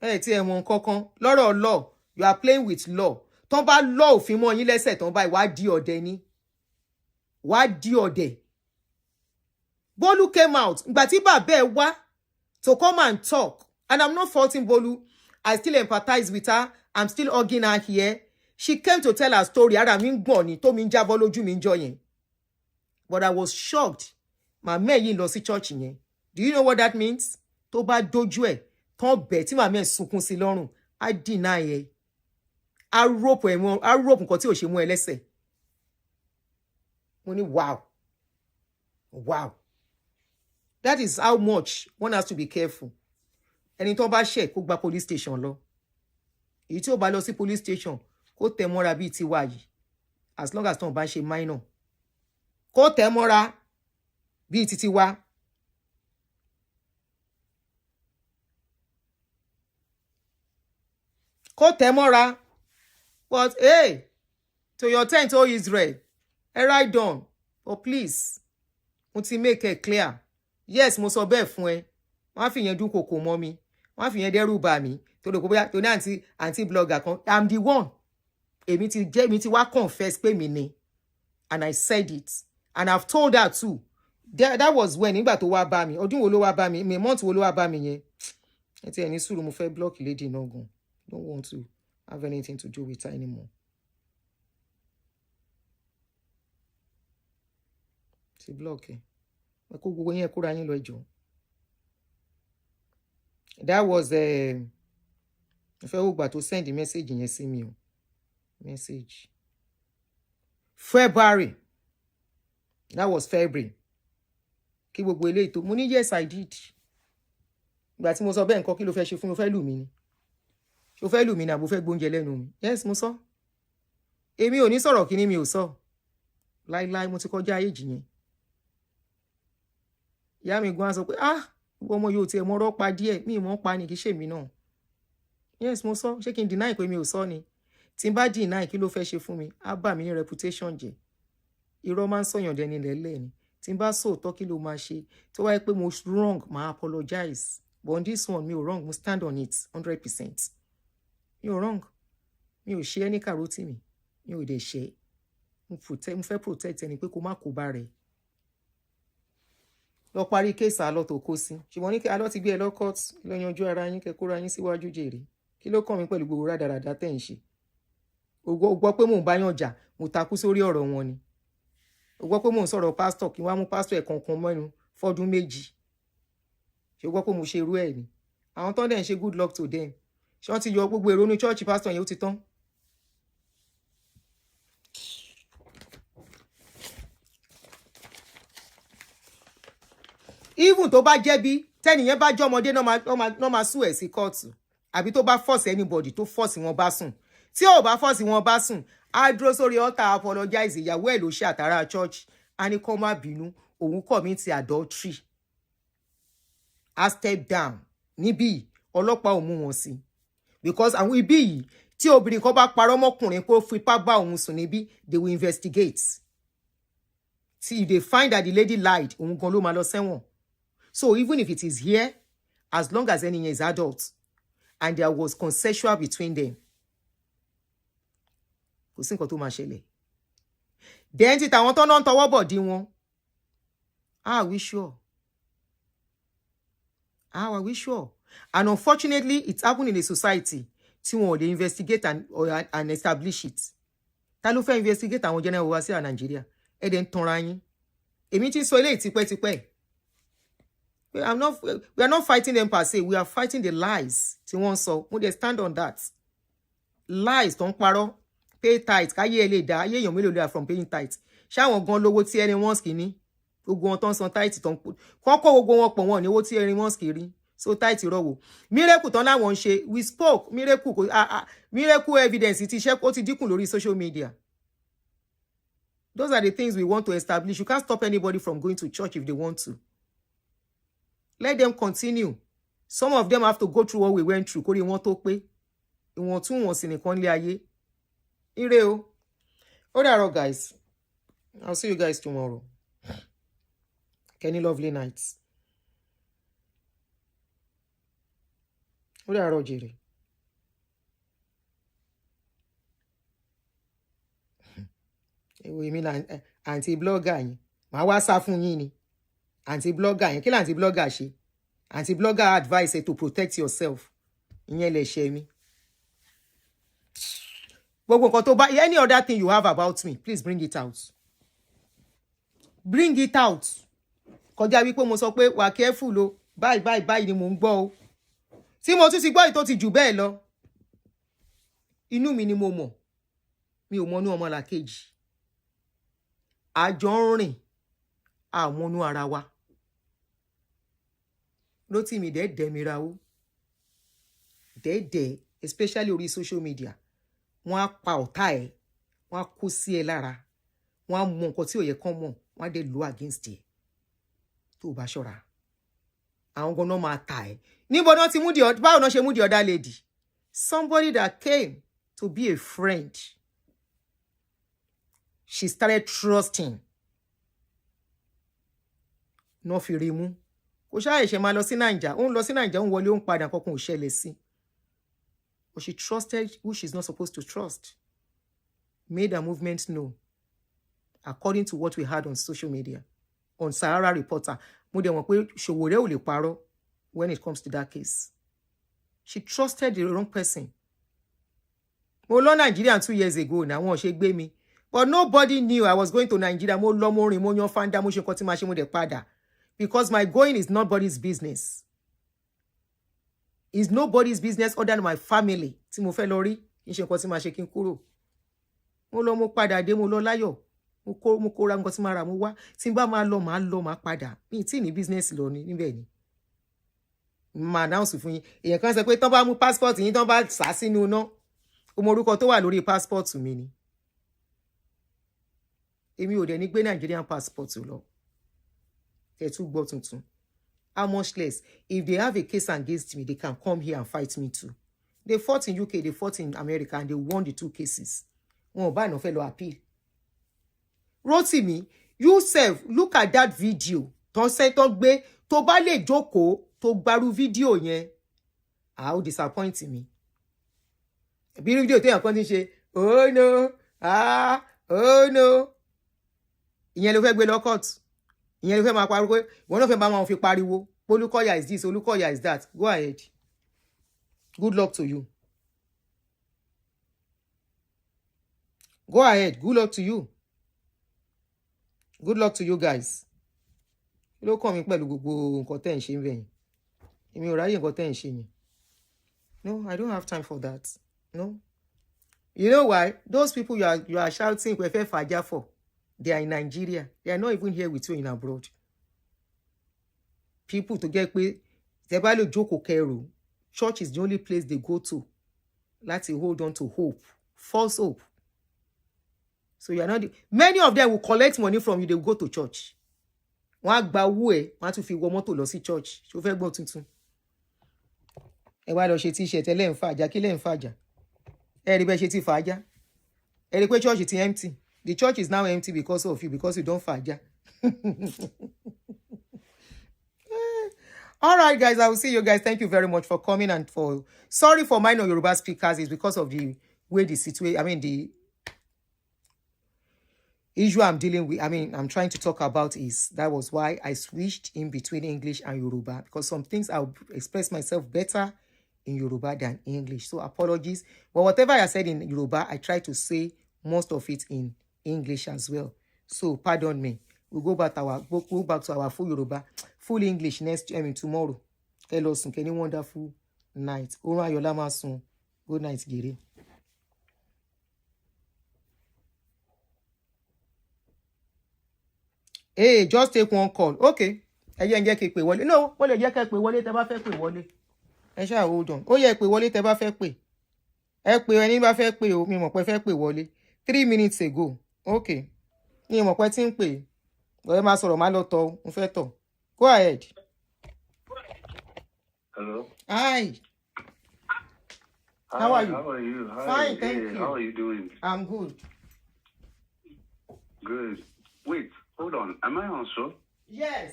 Law, you are playing with law. Ton ba law òfin mọ́ yín lẹ́sẹ̀ ton ba wá di ọ̀dẹ̀ ni. Wá di ọ̀dẹ̀. Bolu came out. Ìgbà tí bàbá ẹ̀ wá to come and talk. And I'm not faulting Bolu. I still empathize with her. I'm still hugging her here. She came to tell her story. Ara mi gbọ̀n ni tó mi jábọ́ lójú mi njo yẹn. But I was shocked. Màmá yìí lọ sí church yẹn. Do you know what that means? Tó bá dojú ẹ̀, tán bẹ̀ tí màmá ẹ̀ sunkún sí lọ́rùn. I deny ẹ̀. I rope nǹkan tí ò ṣe mú ẹ lẹ́sẹ̀. Mo ní wow. Wow. That is how much one has to be careful. Ẹni tó bá ṣẹ̀ kó gba police station lọ. Èyí tí ó bá lọ sí police station kó tẹ̀ mọ́ra bíi tiwa yìí. As long as tó bá ṣe minor. Kó tẹ̀ mọ́ra bíi titiwa. Kó tẹ̀ mọ́ra. But hey, to your tent, oh Israel, write down. Oh please, mo ti make it clear. Yes, mo sọ bẹ́ẹ̀ fún ẹ. Wọ́n fi yẹn dúnkokò mọ́ mi. Wọ́n fi yẹn dẹ́rù bà mí. Tó lè kó bóyá tó ní anti blogger kan. I'm the one. Èmi ti wá confess pé mi ni. And I said it. And I've told her too. That was when nígbà tó wá bá mi. Ọdún wo ló wá bá mi? Me month wo ló wá bá mi yẹn. Ẹ ti ẹni sùúrù mo fẹ́ block lady náà gan. Don't want to have anything to do with her anymore. Ti block ẹ. Ẹ kó gbogbo yẹn kóra yín lọ ẹjọ́. That was ìfẹ́ ògbà tó send the message yẹn sí mi o. Message. February. That was February. kí gbogbo eléyìí tó mo ní yes I did ìgbà tí mo sọ bẹ́ẹ̀ nǹkan kí ló fẹ́ ṣe fún mi, ó fẹ́ lù mí ni ṣó fẹ́ lù mí ni àbò fẹ́ gbóúnjẹ lẹ́nu mi yes mo sọ èmi ò ní sọ̀rọ̀ kíní mi ò sọ láíláí mo ti kọjá ayé jì yẹn ìyá mi gan á sọ pé ọmọ yóò tiẹ̀ mọ́rọ́ pa díẹ̀ mi ìmọ̀ pa ni kì í ṣe mí náà yes mo sọ ṣé kí n deny pé mi ò sọ ni tí n bá deny kí ló fẹ́ ṣe fún mi á bà mí ní reputation jẹ́ irọ́ máa ń sọ̀yàn dẹni lẹ́lẹ́ ni tí n bá sòótọ́ kí ló máa ṣe tó wáyé pé mo wrong máa apologize but on this one mi ò wrong mo stand on it 100% mi ò wrong mi ò ṣe ẹni kàrótì mi ò dẹ̀ ṣe mo fẹ́ protect ẹni pé kó má kó bá rẹ̀ lọ parí kéèsì àlọ́ tó kó sí ṣùgbọ́n ní kí àlọ́ ti gbé ẹ lọ court lọ yanjú ara yín kẹkóra yín síwájú jèrè kí ló kàn mí pẹ̀lú gbogbo rádaràdà tẹ̀ ń ṣe o gbọ́ pé mò ń bá yàn jà mo takú sórí ọ̀rọ̀ wọn ni o gbọ́ pé mò ń sọ̀rọ̀ pásítọ̀ kí wọ́n á mú pásítọ̀ ẹ̀ kankan mẹ́nu fọ́dún méjì ṣé o gbọ́ pé mo ṣe irú ẹ̀ ni àwọn tó ń dẹ̀ ń ṣe good luck to them ṣé wọ́n ti yọ gbogbo èrò ní chọ́ọ̀chì pásítọ̀ yẹn ó ti tán. even tó bá jẹ́bi tẹ́nìyẹn bá jẹ́ ọmọdé náà máa sùn ẹ̀ sí kóòtù àbí tó bá force anybody tó force wọn bá sùn tí ò bá force wọn bá sùn á dúró sórí altar apologize ìyàwó ẹ̀ ló ṣe àtàrà church á ní kó má bínú òun commit adultery á step down níbí ọlọ́pàá ò mú wọn sí because àwọn ibi yìí tí obìnrin kan bá parọ́ mọ́kùnrin pé ó fipá bá òun sùn níbí they will investigate till they find that the lady lied òun gan ló máa lọ sẹ́wọ̀n. So even if it is here, as long as any is adult, and there was consensual between them, kò sí nǹkan tó máa ṣẹlẹ̀. Then ti tàwọn tó náà ń tọwọ́ bọ̀ dí wọn. Are we sure? Are we sure? And unfortunately, it's happened in a society tí wọn ò lè investigate and establish it. Ta ló fẹ́ investigate àwọn general overseer Nigeria? Ẹ dẹ̀ ń tanra yín. Èmi ti sọ eléyìí tipẹ́tipẹ́. We are not fighting them per se. We are fighting the lies. Tí wọ́n sọ, mo dey stand on that. Lies tó ń parọ́, pay tithe, káyé ẹ lè dá, ayé èèyàn mélòó lè from paying tithe. Ṣáwọn gan lówó tí ẹni wọ́n kìíní. Gbogbo wọn tó ń san tithe tó ń pò. Kọ́kọ́ gbogbo wọn pọ̀ wọn ní owó tí ẹni wọ́n kìíní. So tithe rọ̀wọ̀. Miracle tán láwọn ń ṣe. We spoke. Miracle evidence ti ṣe ó ti dínkù lórí social media. Those are the things we want to establish. You can't stop anybody from going to church if they want to. Let them continue. Some of them have to go through what we went through. Kórí wọn tó pé. Ìwọ̀n tún wọn sì nìkan lé ayé. Ire o. Ó dàárọ̀ guys. I'll see you guys tomorrow. Any lovely nights. Ó dàárọ̀ jèrè. Èwo mi na anti blogger yín. Màá wá sá fún yín ni. Anti-blogger yẹn kí ló anti-blogger ṣe anti-blogger advice to protect yourself ìyẹn lè ṣe mí gbogbo nǹkan tó bá any other thing you have about me please bring it out kọjá wípé mo sọ pé wà careful o báyìí ni mo ń gbọ́ o tí mo tún ti gbọ́ ìtó ti jù bẹ́ẹ̀ lọ inú mi ni mo mọ̀ mi ò mọnú ọmọlàkejì àjọ ń rìn àmọ́nú ara wa Rotimi dẹ́ẹ̀dẹ́ mi ra ó dẹ́ẹ̀dẹ́ especially orí social media wọ́n á pa ọ̀tá ẹ̀ wọ́n á kó sí ẹ lára wọ́n á mọ nǹkan tí ò yẹ kán mọ̀ wọ́n á dé lò against ẹ tó bá ṣọ́ra àwọn gan náà máa ta ẹ níbo náà ti mú báwo náà ṣe mú the other lady somebody that came to be a friend she started trusting náà fi rí mú kò ṣàìṣe máa lọ sí Naija ó ń lọ sí Naija ó ń wọlé ó ń padà kankan ò ṣẹlẹ̀ sí but she trusted who she's not supposed to trust made her movement known according to what we heard on social media on Sahara Reporter mo dẹ̀ mọ̀ pé Ṣòwòrẹ́ ò lè parọ́ when it comes to that case she trusted the wrong person mo lọ Nigeria 2 years ago na wọn ò ṣe gbé mi but nobody knew I was going to Nigeria mo lọ mo rìn mo yan fanda mo ṣe nǹkan tí máa ṣe mo dẹ̀ padà because my going is nobody's business. It's nobody's business other than my family. Tí mo fẹ́ lọ rí, kí n ṣe nǹkan tí màá ṣe kí n kúrò. Mo lọ mo padà dé mo lọ láyọ̀. mo kó ra nǹkan tí máa rà mo wá tí n bá máa lọ máa padà mi tí ní business lọ ní níbẹ̀ ni máa announce fún yín èèyàn kan sọ pé tán bá mú passport yín tán bá sá sínú iná o mọ orúkọ tó wà lórí passport mi ni èmi ò dẹ̀ ní gbé Nigerian passport lọ ẹ̀ tún gbọ́ tuntun how much less if they have a case against me they can come here and fight me too they fought in UK they fought in America and they won the 2 cases wọn ò bá ìnáfẹ́ lọ appeal Rotimi you sef look at that video tó gbé tó bá lè jókòó tó gbaru fídíò yẹn how disappoint me bí fídíò téèyàn kan ti ṣe oh no oh no ìyẹn ló fẹ́ gbé lọ court ìyẹn ló fẹ́ máa pariwo pé wọn náà fẹ́ bá wọn fi pariwo Olúkọ̀yà is this Olúkọ̀yà is that go ahead good luck to you go ahead good luck to you good luck to you guys ló kàn mí pẹ̀lú gbogbo nǹkan tẹ́ ń ṣe ń bẹ̀yìn èmi ò ráyè nǹkan tẹ́ ń ṣe yẹn no I don't have time for that no you know why those people you are shouting pé fẹ́ fàájà for they are in Nigeria they are not even here with you in abroad people to get pé tẹ́ bá lè jókòó kẹrù church is the only place they go to láti hold on to hope false hope so you are not many of them will collect money from you they will go to church wọ́n á gba owó ẹ̀ wọ́n á tún fi wọ mọ́tò lọ sí church ṣó fẹ́ gbọ́ tuntun ẹ wá lọ ṣe t-shirt ẹ lẹ́ ń fàájà kí lẹ́ ń fàájà ẹ rí bẹ́ẹ̀ ṣe ti fàájà ẹ rí pé church ti empty the church is now empty because of you because you don't fàájà. All right, guys, I will see you guys. Thank you very much for coming and sorry for minor Yoruba speakers. It's because of the way the situation, I mean, the issue I'm dealing with, I'm trying to talk about is that was why I switched in between English and Yoruba because some things I'll express myself better in Yoruba than English. So apologies. But whatever I said in Yoruba, I try to say most of it in English as well. So pardon me. We'll go back to our full Yoruba, full English tomorrow. Hello, any wonderful night. Ora Yolama soon. Good night, Giri. Hey, just take one call. Okay. No, wọ́n lè jẹ́ kẹ́ pè wọlé tẹ́ bá fẹ́ pè wọlé. Ẹ ṣáà hold on. Ó yẹ pè wọlé tẹ́ bá fẹ́ pè. Ẹ pè ẹni bá fẹ́ pè o, mi mọ̀ pé fẹ́ pè wọlé. 3 minutes ago. Okay. Mi mọ̀ pé tí ń pè. Ẹ máa sọ̀rọ̀ má lọ tọ̀, ń fẹ́ tọ̀. Go ahead. Hello. Hi. How are you? How are you? Hi. Fine, thank you. How are you doing? I'm good. Good. Wait, hold on. Am I on show? Yes.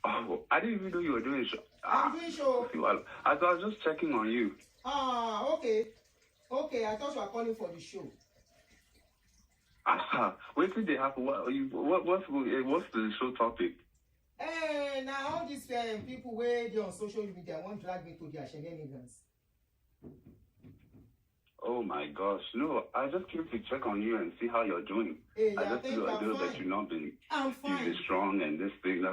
Oh, I didn't even know you were doing show. I'm doing show. I was just checking on you. Okay. Okay, I thought you were calling for the show. Wait till they happen. What's the show topic? Now all these people where they on social media won't drag me to their shenanigans. Oh my gosh. No, I just came to check on you and see how you're doing. Hey, I just feel that you've not been really strong and this thing.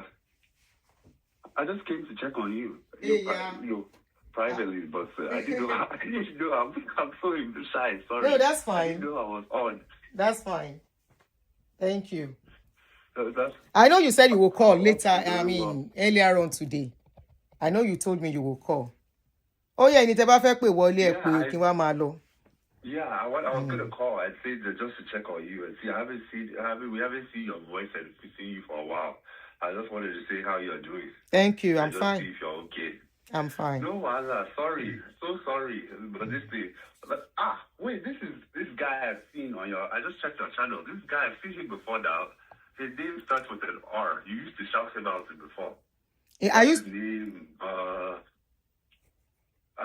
I just came to check on you. Privately, but I didn't know. I'm so shy. Sorry. No, that's fine. I didn't know I was on. That's fine. Thank you. That's, I know you said you will call later. Earlier on today. I know you told me you will call. Oh yeah, need to wọlé ẹ pé kí wá máa lọ. Yeah, I was gonna call. I said just to check on you and see. We haven't seen your voice and seen you for a while. I just wanted to say how you're doing. Thank you. I'm just fine. See if you're okay. I'm fine. No, Allah, sorry, so sorry, but this thing. But wait, this guy I've seen on your. I just checked your channel. This guy I've seen him before now. His name starts with an R. You used to shout about it before. Yeah, his name. I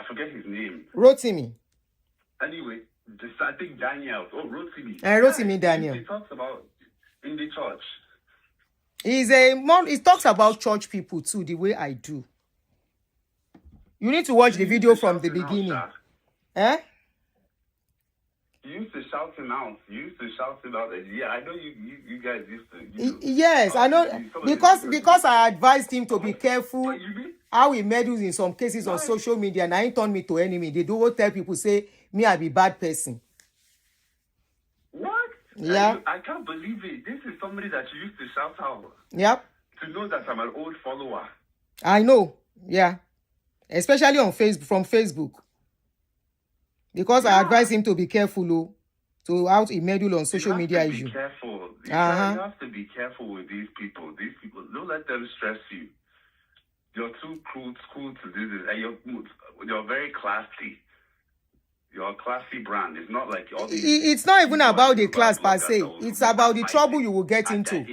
forget his name. Rotimi. Anyway, I think Daniel. Oh, Rotimi. Rotimi Daniel. He talks about in the church. He talks about church people too, the way I do. You need to watch the video from the beginning. Eh? You used to shout him out. Yeah, I know you guys used to. Yes, I know. Because I advised him to be careful how he meddles in some cases on social media. And he turned me to enemy. They don't tell people, say, me, I be bad person. What? Yeah. I can't believe it. This is somebody that you used to shout out. Yep. To know that I'm an old follower. I know. Yeah. Especially on Facebook, from Facebook. Because I advise him to be careful, to out a meddle on social media issue. Be careful. You have to be careful with these people. These people, don't let them stress you. You're too cool to do this. And you're very classy. You're a classy brand. It's not like all these. It's not even about the class per se. It's about the trouble you will get into.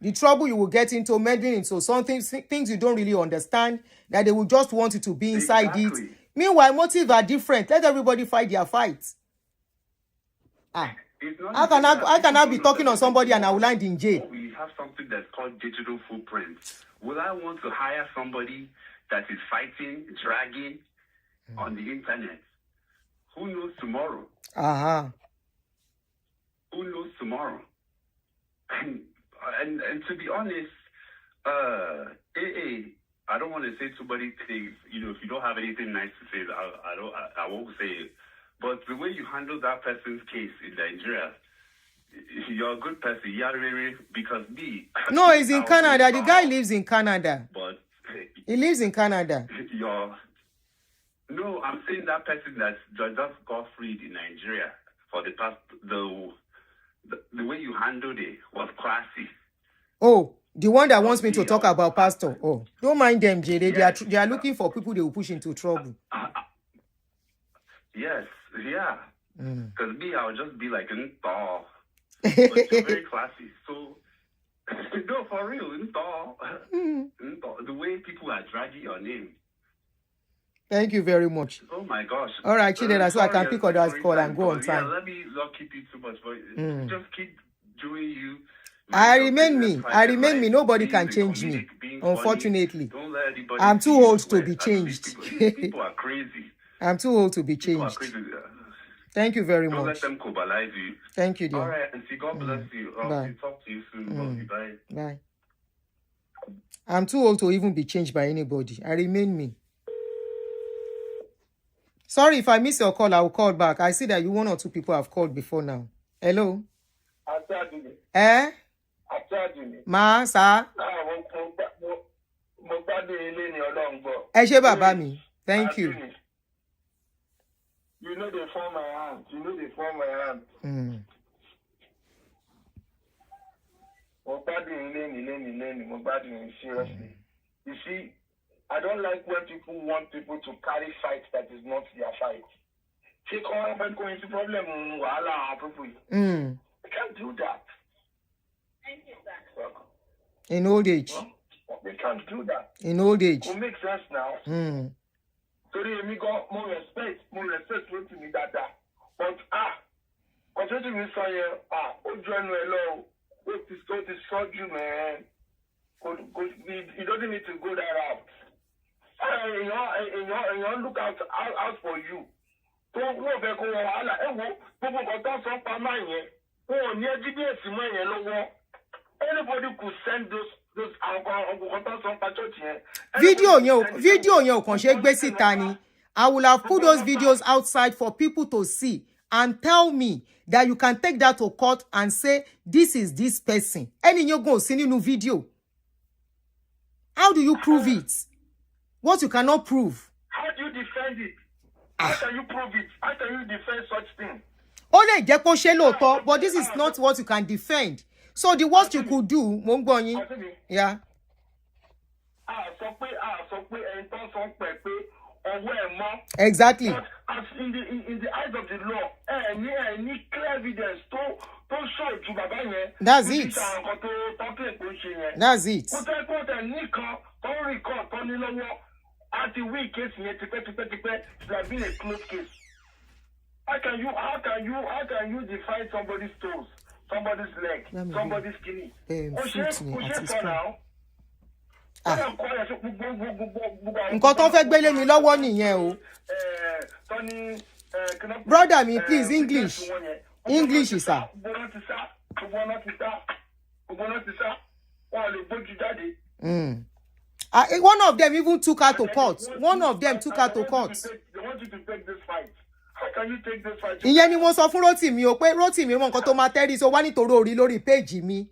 The trouble you will get into, meddling into something, things you don't really understand, that they will just want you to be inside it. Meanwhile, motives are different. Let everybody fight their fights. How can I be talking on somebody and I will land in jail? We have something that's called digital footprint. Will I want to hire somebody that is fighting, dragging on the internet? Who knows tomorrow? Who knows tomorrow? And to be honest, I don't want to say too many things. You know, if you don't have anything nice to say, I won't say it. But the way you handle that person's case in Nigeria, you're a good person. Because me. No, he's in Canada. The guy lives in Canada. But he lives in Canada. No, I'm saying that person that just got freed in Nigeria for the past. The way you handled it was classy. Oh, the one that wants me to talk about Pastor. Oh, don't mind them, Jay. They are looking for people they will push into trouble. Yes, yeah. Because me, I'll just be like, but you're very classy. So, no, for real, the way people are dragging your name. Thank you very much. Oh my gosh. All right, Chidera, so I can pick up that call and go on time. Yeah, let me not keep you too much, but just keep doing you. I remain me. Nobody can change me. Unfortunately. Don't let anybody. I'm too old to be changed. People are crazy. I'm too old to be changed. Thank you very much. Don't let them cobalize you. Thank you, dear. All right, and God bless you. Bye. Talk to you soon. Bye. Bye. I'm too old to even be changed by anybody. I remain me. Sorry if I miss your call, I will call back. I see that you one or two people have called before now. Hello? Aduni. Aduni. Ma, sir. Ẹ ṣé bàbá mi. Thank you. You know they form my hand. Seriously. You see, I don't like when people want people to carry fights that is not their fight. They can't do that. In old age. They can't do that. In old age. It makes sense now. So they got more respect Rotimi that. But because Rotimi saw here, what is surgery, man? He doesn't need to go that route. And look out for you. Anybody could send those video yẹn ò kàn ṣe gbé síta ni. I will have put those videos outside for people to see and tell me that you can take that to court and say this is this person. Ẹni yẹn go sí nínú video. How do you prove it? What you cannot prove? How do you defend it? How can you prove it? How can you defend such thing? Ó lè jẹ́ kó ṣe lóòótọ́, but this is not what you can defend. So the worst you could do, mo ń gbọ́ yín. Yeah. Exactly. But as in the eyes of the law, any clear evidence to show to baba yẹn. That's it. That's it. At the weak case, it has been a close case. How can you define somebody's toes, somebody's leg, somebody's kidney? Nǹkan tó fẹ́ gbélé mi lọ́wọ́ nìyẹn o. Brother me, please, English. English, sir. One of them even took her to court. One of them took her to court. They want you to take this fight. How can you take this fight? Ìyẹn ni mo sọ fún Rotimi o pé Rotimi mọ nǹkan tó máa tẹ́rí so wá nítorí orí lórí page mi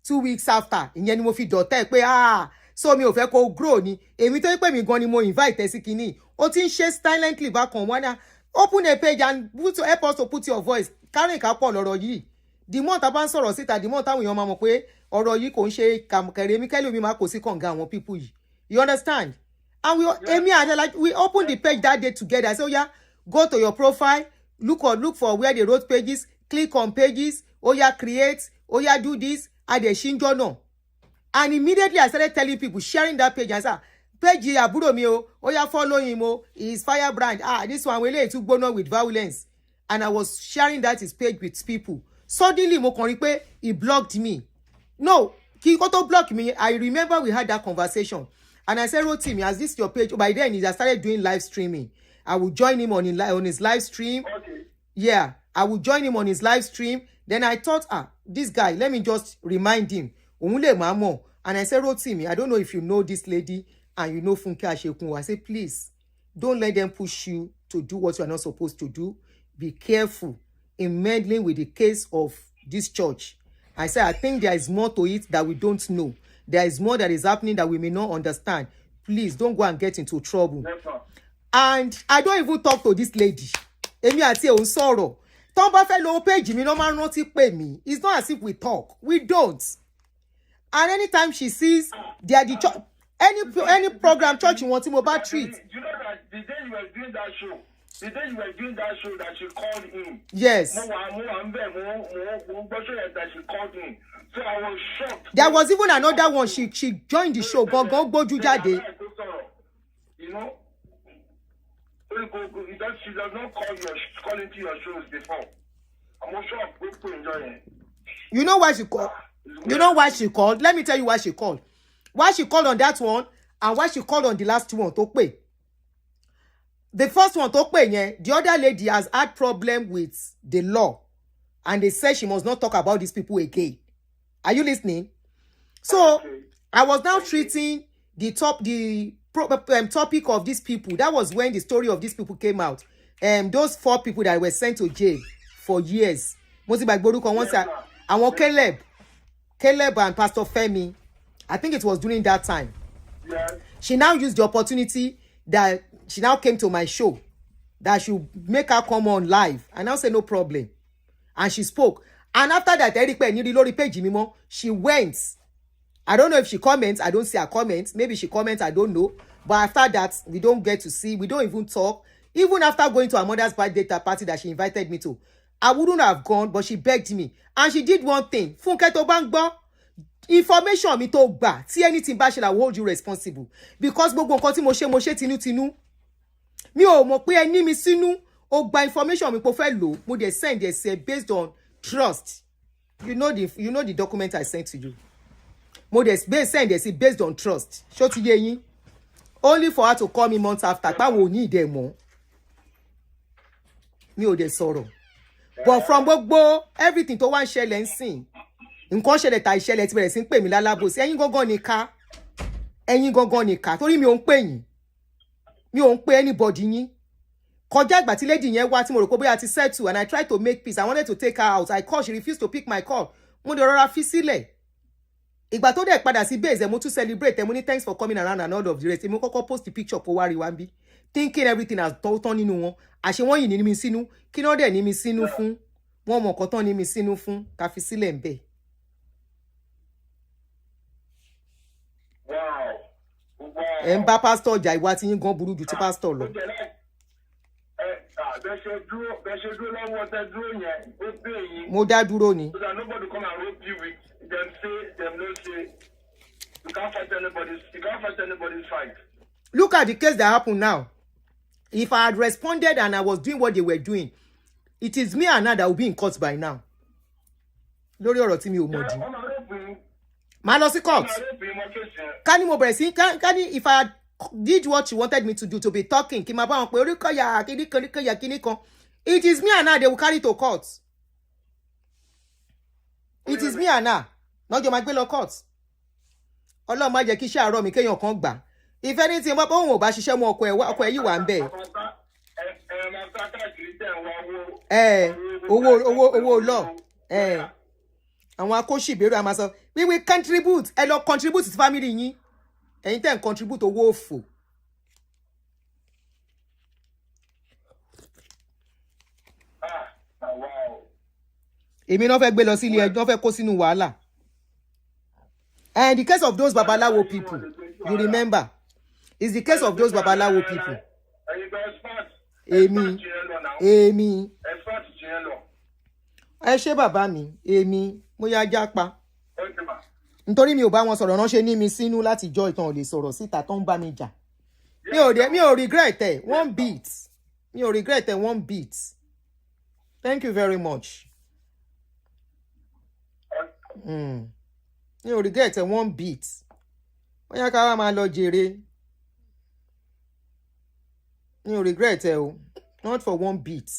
2 weeks after. Ìyẹn ni mo fi dọ̀tẹ́ pé so mi ò fẹ́ kó grow ni. Èmi tó pé mi gan ni mo invite ẹ sí kinní. Ó ti ń ṣe silently back on one. Open a page and help us to put your voice. Kárìn ká pọ̀ lọ́rọ̀ yìí. The more tá bá ń sọ̀rọ̀ síta, the more táwọn èèyàn máa mọ̀ pé ọ̀rọ̀ yìí kò ń ṣe kẹ̀rẹ̀ mi kẹ́lẹ́ mi máa kò sí kànga àwọn people yìí. You understand? And we opened the page that day together. I said, oh yeah, go to your profile, look for where they wrote pages, click on pages, oh yeah, create, oh yeah, do this, and they shinjo no. And immediately I started telling people, sharing that page. I said, page àbúrò mi o, oh yeah, follow him o, his firebrand. This one will too go on with violence. And I was sharing that his page with people. Suddenly, mo kàn rí pé he blocked me. No, he got to block me. I remember we had that conversation. And I said, Rotimi, as this your page? By then, he started doing live streaming. I would join him on his live stream. Okay. Yeah, I would join him on his live stream. Then I thought, this guy, let me just remind him. And I said, Rotimi, I don't know if you know this lady and you know Funke Asekun. I said, please, don't let them push you to do what you are not supposed to do. Be careful in meddling with the case of this church. I said, I think there is more to it that we don't know. There is more that is happening that we may not understand. Please don't go and get into trouble. Yes, sir. And I don't even talk to this lady. Èmi àti ẹ̀ ò ń sọ̀rọ̀. Tó bá fẹ́ lo page mi, no man rántí pè mí. It's not as if we talk. We don't. And anytime she sees they are the church, any program church you want to about treat. You know that the day you were doing that show, that she called in. Yes. That she called in. So I was shocked. There was even another one. She joined the show. Go gbójú jáde. You know, she does not call into your shows before. I'm shocked. Go to enjoy it. You know why she called? You know why she called? Let me tell you why she called. Why she called on that one and why she called on the last one tó pè. The first one tó pè yẹn, the other lady has had problem with the law and they said she must not talk about these people again. Are you listening? So I was now treating the topic of these people. That was when the story of these people came out. Those 4 people that were sent to jail for years. Mosi Bagboruko once àwọn Caleb and Pastor Femi. I think it was during that time. Yes. She now used the opportunity that she now came to my show that she make her come on live. And I said no problem. And she spoke. And after that, she went. I don't know if she comments. I don't see her comments. Maybe she comments. I don't know. But after that, we don't get to see. We don't even talk. Even after going to her mother's birthday party that she invited me to, I wouldn't have gone, but she begged me. And she did one thing. Funke tó bá ń gbọ́, information mi tó gbà. See anything bad, I will hold you responsible. Because gbogbo nǹkan tí mo ṣe tinútinú. Mi ò mọ̀ pé ẹni mi sínú. Ó gba information mi kò fẹ́ lò. Mo dey send say based on trust. You know the document I sent to you. Mo dey send say based on trust. Ṣó ti yé yín? Only for her to call me months after. Pa wo ní ìdẹ̀ mọ́. Mi ò dẹ̀ sọ̀rọ̀. But from gbogbo everything tó wá ń ṣẹlẹ̀ ńsìn. Nǹkan ṣẹlẹ̀ ta ìṣẹ̀lẹ̀ ti bẹ̀rẹ̀ sí ń pè mí lálábòsí. Ẹ̀yin gangan ni ká. Torí mi ò ń pè yín. Mi ò ń pè anybody yín. Kọjá ìgbà tí lady yẹn wá tí mo rò pé bóyá ti settle and I tried to make peace. I wanted to take her out. I called, she refused to pick my call. Mo dẹ̀ rọra fi sílẹ̀. Ìgbà tó dẹ̀ padà sí base, mo tún celebrate. Mo ní thanks for coming around and all of the rest. Mo kọ́kọ́ post the picture kó wá rí wá bí. Thinking everything has tán nínú wọn. Àṣé wọ́n yìí ní mi sínú. Kí náà dẹ̀ ní mi sínú fún. Wọ́n mọ̀ nǹkan tán ní mi sínú fún. Ká fi sílẹ̀ ń bẹ̀. Ẹ ń bá pastor jà ìwà tí yín gan burú ju ti pastor lọ. Mo dá dúró ni. Look at the case that happened now. If I had responded and I was doing what they were doing, it is me and her that will be in court by now. Lórí ọ̀rọ̀ tí mi ò mọ̀ jù. Má lọ sí court. Kani mo bẹ̀rẹ̀ sí kani if I had did what you wanted me to do, to be talking, kí ma bá wọn pé orí kan ya kíní kan. It is me and her they will carry to court. It is me and her. Not your máa gbé lọ court. Ọlọ́run má jẹ́ kí iṣẹ́ àárọ̀ mi kéèyàn kan gbà. If anything, wọ́n bá òun ò bá ṣiṣẹ́ mọ́ ọkọ ẹ̀ yìí wà ń bẹ̀. owó lọ. Àwọn akóṣìbérò a máa sọ, we will contribute. Ẹ lọ contribute sí family yín. Ẹ̀yin tẹ́ ń contribute owó òfò. Èmi náà fẹ́ gbé lọ sí ilé ẹjọ́, fẹ́ kó sínú wàhálà. And the case of those Babalawo people, you remember, it's the case of those Babalawo people. Èmi. Ẹ ṣé bàbá mi, èmi, mo ya jápa. Nítorí mi ò bá wọn sọ̀rọ̀ ránṣẹ́ ní mi sínú láti jọ ìtàn ò lè sọ̀rọ̀ síta tó ń bá mi jà. Mi ò regret ẹ̀, one bit. Mi ò regret ẹ̀, one bit. Thank you very much. Mi ò regret ẹ̀, one bit. Wọ́n yá ká wá máa lọ jèrè. Mi ò regret ẹ̀ o, not for one bit.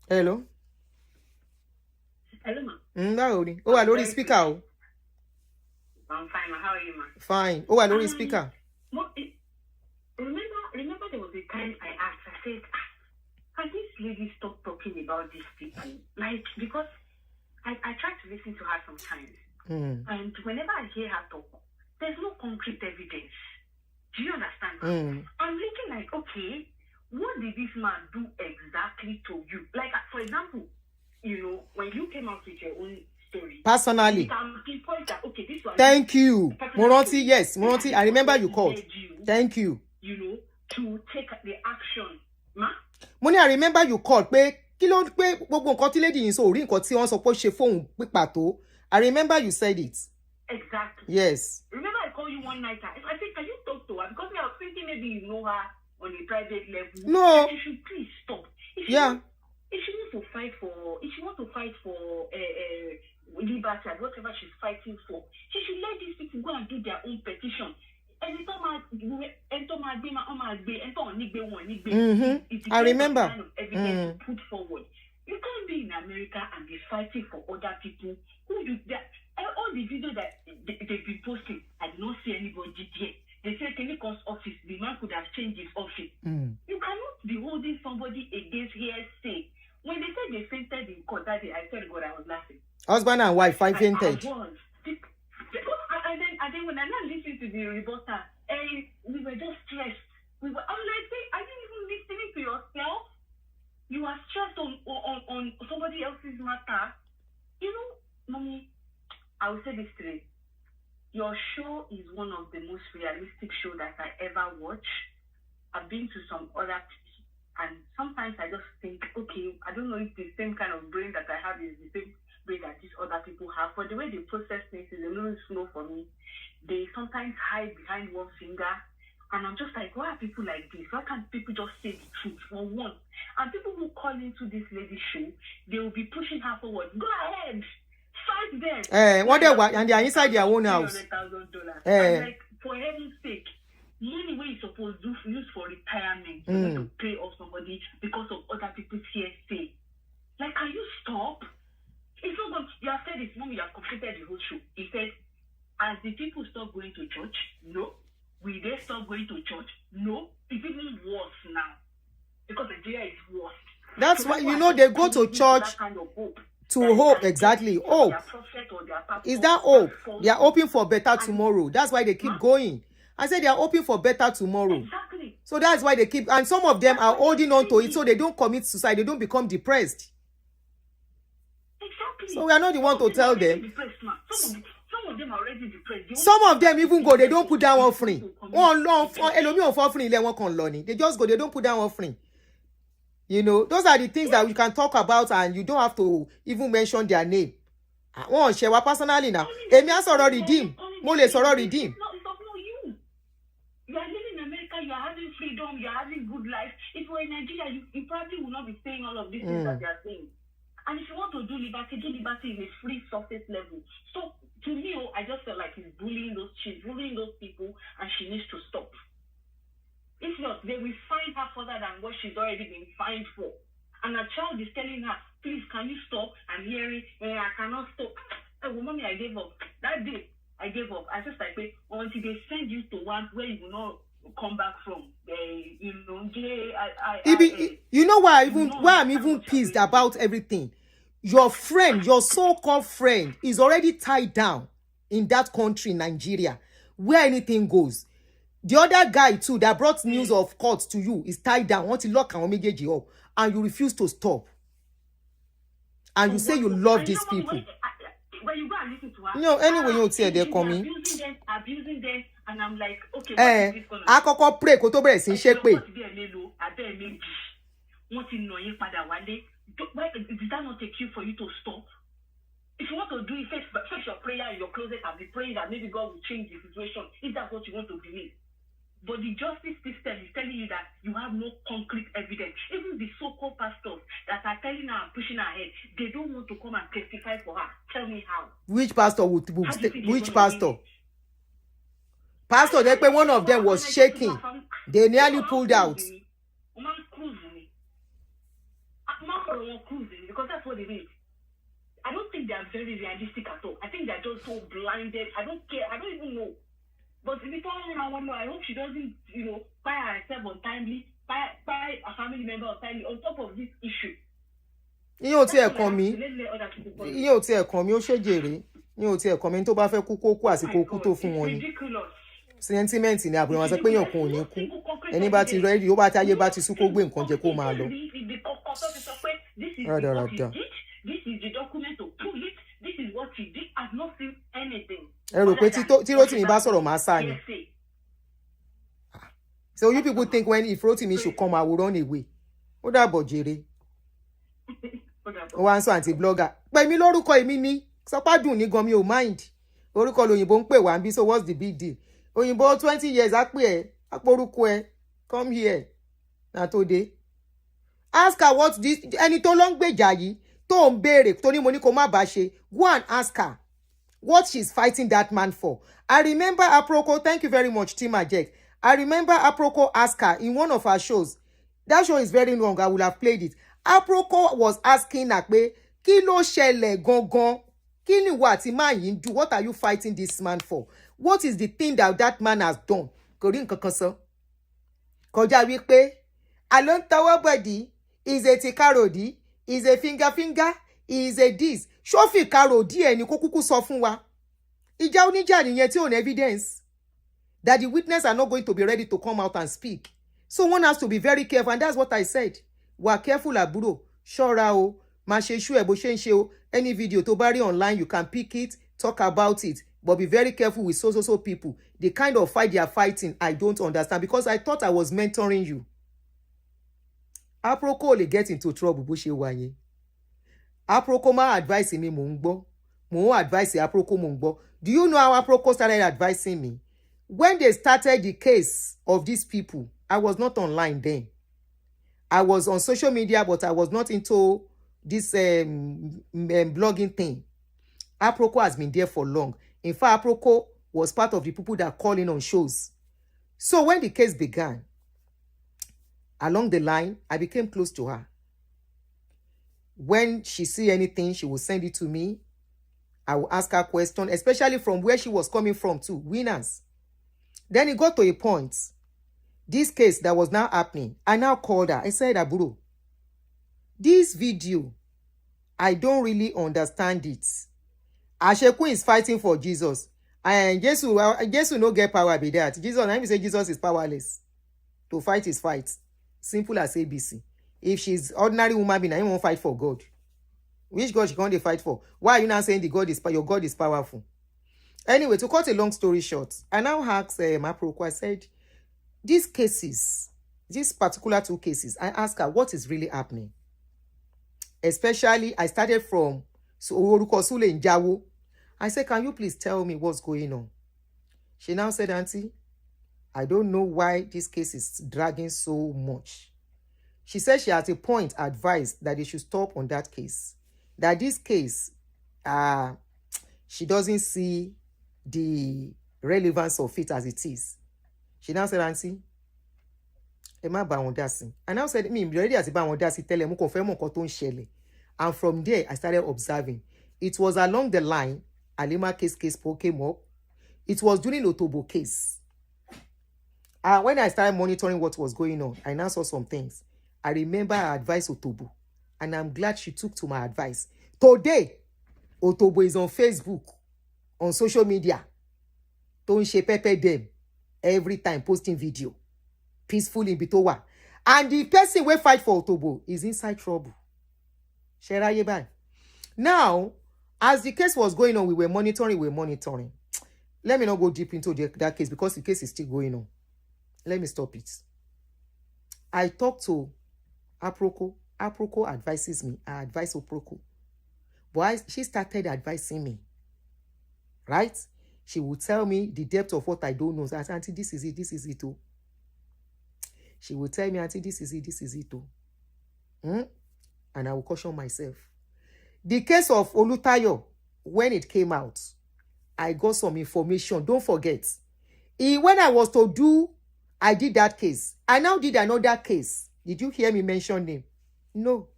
Hello? Hello, ma. Báwo ni? Ó wà lórí speaker o. I'm fine, ma. How are you, ma? Fine. Ó wà lórí speaker. Remember there was a time I asked, I said, can this lady stop talking about these people? Like, because I try to listen to her sometimes. And whenever I hear her talk, there's no concrete evidence. Do you understand? I'm thinking like, okay, what did this man do exactly to you? Like, for example, you know, when you came out with your own story. Personally. You can pinpoint that, okay, this one. Thank you. Moronti, yes. Moronti, I remember you called. Thank you. You know, to take the action. Ma? Money, I remember you called. Pé kí ló pé gbogbo nǹkan tí lady yìí sọ orí nǹkan tí wọ́n sọ pé ṣe fóun pípàtó. I remember you said it. Exactly. Yes. Remember I called you one night. I said, can you talk to her? Because I was thinking maybe you know her on a private level. No. You should please stop. If she wants to fight for liberty and whatever she's fighting for, she should let these people go and do their own petition. I remember. Kind of evidence to put forward. You can't be in America and be fighting for other people who do that. All the videos that they've been posting, I did not see anybody there. They say Telekom's office, the man could have changed his office. You cannot be holding somebody against hearsay. When they said they fainted in court that day, I said, God, I was laughing. Husband and wife, I fainted. I was. And then when I now listened to the reporter, we were just stressed. I'm like, are you even listening to yourself? You are stressed on somebody else's matter. You know, Mommy, I will say this today. Your show is one of the most realistic shows that I ever watched. I've been to some other, and sometimes I just think, okay, I don't know if the same kind of brain that I have is the same brain that these other people have. But the way they process things is a little slow for me. They sometimes hide behind one finger. And I'm just like, why are people like this? Why can't people just say the truth for once? And people who call into this lady's show, they will be pushing her forward. Go ahead. Fight them. What they want, and they are inside their own house. $300,000. Like, for heaven's sake, money where you supposed to use for retirement to pay off somebody because of other people's hearsay. Like, can you stop? It's not going. You have said this, Mom, you have completed the whole show. He said, as the people stop going to church, no. Will they stop going to church? No. It's even worse now. Because Nigeria is worse. That's so why, you know, they go to church kind of hope. To hope, exactly. Hope. Is that hope? They are hoping for better tomorrow. That's why they keep going. I said they are hoping for better tomorrow. Exactly. So that's why they keep, and some of them are holding on to it so they don't commit suicide. They don't become depressed. Exactly. So we are not the one to tell them. Some of them are already depressed. Some of them even go, they don't put down offering. They just go, they don't put down offering. You know, those are the things that we can talk about and you don't have to even mention their name. Personally now. Emi a sọ̀rọ̀ redeem. Mo lè sọ̀rọ̀ redeem. No, it's not you. You are living in America, you are having freedom, you are having good life. If you were in Nigeria, you probably will not be saying all of these things that they are saying. And if you want to do liberty in a free surface level. So to me, I just felt like she's bullying those people, and she needs to stop. If not, they will find her further than what she's already been fined for. And a child is telling her, please, can you stop? I'm hearing, I cannot stop. Oh, Mommy, I gave up. That day, I gave up. I just like, wait, until they send you to one where you will not come back from. You know why I'm even pissed about everything. Your friend, your so-called friend, is already tied down in that country, Nigeria, where anything goes. The other guy too that brought news of court to you is tied down. Want to lock and megeji up, and you refuse to stop. And you say you love these people. When you go and listen to her, anyway, you say they're coming. Abusing them, and I'm like, okay, what is this gonna I kọ́kọ́ pray kó tó bẹ̀rẹ̀ sí ṣe pé. Did that not take you for you to stop? If you want to do it, face your prayer in your closet and be praying that maybe God will change the situation, if that's what you want to believe. But the justice system is telling you that you have no concrete evidence. Even the so-called pastors that are telling her and pushing her ahead, they don't want to come and testify for her. Tell me how. Which pastor would which pastor? Pastor, they say one of them was shaking. They nearly pulled out. Because that's what it is. I don't think they are very realistic at all. I think they're just so blinded. I don't care. I don't even know. But I hope she doesn't, fire herself untimely, fire a family member untimely on top of this issue. Ó ṣèjèrè. Tó bá fẹ́ kú kó kú àsìkò kú tó fún wọn ni. Sentiment ni àbúrò wọn sọ pé èèyàn kan ò ní kú. Ẹni bá ti rẹ́ẹ̀dì, ó bá táyé bá ti sú kó gbé nǹkan jẹ kó máa lọ. This is the document to prove it. This is what she did. I've not seen anything. Ẹ rò pé tí Rotimi bá sọ̀rọ̀ máa sá ni. So you people think if Rotimi should come, I will run away. Ó dàbọ̀ jèrè. Ó wá ń sọ àǹtí blogger. Pẹ̀mí lórúkọ èmi ní. Sọpá dùn ní gan mi ò mind. Orúkọ lòyìnbó ń pè wá ń bí, so what's the big deal? Òyìnbó 20 years á pè ẹ́, àpòrúkọ ẹ. Come here. Na today. Ask her what this ẹni tó lọ ń gbèjà yìí tó ń béèrè tó ní mo ní kó má bá ṣe. Go and ask her what she's fighting that man for. I remember Aproko, thank you very much, Tima Jack. I remember Aproko asked her in one of her shows. That show is very long, I will have played it. Aproko was asking her pé kí ló ṣẹlẹ̀ gangan? Kí ni ìwọ àti man yìí do? What are you fighting this man for? What is the thing that man has done? Kò rí nǹkan kan sọ. Kọjá wípé àló ń tọwọ́ bọ̀dí, is a tikarodi, is a finger, is a this. Ṣófì karodi ẹni kó kúkú sọ fún wa. Ìjà oníjà nìyẹn tí ò ní evidence. That the witness are not going to be ready to come out and speak. So one has to be very careful, and that's what I said. Wà careful àbúrò, ṣọ́ra o, má ṣe ṣú ẹ̀ bó ṣe ń ṣe o. Any video tó bá rí online, you can pick it, talk about it, but be very careful with so people. The kind of fight they are fighting, I don't understand, because I thought I was mentoring you. Aproko lè get into trouble bó ṣe wà yẹn. Aproko má advice mi mò ń gbọ́. Mò ń advice Aproko mò ń gbọ́. Do you know how Aproko started advising me? When they started the case of these people, I was not online then. I was on social media, but I was not into this blogging thing. Aproko has been there for long. In fact, Aproko was part of the people that call in on shows. So when the case began, along the line, I became close to her. When she see anything, she will send it to me. I will ask her questions, especially from where she was coming from too, winners. Then it got to a point, this case that was now happening, I now called her. I said, Aburo, this video, I don't really understand it. Asekun is fighting for Jesus. And Jesus no get power be that. Jesus, let me say Jesus is powerless. To fight his fight. Simple as ABC. If she's ordinary woman being, I won't fight for God. Which God she can't fight for? Why are you now saying your God is powerful? Anyway, to cut a long story short, I now asked Aproko, I said, these cases, these particular two cases, I asked her what is really happening. Especially, I started from Orukosule in Jawo. I said, can you please tell me what's going on? She now said, Aunty, I don't know why this case is dragging so much. She said she at a point advised that they should stop on that case. That this case, she doesn't see the relevance of it as it is. She now said, Aunty, Emma Bawondasi. I now said, me ready as Bawondasi tell them confirm koton shele. And from there, I started observing. It was along the line, Alima case came up. It was during Otobo case. And when I started monitoring what was going on, I now saw some things. I remember I advised Otobo, and I'm glad she took to my advice. Today, Otobo is on Facebook, on social media. Don't she pepper them every time posting video. Peaceful in Bitowa. And the person we fight for Otobo is inside trouble. Sheraye. Now, as the case was going on, we were monitoring. Let me not go deep into that case because the case is still going on. Let me stop it. I talked to Aproko. Aproko advises me. I advise Aproko. But she started advising me. Right? She would tell me the depth of what I don't know. I said, Auntie, this is it too. She would tell me, Auntie, this is it too. And I will caution myself. The case of Olutayo, when it came out, I got some information. Don't forget. When I was to do, I did that case. I now did another case. Did you hear me mention name? No.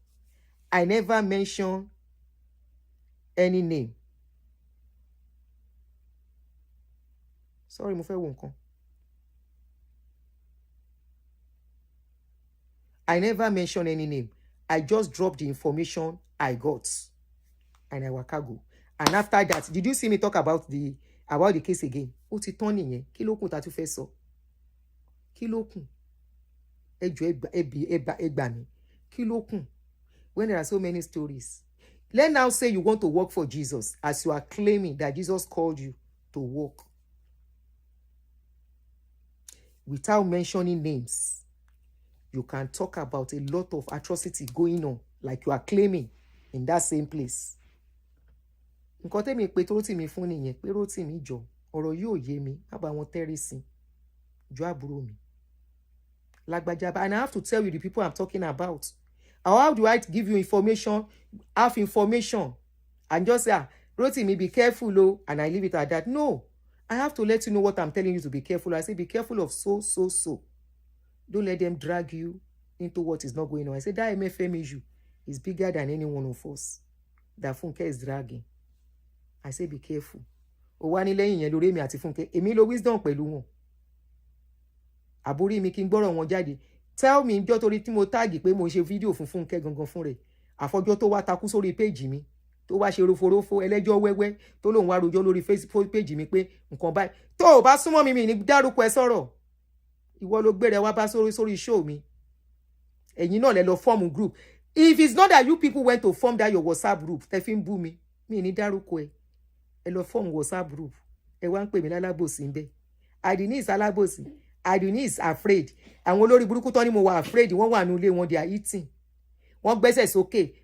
I never mentioned any name. Sorry, mo fẹ́ wo nǹkan. I never mentioned any name. I just dropped the information I got. And I waka go. And after that, did you see me talk about the case again? Ó ti tán nìyẹn. Kí ló kù tá tún fẹ́ sọ? Kí ló kù? Ẹ jọ̀ọ́ ẹ gbà mí. Kí ló kù? When there are so many stories. Let's now say you want to work for Jesus as you are claiming that Jesus called you to work. Without mentioning names, you can talk about a lot of atrocity going on like you are claiming in that same place. Nǹkan tẹ́mi pé Rotimi fún nìyẹn pé Rotimi jọ ọ̀rọ̀ yóò yé mi má bá wọn tẹ́rìsìn jọ àbúrò mi lágbájá. And I have to tell you the people I'm talking about. How do I give you information, have information, and just say, Rotimi, be careful, oh, and I leave it at that? No, I have to let you know what I'm telling you to be careful. I say, be careful of so. Don't let them drag you into what is not going on. I say, that MFM issue is bigger than any one of us that Funke is dragging. I say, be careful. Owani lẹ́yìn yẹn lórí mi àti Funke. Èmi lo wisdom pẹ̀lú wọn. Àbúrí mi kí n gbọ́rọ̀ wọn jáde. Tell me njọ́ torí tí mo tag pé mo ṣe fídíò fún Funke gangan fún rẹ̀. Àfọjọ́ tó wá takú sórí page mi. Tó wá ṣe roforofo ẹlẹ́jọ́ wẹ́wẹ́ tó lóun wá rojọ́ lórí Facebook page mi pé nǹkan báyìí. Tó o bá súnmọ́ mi ní dárúkọ ẹ sọ̀rọ̀. Ìwọ ló gbé rẹ wá bá sórí show mi. Ẹ̀yin náà lẹ lọ form group. If it's not that you people went to form that your WhatsApp group, tẹ́ fi ń bú mi ní dárúkọ ẹ. Ẹ lọ form WhatsApp group. Ẹ wá ń pè mí lálábòsí ńbẹ̀. Aduni is alábòsí. Aduni is afraid. Àwọn olórí burúkú tán ni mo wà afraid. Wọ́n wà nínú ilé wọn, they are eating. Wọ́n gbẹ́sẹ̀ sókè.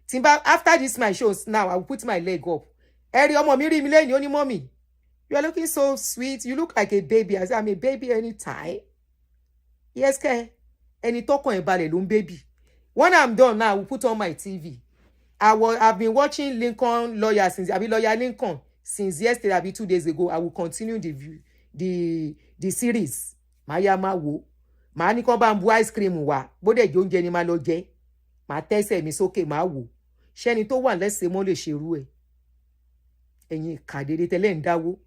After this my shows now, I will put my leg up. Ẹ rí ọmọ mi rí mi lẹ́yìn ó ní mommy. You are looking so sweet. You look like a baby. I say I'm a baby anytime. Yes, ke. Ẹni tọ́kàn ẹ̀ balẹ̀ ló ń baby. When I'm done now, I will put on my TV. I've been watching Lawyer Lincoln since yesterday, 2 days ago. I will continue the series. Maya ma wo. Ma ní kàn bá ń bu ice cream wá. Bó dẹ̀ jẹ oúnjẹ ni ma lọ jẹ. Ma tẹ́sẹ̀ mi sókè ma wo. Ṣẹ́ni tó wà lẹ́sẹ̀ mọ́ lè ṣerú ẹ̀. Ẹ̀yin kàdédé tẹ́lẹ̀ ń dáwó.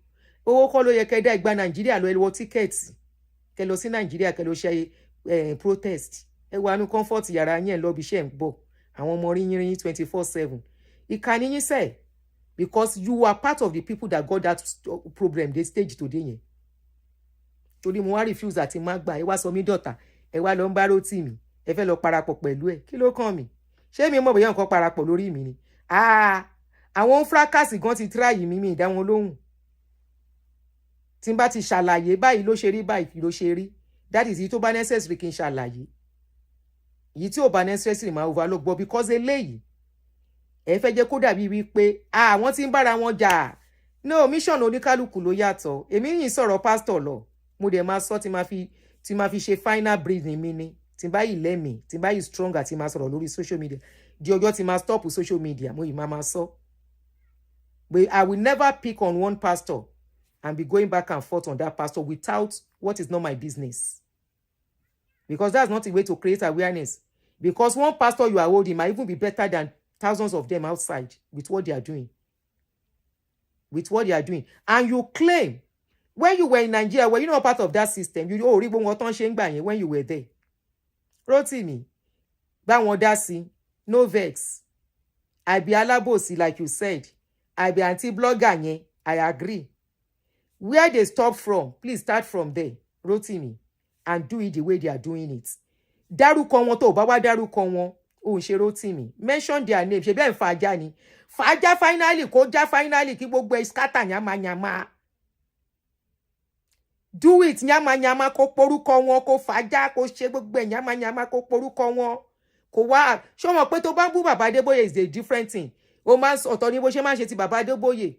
Owó kọ́ ló yẹ kẹ́ dá ìgbà Nàìjíríà lọ ẹ wọ tíkẹ́ẹ̀tì. Kẹ́ lọ sí Nàìjíríà kẹ́ lọ ṣe protest. Ẹ wà nú comfort yàrá yẹn lọ bí iṣẹ́ ń bọ̀. Àwọn ọmọ ríyìn 24/7. Ìkànnì yín sẹ́, because you are part of the people that got that problem they stage today yẹn. Torí mo wá refuse àti má gbà ẹ wá sọ mí dọ̀tá ẹ wá lọ ń bá Rotimi ẹ fẹ́ lọ parapọ̀ pẹ̀lú ẹ kí ló kàn mí ṣé mi mọ̀ bóyá nǹkan parapọ̀ lórí mi ni àwọn fracas gan ti try mi ìdá wọn lóhùn tí n bá ti ṣàlàyé báyìí ló ṣe rí báyìí ló ṣe rí that is èyí tó bá necessary kí n ṣàlàyé èyí tí ò bá necessary máa overlook but because eléyìí ẹ fẹ́ jẹ́ kó dàbí wípé àwọn tí ń bára wọn jà no mission oníkálukú ló yàtọ̀ èmi yìí sọ̀rọ̀ pastor lọ mo dẹ̀ máa sọ tí máa fi ṣe final breathing mi ni tí bá yìí lẹ́mìí tí bá yìí stronger tí máa sọ̀rọ̀ lórí social media di ọjọ́ tí máa stop social media mo yìí máa sọ but I will never pick on one pastor and be going back and forth on that pastor without what is not my business because that's not a way to create awareness because one pastor you are holding might even be better than thousands of them outside with what they are doing and you claim When you were in Nigeria, were you not part of that system? You rí gbogbo wọn tán ṣe ń gbà yẹn when you were there. Rotimi, bá wọn dá sí, no vex. I be alábòsí like you said. I be anti-blogger yẹn. I agree. Where they stop from, please start from there, Rotimi, and do it the way they are doing it. Dárúkọ wọn tó bá wá dárúkọ wọn, ó ń ṣe Rotimi. Mention their name. Ṣé bẹ́ẹ̀ ń fàájà ni? Fàájà finally, kó já finally kí gbogbo ẹ̀ scatter nyama. Do it nyama kó porúkọ wọn, kó fàájà, kó ṣe gbogbo ẹ̀ nyama kó porúkọ wọn. Kó wá, ṣó mọ̀ pé tó bá ń bú bàbá Adébóyè is a different thing. Ó máa ń ọ̀tọ̀ ní bó ṣe máa ń ṣe ti bàbá Adébóyè.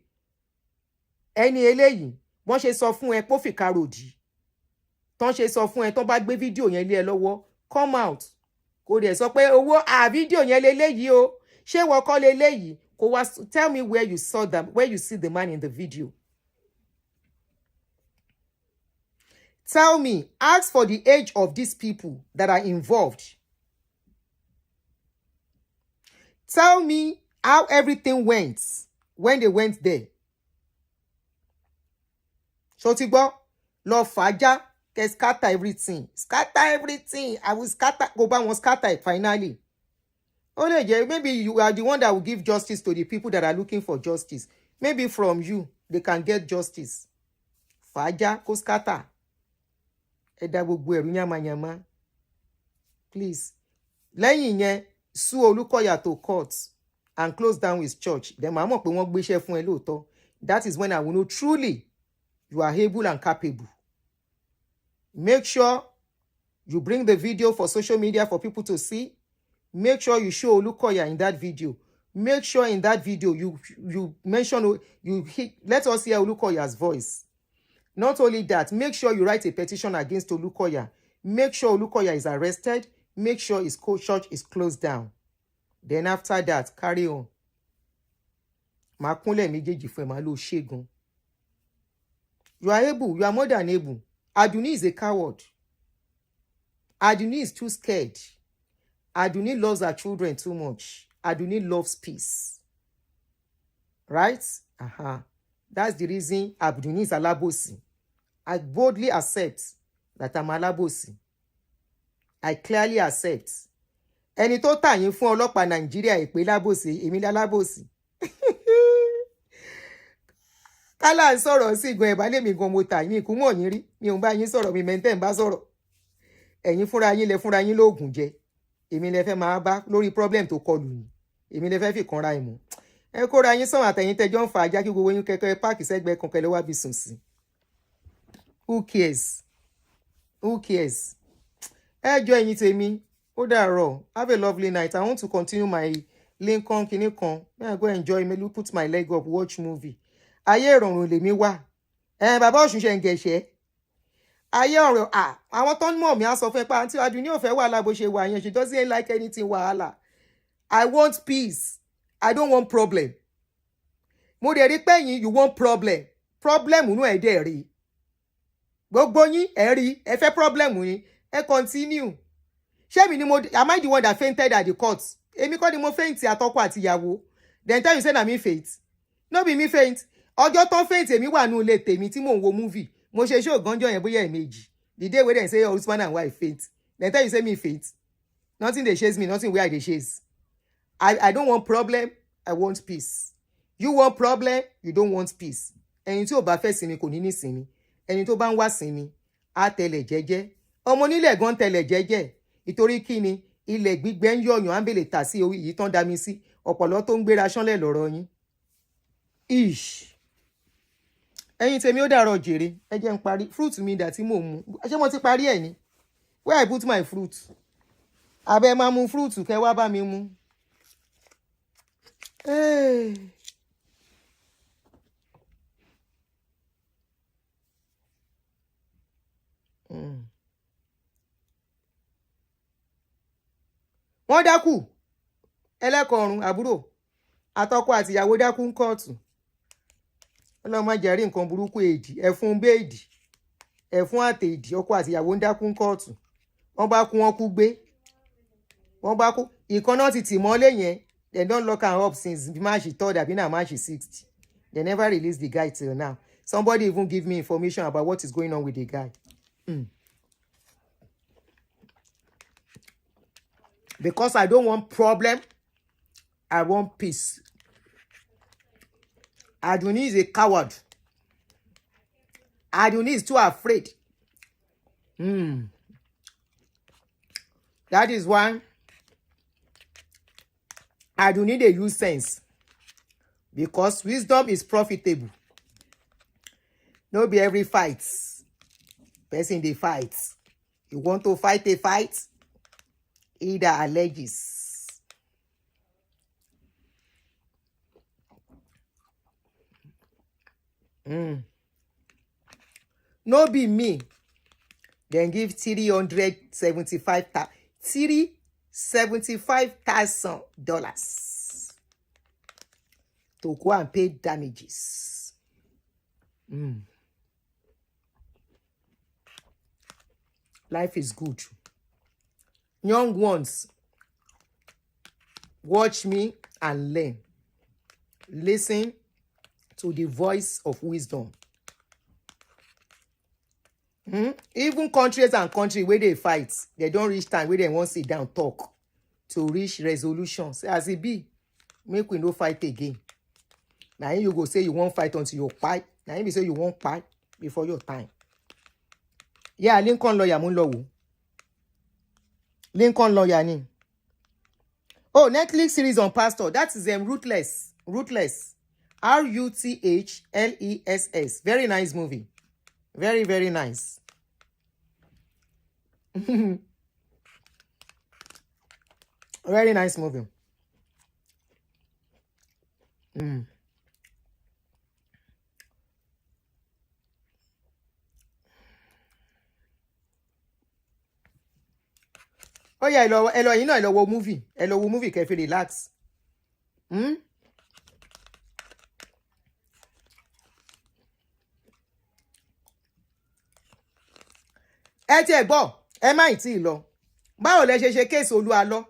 Ẹni eléyìí, wọ́n ṣe sọ fún ẹ pó fìkà ròdì. Tán ṣe sọ fún ẹ tán bá gbé fídíò yẹn lé ẹ lọ́wọ́, come out. Kò dẹ̀ sọ pé owó fídíò yẹn leléyìí o. Ṣé wọ́n kọ́ leléyìí? Kò wá tell me where you saw them, where you see the man in the video. Tell me, ask for the age of these people that are involved. Tell me how everything went when they went there. So ti gbọ́, lọ fàájà, ke scatter everything. Scatter everything. I will scatter, go back and scatter it finally. Maybe you are the one that will give justice to the people that are looking for justice. Maybe from you, they can get justice. Fàájà, ko scatter. Ẹ dá gbogbo ẹ̀rù nyama. Please. Lẹ́yìn yẹn, sue Olukoya to court and close down his church. Then màá mọ̀ pé wọ́n gbéṣẹ́ fún ẹ lóòótọ́. That is when I will know truly you are able and capable. Make sure you bring the video for social media for people to see. Make sure you show Olukoya in that video. Make sure in that video you mention, let us hear Olukoya's voice. Not only that, make sure you write a petition against Olukoya. Make sure Olukoya is arrested. Make sure his church is closed down. Then after that, carry on. Makunle méjèèjì fún ẹ máa lọ ṣẹ́gun. You are able. You are more than able. Aduni is a coward. Aduni is too scared. Aduni loves her children too much. Aduni loves peace. Right? That's the reason Aduni is alabosi. I boldly accept that I'm alabosi. I clearly accept. Ẹni tó tà yín fún ọlọ́pàá Nàìjíríà ìpè lábòsí, èmi lálábòsí. Kálá ń sọ̀rọ̀ sí gan ẹ̀bá lèmi gan mo tà yín ikú mọ̀ yín rí. Mi ò bá yín sọ̀rọ̀, mi mẹ́ntẹ́ ń bá sọ̀rọ̀. Ẹ̀yin fúnra yín lẹ fúnra yín lóògùn jẹ. Èmi lẹ fẹ́ máa bá lórí problem tó kọlù yín. Èmi lẹ fẹ́ fi kanra ìmọ̀. Ẹ kóra yín sàn àtẹ̀yìn tẹjọ́ ń fa ajá kí gbogbo yín kẹ́kẹ́ páàkì sẹ́gbẹ̀ẹ́ kan kẹlẹ́ wá bí sùn sí. Who cares? Who cares? Ẹ jọ ẹ̀yin tèmi. Ó dàárọ̀. Have a lovely night. I want to continue my Lincoln kìnìkan. May I go enjoy, maybe put my leg up, watch movie. Ayé ìrọ̀rùn lèmi wà. Bàbá Ọ̀ṣun ṣe ń gẹ̀ṣẹ́. Ayé ọ̀rọ̀ àwọn tó ń mọ̀ mí á sọ fún ẹ pé àǹtí Aduni ò fẹ́ wàhálà bó ṣe wà yẹn. She doesn't like anything wàhálà. I want peace. I don't want problem. Mo dẹ̀ rí pé yín you want problem. Problem nú ẹ̀ dẹ̀ rí. Gbogbo yín ẹ rí ẹ fẹ́ problem yín. Ẹ continue. Ṣé mi ni am I the one that fainted at the court? Èmi kọ́ ni mo faint àtọkọ àti ìyàwó. Then tell you say na me faint. No be me faint. Ọjọ́ tán faint èmi wà nú ilé tèmi tí mò ń wo movie. Mo ṣe show ganjo yẹn bóyá ẹ̀mejì. The day wey dem say husband and wife faint. Then tell you say me faint. Nothing dey chase me, nothing wey I dey chase. I don't want problem, I want peace. You want problem, you don't want peace. Ẹni tí ò bá fẹ́ sinmi kò ní ní sinmi. Ẹni tó bá ń wá sinmi, á tẹ̀lẹ̀ jẹ́jẹ́. Ọmọ onílẹ̀ gan tẹ̀lẹ̀ jẹ́jẹ́. Ìtorí kíni ilẹ̀ gbígbẹ́ ń yọ̀yàn á bèlè tà sí orí yìí tán dá mi sí. Ọ̀pọ̀lọ́ tó ń gbéra ṣánlẹ̀ lọ́rọ̀ yín. Ẹ̀yin tèmi ó dàárọ̀ jèrè. Ẹ jẹ́ n parí. Fruit mi dà tí mò ń mu. Ṣé mo ti parí ẹ̀ ni? Where I put my fruit? Abẹ́ máa mu fruit kẹ́ wá bá mi mu. Wọ́n dákú ẹlẹ́kọ̀ọ́rùn àbúrò àtọkọ àti ìyàwó dákú ń kóòtù. Ọlọ́mọ jẹ́rí nǹkan burúkú èdì ẹ̀fún béèdì ẹ̀fún àtẹ̀èdì ọkọ àti ìyàwó ń dákú ń kóòtù. Wọ́n bá kú wọ́n kú gbé. Wọ́n bá kú ìkan náà ti tì mọ́lé yẹn. They don't lock am up since March 3rd àbí na March 6th. They never released the guy till now. Somebody even give me information about what is going on with the guy. Because I don't want problem, I want peace. Aduni is a coward. Aduni is too afraid. That is why Aduni they use sense. Because wisdom is profitable. No be every fight. Person they fight. You want to fight a fight? Either alleges. No be me. Then give $375,000 to go and pay damages. Life is good. Young ones, watch me and learn. Listen to the voice of wisdom. Even countries and countries where they fight, they don't reach time where they won't sit down talk to reach resolutions. As it be, make we no fight again. Now you go say you won't fight until you fight. Now you say you won't fight before your time. Yeah, Lincoln lawyer mun law. Lincoln lawyer ni. Oh, Netflix series on pastor. That is Ruthless. Ruthless. Rutless. Very nice movie. Very, very nice. Very nice movie. Oh yeah, hello, you know, hello, wo movie. Hello, wo movie, can relax. Ẹ ti ẹ gbọ́, ẹ má tí lọ. Báwo lẹ ṣe case Olúalọ?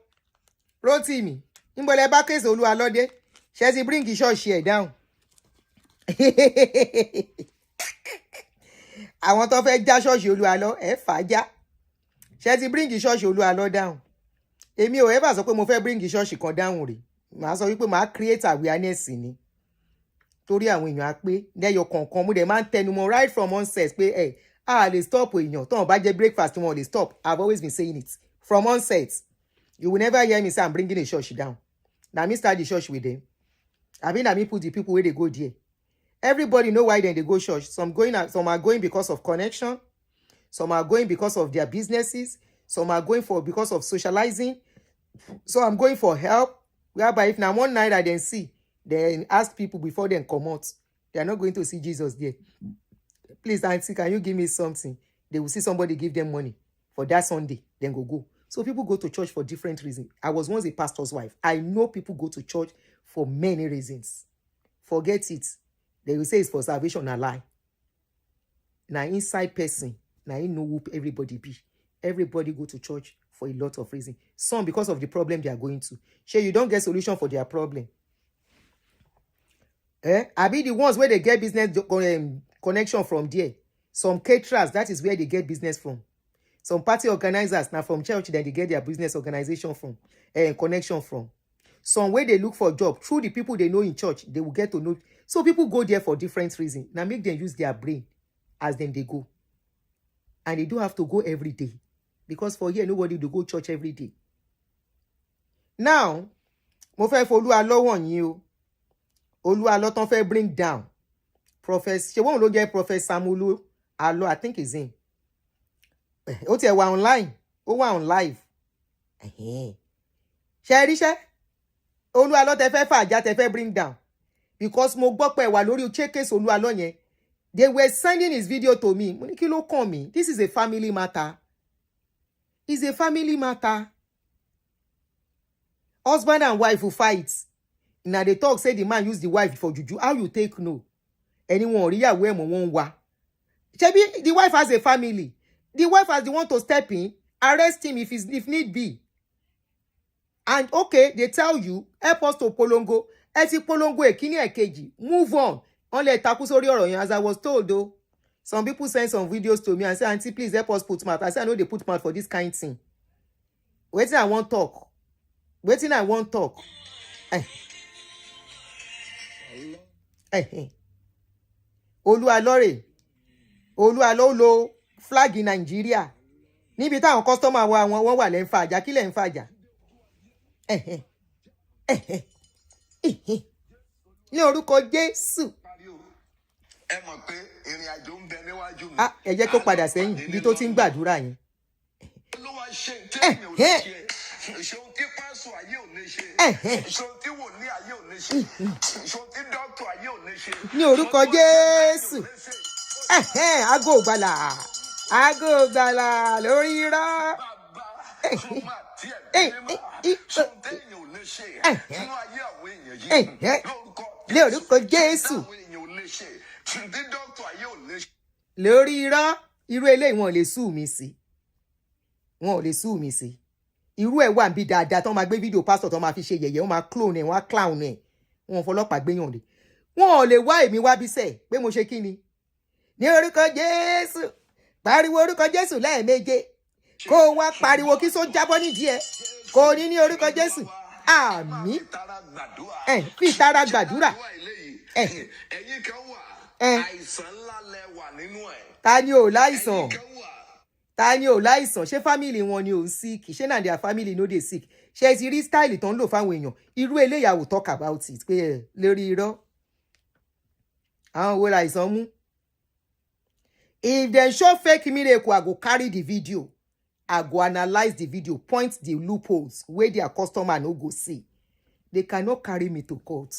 Rotimi, níbo lẹ bá case Olúalọ dé? Ṣé ti bring church ẹ down. Àwọn tó fẹ́ já church Olúalọ, ẹ fàájá. Ṣé ti bring church Olúalọ down. Èmi ò ever sọ pé mo fẹ́ bring church kan down rè. Màá sọ wípé màá create awareness ni. Torí àwọn èèyàn á pé lẹ́yọ kọ̀ọ̀kan mo dẹ̀ máa ń tẹnumọ́ right from onset pé they stop èèyàn tó ń bá jẹ breakfast wọn they stop. I've always been saying it from onset. You will never hear me say I'm bringing a church down. Now me start the church with them. I mean, me put the people where they go there. Everybody know why then they go church. Some are going because of connection. Some are going because of their businesses. Some are going because of socializing. So I'm going for help. Whereby if now one night I then see, then ask people before they come out. They are not going to see Jesus there. Please, Aunty, can you give me something? They will see somebody give them money for that Sunday, then go. So people go to church for different reasons. I was once a pastor's wife. I know people go to church for many reasons. Forget it. They will say it's for salvation, a lie. Now inside person, now you know who everybody be. Everybody go to church for a lot of reasons. Some because of the problem they are going to. Sure, you don't get solution for their problem. I be the ones where they get business connection from there. Some caterers, that is where they get business from. Some party organizers, now from church, then they get their business organization from, connection from. Some way they look for a job, through the people they know in church, they will get to know. So people go there for different reasons. Now make them use their brain as them they go. And they don't have to go every day. Because for here, nobody will go church every day. Now, mo fẹ́ Olúalọ wọ̀nyí you. Olúalọ tán fẹ́ bring down. She won't look at Professor Samulu Alo, I think is him. Ó tiẹ̀ wà online. Ó wà on live. Ṣé rí ṣé? Olúalọ tẹ́ fẹ́ fàjà tẹ́ fẹ́ bring down. Because mo gbọ́ pé wà lórí case Olúalọ yẹn. They were sending his video to me. Mo ní kí ló kàn mí. This is a family matter. It's a family matter. Husband and wife who fight. Now they talk, say the man use the wife for juju. How you take no? Anyone where won't wa. The wife has a family. The wife has the one to step in, arrest him if need be. And okay, they tell you, help us to polongo. Eti polongo ekini ekeji. Move on. Only taku sórí ọ̀rọ̀ yẹn, as I was told though. Some people send some videos to me and say, Aunty, please help us put mouth. I say, I know they put mouth for this kind thing. Waiting, I won't talk. Waiting, I won't talk. Olúalọ́rè. Olúalọ́lọ́ flag in Nigeria. Níbi táwọn customer wa wọ́n wà lẹ́ ń fa àjà. Kí lẹ́ ń fa àjà? Ní orúkọ Jésù. Ẹ mọ̀ pé ìrìn àjò ń bẹ níwájú mi. Ẹ jẹ́ kó padà sẹ́yìn ibi tó ti ń gbàdúrà yẹn. Olúwa ṣe tẹ́lẹ̀ ò lè ṣe. Ìṣòro tí pásọ̀ ayé ò lè ṣe. Ìṣòro tí wòlíì ayé ò lè ṣe. Ìṣòro tí dọ́kítọ̀ ayé ò lè ṣe. Ní orúkọ Jésù. Ago ògbàlà. Ago ògbàlà lórí irọ́. Ní orúkọ Jésù. Lórí irọ́, irú eléyìí wọn ò lè sú mi sí. Wọn ò lè sú mi sí. Irú ẹ̀ wà ń bí dáadáa tó máa gbé fídíò pásítọ̀ tó máa fi ṣe yẹ̀yẹ́, wọ́n máa clone ẹ̀, wọ́n á clown ẹ̀. Wọn fọlọ́pàá gbéyàn lé. Wọn ò lè wá èmi wá bí sẹ́ pé mo ṣe kí ni. Ní orúkọ Jésù. Pariwo orúkọ Jésù lẹ́ẹ̀méje. Kó wá pariwo kí só jábọ́ nídìí ẹ̀. Kò ní orúkọ Jésù. Àmín. Fi ìtara gbàdúrà. Ẹ̀yin kan wà. Àìsàn ńlá lẹ wà nínú ẹ̀. Ta ni ò láìsàn? Ta ni ò láìsàn? Ṣé family wọn ni ò ń sick? Ṣé na their family no dey sick? Ṣé ti rí style tó ń lò fáwọn èèyàn? Irú eléyà will talk about it pé lórí irọ́. Àwọn wo láìsàn mú? If dem show fake miracle, I go carry the video. I go analyze the video, point the loopholes where their customer no go see. They cannot carry me to court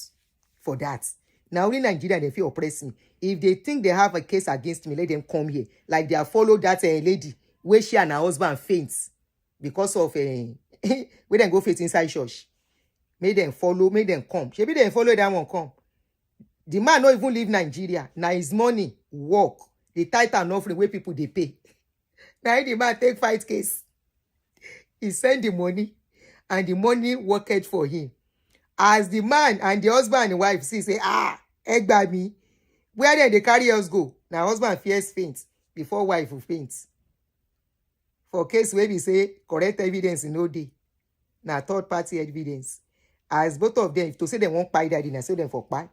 for that. Now only Nigeria they feel oppress me. If they think they have a case against me, let them come here. Like they have followed that lady where she and her husband faints because of we then go faint inside church. Make them follow, make them come. Maybe they follow that one come. The man not even leave Nigeria. Now his money work. The tithe and offering where people they pay. Now the man take fight case. He send the money and the money worked for him. As the man and the husband and wife see, say, egg by me. Where then they carry us go? Now husband fears faint before wife will faint. For case where we say correct evidence in no day. Now third party evidence. As both of them, to say they won't buy that dinner, say them for buy.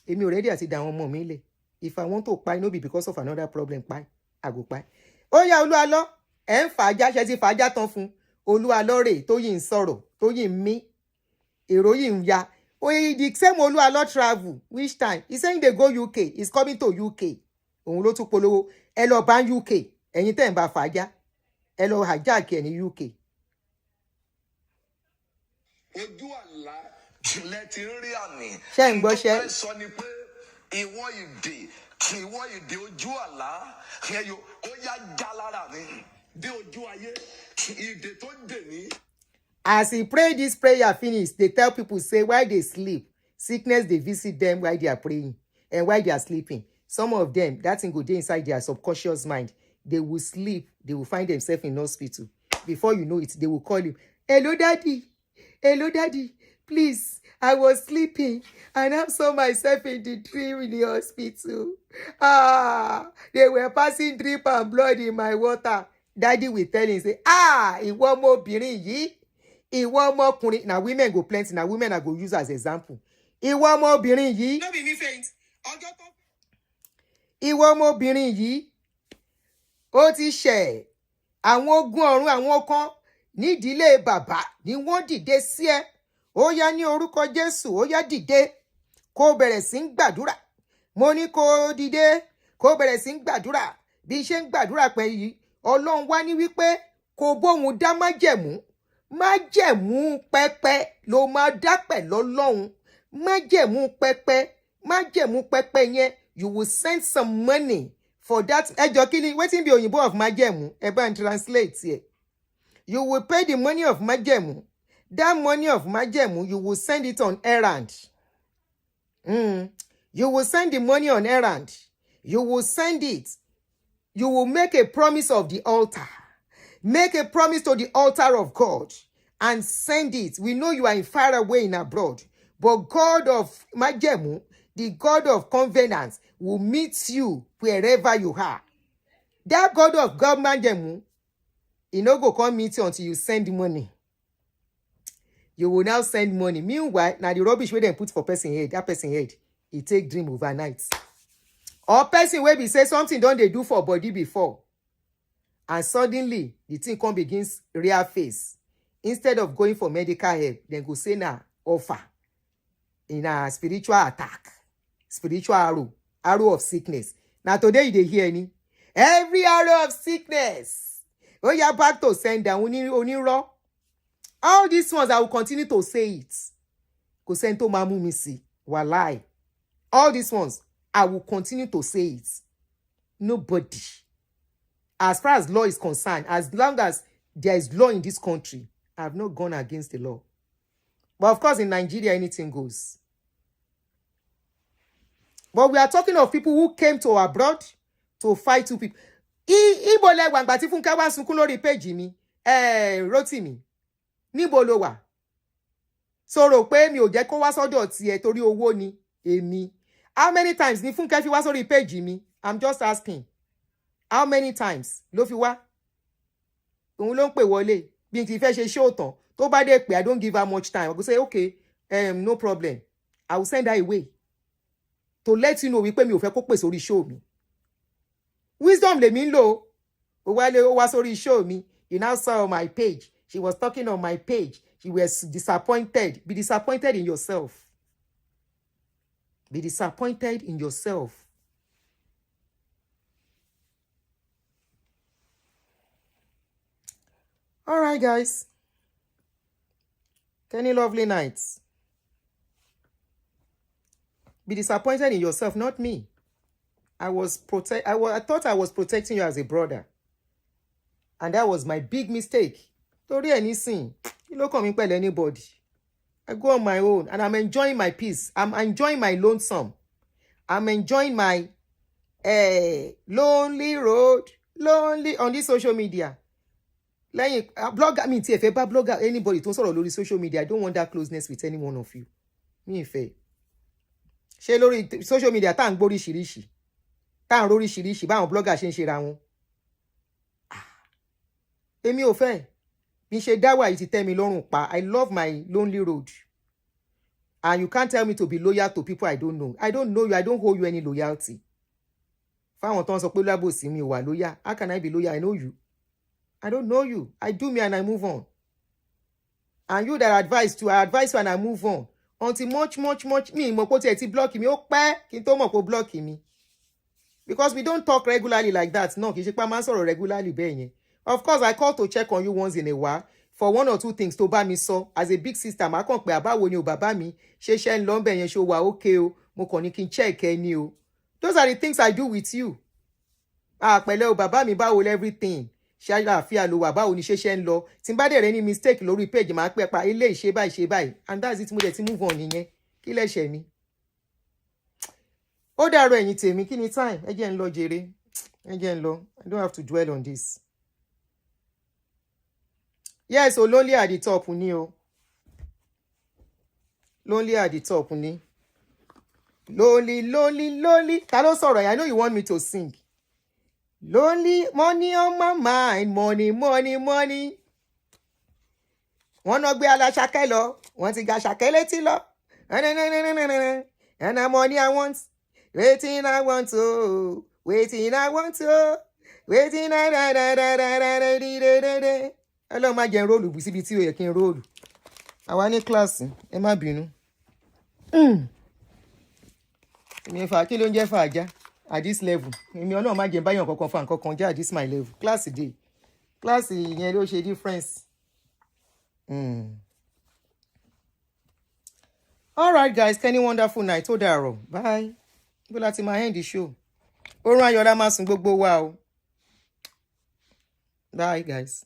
Emi already I sit down one more. If I want to buy, no be because of another problem, buy. I go buy. Oh yeah, Olúalọ́, ẹ̀ ń fàájà, ṣe ti fàájà tán fún. Olúalọ́rè tó yìí ń sọ̀rọ̀, tó yìí ń mí. Èrò yìí ń ya. Oh, the same Olúalọ́ travel. Which time? He's saying they go UK. He's coming to UK. Òun ló tún polówó. Ẹ lọ bá UK. Ẹ̀yin tẹ́ ń bá fàájà. Ẹ lọ hijack ẹ̀ ní UK. Ojú àlá lẹ ti rí àmì. Ṣé ń gbọ́ ṣẹ́? Ó sọ ni pé ìwọ ìdè ojú àlá ẹyọ ó yá já lára mi dé ojú ayé ìdè tó dè mí. As he pray this prayer finish, they tell people say while they sleep, sickness they visit them while they are praying and while they are sleeping. Some of them, that thing go dey inside their subconscious mind. They will sleep, they will find themselves in hospital. Before you know it, they will call you, hello daddy, please, I was sleeping and I saw myself in the dream in the hospital. They were passing drip and blood in my water. Daddy will tell him, say, ìwọ ọmọbìnrin yìí, ìwọ ọmọkùnrin. Now women go plenty, now women I go use as example. Ìwọ ọmọbìnrin yìí. No be me faint. Ìwọ ọmọbìnrin yìí, ó ti ṣẹ̀. Àwọn ogun ọ̀run àwọn kan nídìílé bàbá ni wọ́n dìde sí ẹ. Ó yá ní orúkọ Jésù, ó yá dìde. Kó bẹ̀rẹ̀ sí ń gbàdúrà. Mo ní kó dìde, kó bẹ̀rẹ̀ sí ń gbàdúrà. Bí ṣe ń gbàdúrà pẹ̀ yìí, Ọlọ́run wá ní wípé kó bóhun dá májẹ̀mú. Májẹ̀mú pẹpẹ ló máa dá pẹ̀lú Ọlọ́run. Májẹ̀mú pẹpẹ yẹn, you will send some money for that. Ẹjọ́ kí ni, wetin be òyìnbó of májẹ̀mú? Ẹ bá ń translate here. You will pay the money of májẹ̀mú. That money of májẹ̀mú, you will send it on errand. You will send the money on errand. You will send it. You will make a promise of the altar. Make a promise to the altar of God and send it. We know you are in far away in abroad. But God of májẹ̀mú, The God of covenants will meet you wherever you are. That God of government, he no go come meet you until you send money. You will now send money. Meanwhile, now the rubbish where they put for person head, that person head, he take dream overnight. Or person where we say something don't they do for body before. And suddenly, the thing come begins real face. Instead of going for medical help, then go say na offer. In a spiritual attack. Spiritual arrow of sickness. Now today they hear any. Every arrow of sickness. Oh, you're back to send down. Only raw. All these ones, I will continue to say it. Ko sento mamu misi. Walai. All these ones, I will continue to say it. Nobody. As far as law is concerned, as long as there is law in this country, I have not gone against the law. But of course, in Nigeria, anything goes. But we are talking of people who came to abroad to fight two people. Ibo le wa ngba ti Funke wa sunkún lórí page mi. Rotimi. Níbo lo wà? So rò pé mi ò jẹ́ kó wá sọ́dọ̀ tiẹ̀ torí owó ni èmi. How many times ni Funke fi wá sórí page mi? I'm just asking. How many times ló fi wá? Òun ló ń pè wọlé. Bí n ti fẹ́ ṣe show tán. Tó bá dé pé I don't give her much time. I go say, okay, no problem. I will send her away. To let you know wípé mi ò fẹ́ kó pè sórí show mi. Wisdom le mi ń lò. Ó wá sórí show mi. You now saw on my page. She was talking on my page. She was disappointed. Be disappointed in yourself. Be disappointed in yourself. All right, guys. Any lovely nights. Be disappointed in yourself, not me. I thought I was protecting you as a brother. And that was my big mistake. Torí anything. You don't come in with anybody. I go on my own and I'm enjoying my peace. I'm enjoying my lonesome. I'm enjoying my lonely road. Lonely on this social media. Like blogger, I mean, if a blogger, anybody don't sort of social media, I don't want that closeness with any one of you. Me fair. Ṣé lórí social media tá ń gbórí ṣìríṣì. Tá ń rórí ṣìríṣì báwọn blogger ṣe ń ṣe ra wọn. Èmi ò fẹ́. Bí ṣe dáwà yìí ti tẹ́ mi lọ́rùn pa. I love my lonely road. And you can't tell me to be loyal to people I don't know. I don't know you. I don't owe you any loyalty. Fáwọn tó ń sọ pé lábòsí mi ò wà loyal. How can I be loyal? I know you. I don't know you. I do me and I move on. And you that I advise you and I move on. Until much, me, mo ko ti block me, ó pẹ́ kí n tó mọ̀ kó block me. Because we don't talk regularly like that. No, kì í ṣe pé máa ń sọ̀rọ̀ regularly bẹ́ẹ̀ yẹn. Of course, I call to check on you once in a while for one or two things tó bá mi sọ. As a big sister, màá kàn pé àbáwo ni o bàbá mi ṣe ń lọ ńbẹ̀ yẹn ṣó wà okay o. Mo kàn ní kí n check ẹ ni o. Those are the things I do with you. Pẹ̀lẹ́ o bàbá mi báwo everything. Ṣé àlàáfíà ló wà báwo ni ṣe ń lọ. Tí n bá dẹ̀ rẹ́ ní mistake lórí page màá pẹ́ pa ilé ìṣe báyìí. And that's it mo dẹ̀ ti move on nìyẹn. Kí lẹ́ṣẹ̀ mi. Ó dàrọ̀ ẹ̀yin tèmi kí ni time? Ẹ jẹ́ n lọ jèrè. Ẹ jẹ́ n lọ. I don't have to dwell on this. Yes, so lonely at the top ni o. Lonely at the top ni. Lonely. Ta ló sọ̀rọ̀ yẹn? I know you want me to sing. Lonely, money on my mind, money. Wọ́n náà gbé aláṣakẹ́ lọ, wọ́n ti ga ṣakẹ́ létí lọ. And the money I want, waiting I want to. Hello, má jẹ́ róòlù bí síbi tí ó yẹ kí n róòlù. Àwa ní kíláàsì, ẹ má bínú. Èmi fà kí ló ń jẹ́ fàájá at this level. Èmi Ọlọ́run má jẹ́ báyọ̀ kankan fà nǹkan kan jẹ́ at this my level. Kíláàsì dé. Kíláàsì yẹn ló ṣe difference. All right, guys. Any wonderful night. Ó dàárọ̀. Bye. Bó láti máa end the show. Orun ayọ̀ la máa sùn gbogbo wa o. Bye, guys.